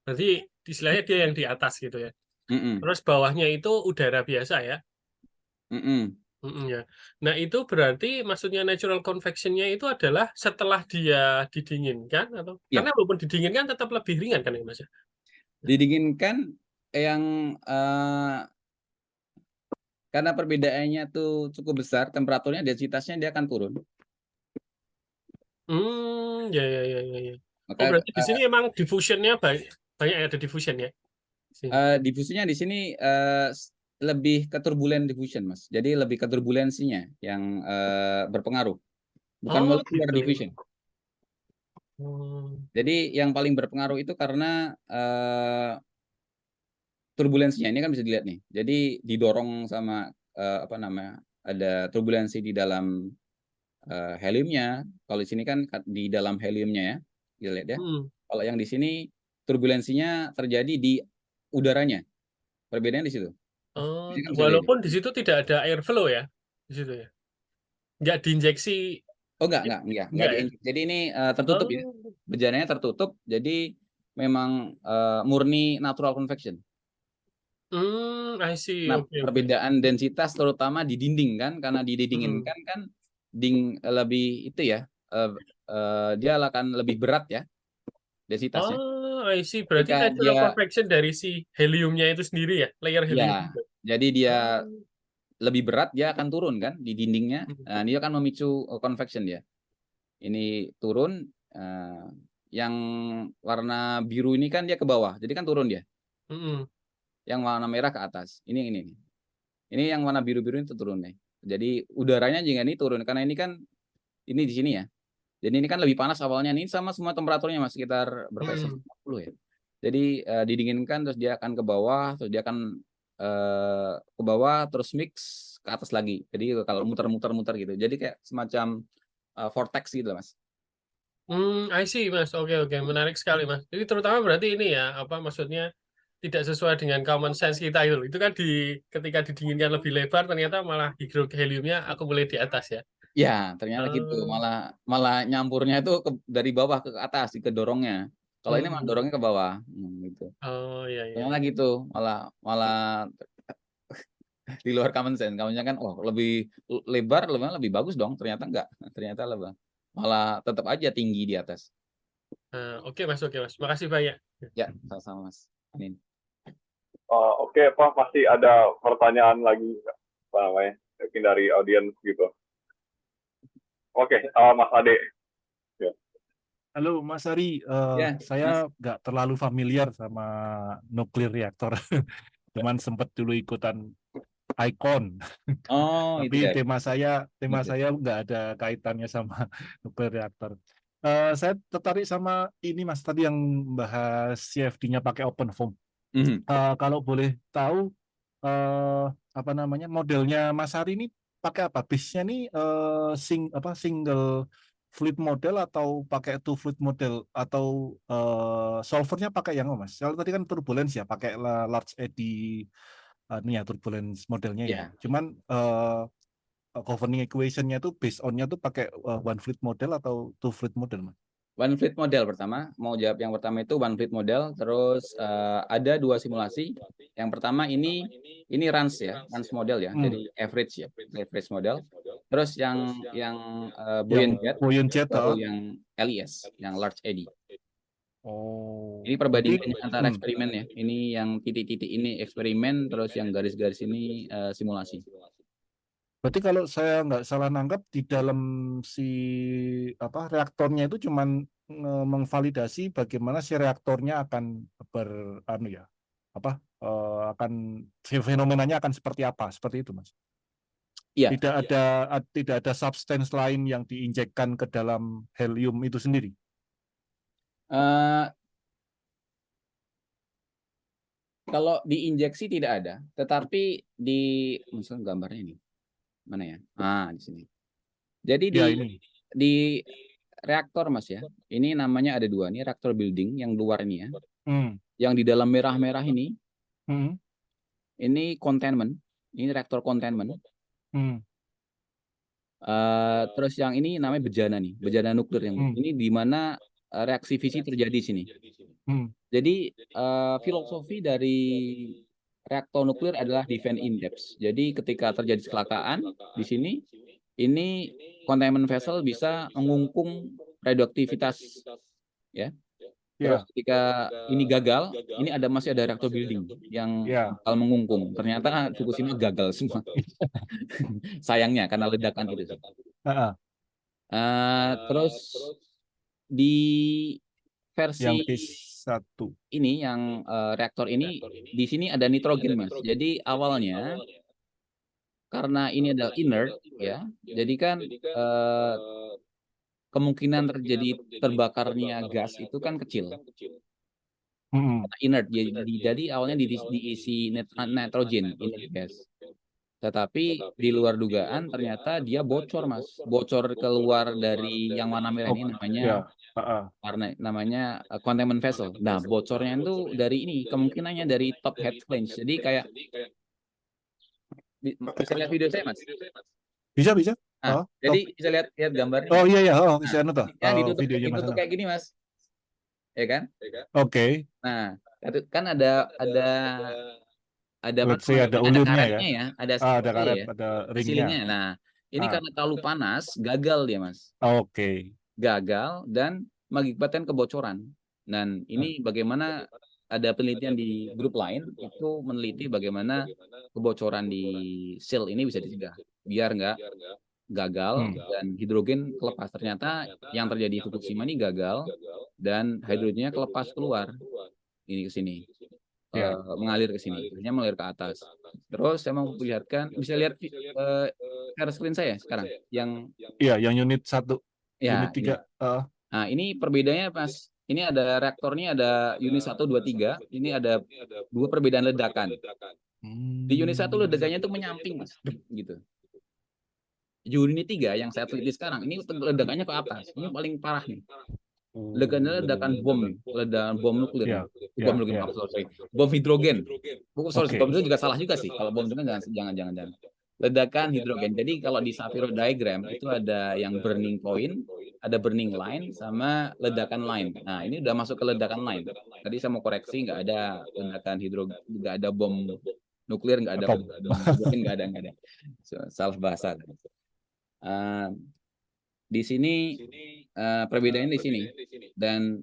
Berarti istilahnya dia yang di atas gitu ya. Terus bawahnya itu udara biasa ya. Ya. Nah itu berarti maksudnya natural convection-nya itu adalah setelah dia didinginkan atau Ya. karena walaupun didinginkan tetap lebih ringan kan ya Mas ya? Didinginkan yang karena perbedaannya tuh cukup besar, temperaturnya, densitasnya dia akan turun. Ya. Maka Oh berarti di sini emang diffusion-nya banyak ada diffusion ya? diffusinya di sini lebih ke turbulent diffusion, Mas. Jadi lebih ke turbulensinya yang berpengaruh, bukan molecular gitu. diffusion. Jadi yang paling berpengaruh itu karena turbulensinya ini kan bisa dilihat nih. Jadi didorong sama ada turbulensi di dalam heliumnya. Kalau di sini kan di dalam heliumnya ya, kita lihat ya. Kalau yang di sini turbulensinya terjadi di udaranya. Perbedaannya di situ. Oh, Kan walaupun di situ tidak ada airflow ya, di situ ya, nggak diinjeksi. Oh enggak Ya? Jadi ini tertutup ya. Bejananya tertutup, jadi memang murni natural convection. I see. Nah, Okay. perbedaan densitas terutama di dinding kan, karena didinginkan kan lebih itu ya, dia akan lebih berat ya densitasnya. I see. Berarti Ketika natural convection dari si heliumnya itu sendiri ya, layer helium. Ya, jadi dia lebih berat, dia akan turun kan di dindingnya. Nah, dia akan memicu convection dia. Ini turun, yang warna biru ini kan dia ke bawah, jadi kan turun dia. Yang warna merah ke atas. Ini yang warna biru-biru itu turun nih. Jadi udaranya juga ini turun karena ini kan ini di sini ya. Jadi ini kan lebih panas awalnya, ini sama semua temperaturnya Mas, sekitar berapa ya? 140 ya. Jadi didinginkan, terus dia akan ke bawah, terus dia akan ke bawah, terus mix ke atas lagi. Jadi kalau muter-muter gitu. Jadi kayak semacam vortex gitu Mas. I see Mas. Oke. Menarik sekali Mas. Jadi terutama berarti ini ya, apa maksudnya tidak sesuai dengan common sense kita itu. Itu kan ketika didinginkan lebih lebar ternyata malah heliumnya akumulasi di atas ya. Ya, ternyata gitu. Oh. Malah nyampurnya itu dari bawah ke atas, ke dorongnya. Kalau ini malah dorongnya ke bawah, gitu. Oh iya iya. Ternyata gitu, malah di luar common sense. Common sense kan, oh lebih lebar, lebih bagus dong. Ternyata enggak. Ternyata malah tetap aja tinggi di atas. Oke Mas. Makasih banyak. Ya, sama-sama Mas Anin. Oke, Pak, masih ada pertanyaan lagi, apa namanya, mungkin dari audiens gitu. Oke, Mas Ade. Halo Mas Ari, Ya, saya nggak terlalu familiar sama nuklir reaktor, cuman sempat dulu ikutan ICON, Oh, itu tapi ya. tema saya Nuklir. nggak ada kaitannya sama nuklir reaktor. Saya tertarik sama ini Mas tadi yang bahas CFD-nya pakai open foam. Kalau boleh tahu apa namanya modelnya Mas Ari ini pakai apa? Base-nya nih single fluid model atau pakai two fluid model atau solvernya pakai yang apa Mas? Kalau tadi kan turbulence ya pakai large eddy turbulence modelnya ya. Cuman governing equation-nya tuh based on-nya tuh pakai one fluid model atau two fluid model Mas? One fluid model pertama, mau jawab yang pertama itu one fluid model, terus ada 2 simulasi. Yang pertama ini runs ya, runs model ya, jadi average ya, average model. Terus yang buoyant jet baru yang LES, yang large eddy. Oh. Ini perbandingan antara eksperimen ya. Ini yang titik-titik ini eksperimen, terus yang garis-garis ini simulasi. Berarti kalau saya nggak salah nangkap di dalam si reaktornya itu cuman mengvalidasi bagaimana si reaktornya akan akan fenomenanya akan seperti apa, seperti itu Mas. Iya. Tidak ada substance lain yang diinjekkan ke dalam helium itu sendiri. Kalau diinjeksi tidak ada, tetapi misalnya gambarnya ini mana ya? Di sini. Jadi di reaktor Mas ya, ini namanya ada 2 nih, reaktor building yang luar ini ya, yang di dalam merah-merah ini, ini containment, ini reaktor containment. Terus yang ini namanya bejana nih, bejana nuklir yang ini di mana reaksi fisi terjadi sini. Jadi filosofi dari reaktor nuklir adalah defend in depth. Jadi ketika terjadi kecelakaan di sini, ini containment vessel bisa mengungkung radioaktivitas, ya. Terus ketika ini gagal, ini masih ada reaktor building yang bakal mengungkung. Ternyata Fukushima gagal semua. Sayangnya karena ledakan itu. Terus di versi yang case 1 ini yang reaktor ini di sini ada nitrogen Mas. Jadi awalnya karena ini adalah inert ya, jadi kan kemungkinan terjadi terbakarnya gas itu kan kecil. Inert jadi awalnya diisi nitrogen inert gas. Tetapi di luar dugaan ternyata dia bocor Mas, bocor keluar dari yang warna merah ini namanya containment vessel. Nah bocornya itu dari ini kemungkinannya dari top head flange. Jadi kayak bisa lihat video saya Mas? Bisa. Jadi bisa lihat gambarnya. Oh iya bisa ditutup kayak gini Mas, ya kan? Oke. Nah kan ada ulunnya karetnya ya, ada karet, ada ringnya. Nah ini karena terlalu panas gagal dia Mas. Gagal dan mengakibatkan kebocoran. Dan ini bagaimana ada penelitian di grup lain itu meneliti bagaimana kebocoran di sel ini bisa dicegah biar nggak gagal dan hidrogen kelepas. Ternyata yang terjadi di Fukushima ini gagal dan hidrogennya kelepas keluar ini ke sini. Mengalir ke sini, akhirnya mengalir ke atas. Terus saya mau perlihatkan, bisa lihat share screen saya sekarang yang unit 1, unit 3. Nah, ini perbedaannya Mas. Ini ada reaktornya ada unit 1, 2, 3. Ini ada 2 perbedaan ledakan. Di unit 1 ledakannya itu menyamping Mas, gitu. Unit 3 yang saya teliti sekarang ini ledakannya ke atas. Ini paling parah nih. Ledakannya ledakan bom nih, ledakan bom nuklir Ya, nih. Bom nuklir, ya. sorry. Bom hidrogen. Sorry, Oke. bom itu juga salah juga sih. Kalau bom itu kan jangan. Ledakan hidrogen. Jadi kalau di Sapiro diagram itu ada yang burning point, ada burning line, sama ledakan line. Nah, ini udah masuk ke ledakan line. Tadi saya mau koreksi, nggak ada ledakan hidrogen, nggak ada bom nuklir, nggak ada Bom. bom hidrogen, nggak ada. Salah bahasa. Di sini perbedaannya di sini, dan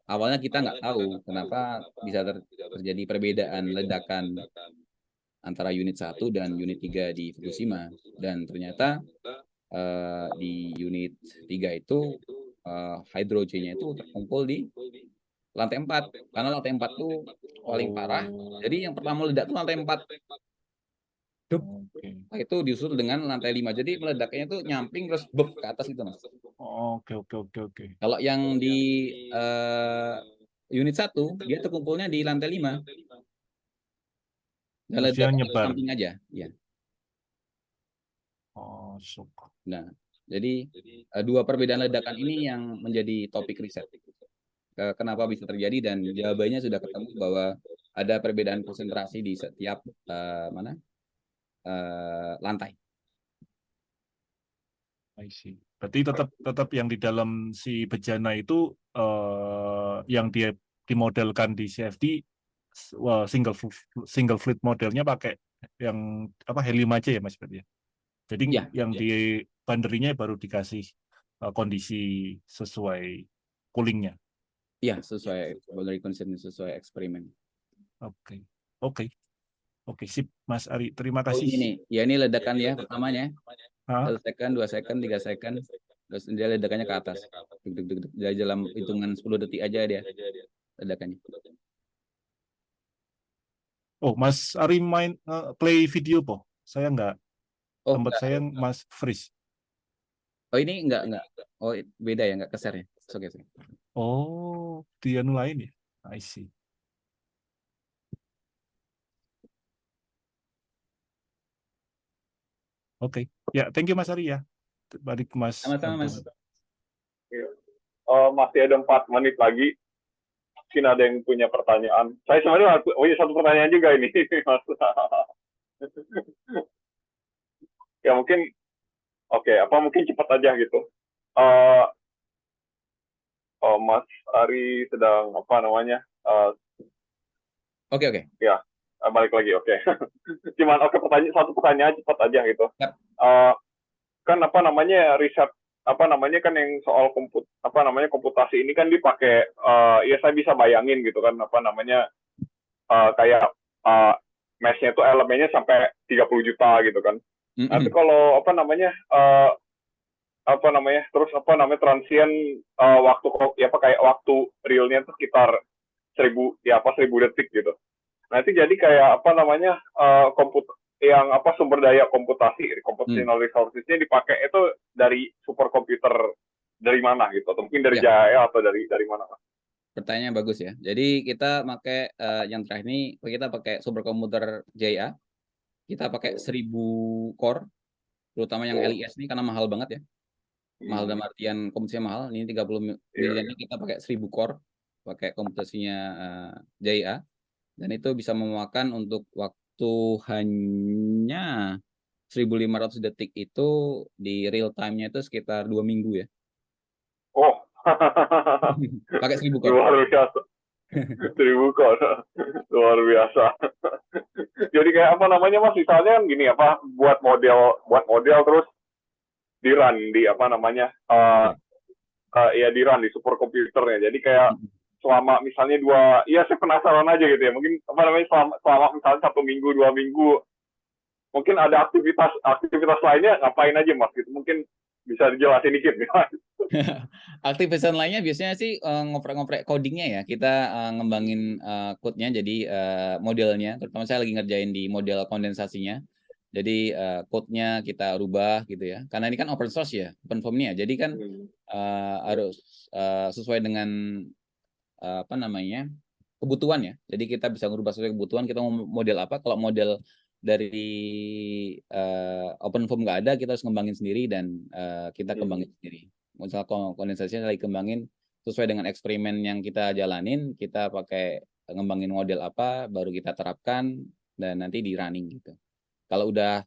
awalnya kita nggak tahu kenapa bisa terjadi perbedaan ledakan antara unit 1 dan unit 3 di Fukushima, dan ternyata di unit 3 itu hidrogennya itu terkumpul di lantai 4, karena lantai 4 itu paling parah. Jadi yang pertama meledak itu lantai 4. Oke. Itu disusul dengan lantai 5. Jadi meledaknya itu nyamping terus beb ke atas gitu, Mas. Oke. Kalau yang di unit 1, dia terkumpulnya di lantai 5. Dan Terus dia ledakannya nyebar. samping aja. Ya. Oh, syukur. Nah, jadi dua perbedaan ledakan ini yang menjadi topik riset. Kenapa bisa terjadi, dan jawabannya sudah ketemu bahwa ada perbedaan konsentrasi di setiap lantai. I see. Berarti tetap yang di dalam si bejana itu yang dia dimodelkan di CFD single fluid modelnya pakai yang helium aja ya, Mas, berarti ya. Jadi Ya, yang di banderinya baru dikasih kondisi sesuai coolingnya. Iya, sesuai boundary condition, sesuai eksperimen. Oke, sip, Mas Ari. Terima Oh, kasih. ini ya, ini ledakan ya pertamanya. Hah? 1 second, 2 second, 3 second. Terus dia ledakannya ke atas. Dari dalam hitungan 10 detik aja dia ledakannya. Oh, Mas Ari main play video po. Saya nggak. Oh, Tempat enggak. saya Mas freeze. Oh, ini enggak. Oh, beda ya, enggak ke-share ya. Oke. Oh, dia nulain ya. I see. Oke. Ya, thank you Mas Ari ya. Balik Mas. Sama-sama, Mas. Masih ada 4 menit lagi. Mungkin ada yang punya pertanyaan. Saya sebenarnya punya satu pertanyaan juga ini, Mas. Ya mungkin, mungkin cepat aja gitu. Mas Ari sedang Oke. Ya, balik lagi, oke. Cuman satu pertanyaan cepat aja gitu. Yap. Kan riset kan yang soal komputasi ini kan dipakai, ya saya bisa bayangin gitu kan kayak mesh-nya itu elemennya sampai 30 juta gitu kan. Tapi kalau terus transient waktu kayak waktu realnya itu sekitar 1000 detik gitu. Nah itu jadi kayak sumber daya computational resources-nya dipakai itu dari superkomputer dari mana gitu, atau mungkin dari JAE atau dari mana? Pertanyaan bagus ya. Jadi kita pakai yang terakhir ini, kita pakai superkomputer JA. Kita pakai 1000 core, terutama yang LIS ini karena mahal banget ya. Mahal dalam artian komputasinya mahal. Ini 30 miliar, kita pakai 1000 core, pakai komputasinya JA. Dan itu bisa memakan untuk waktu hanya 1500 detik itu di real time-nya itu sekitar 2 minggu ya. Oh. Pakai 1000 core. Luar biasa. 1000 core. Luar biasa. Jadi kayak Mas, misalnya gini buat model terus di-run di di run di superkomputernya. Jadi kayak selama misalnya saya penasaran aja gitu ya, mungkin selama misalnya 1 minggu 2 minggu, mungkin ada aktivitas lainnya ngapain aja Mas gitu, mungkin bisa dijelasin dikit nih. Aktivitas lainnya biasanya sih ngoprek-ngoprek codingnya ya, kita ngembangin code-nya, jadi modelnya, terutama saya lagi ngerjain di model kondensasinya. Jadi code-nya kita rubah gitu ya, karena ini kan open source ya, open form nya, jadi kan harus sesuai dengan kebutuhan ya. Jadi kita bisa merubah sesuai kebutuhan, kita mau model apa. Kalau model dari open form nggak ada, kita harus ngembangin sendiri, dan kita kembangin sendiri. Misal kondensasinya lagi kembangin, sesuai dengan eksperimen yang kita jalanin, kita pakai ngembangin model apa, baru kita terapkan dan nanti di running gitu. Kalau udah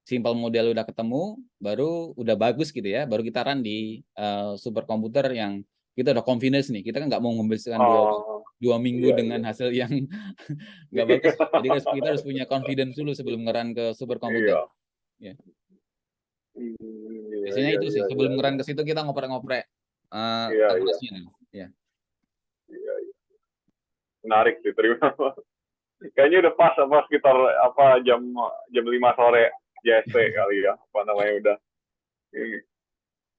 simple model udah ketemu, baru udah bagus gitu ya, baru kita run di superkomputer yang kita udah confidence nih. Kita kan nggak mau membesarkan dua minggu Iya, dengan hasil yang nggak bagus. Jadi kita harus punya confidence dulu sebelum nge-run ke superkomputer. iya. Ya. Iya, Biasanya iya, itu sih, iya, sebelum iya, nge-run ke situ kita ngoprek-ngoprek iya, iya, akurasinya. Ya. iya, iya. Menarik sih, terima kasih. Kayaknya udah pas apa sekitar apa jam 5 sore JST kali ya, apa namanya udah ini.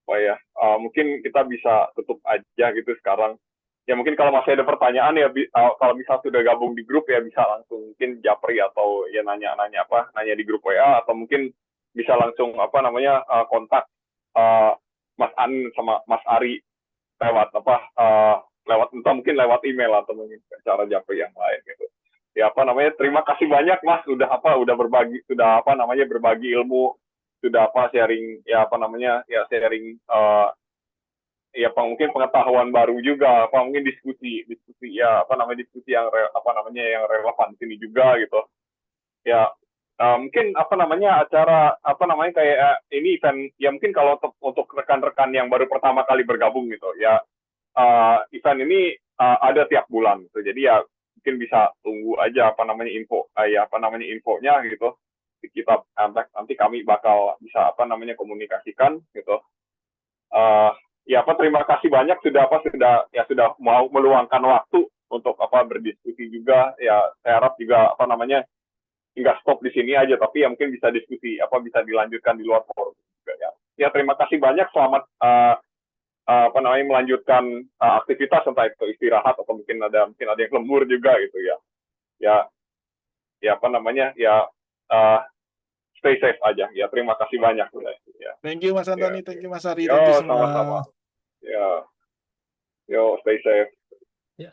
Oh ya, mungkin kita bisa tutup aja gitu sekarang. Ya mungkin kalau masih ada pertanyaan ya, kalau misal sudah gabung di grup ya bisa langsung mungkin japri atau ya nanya di grup WA, atau mungkin bisa langsung apa namanya kontak Mas An sama Mas Ari lewat lewat entah mungkin lewat email atau mungkin cara japri yang lain gitu. Ya apa namanya, terima kasih banyak Mas udah berbagi, berbagi ilmu, sudah sharing ya sharing ya mungkin pengetahuan baru juga, mungkin diskusi ya diskusi yang yang relevan sini juga gitu. Ya mungkin acara kayak ini event ya, mungkin kalau untuk rekan-rekan yang baru pertama kali bergabung gitu ya, event ini ada tiap bulan gitu. Jadi ya mungkin bisa tunggu aja infonya gitu. Kita nanti kami bakal bisa komunikasikan gitu. Ya terima kasih banyak sudah mau meluangkan waktu untuk berdiskusi juga. Ya saya harap juga nggak stop di sini aja, tapi ya mungkin bisa diskusi bisa dilanjutkan di luar forum juga ya. Ya terima kasih banyak, selamat melanjutkan aktivitas, entah itu istirahat atau mungkin ada yang lembur juga gitu ya. Ya stay safe aja ya. Terima kasih banyak ya. Thank you Mas Antoni, thank you Mas Ari, Yo, thank you semua. sama-sama. Ya. Yo, stay safe. Ya,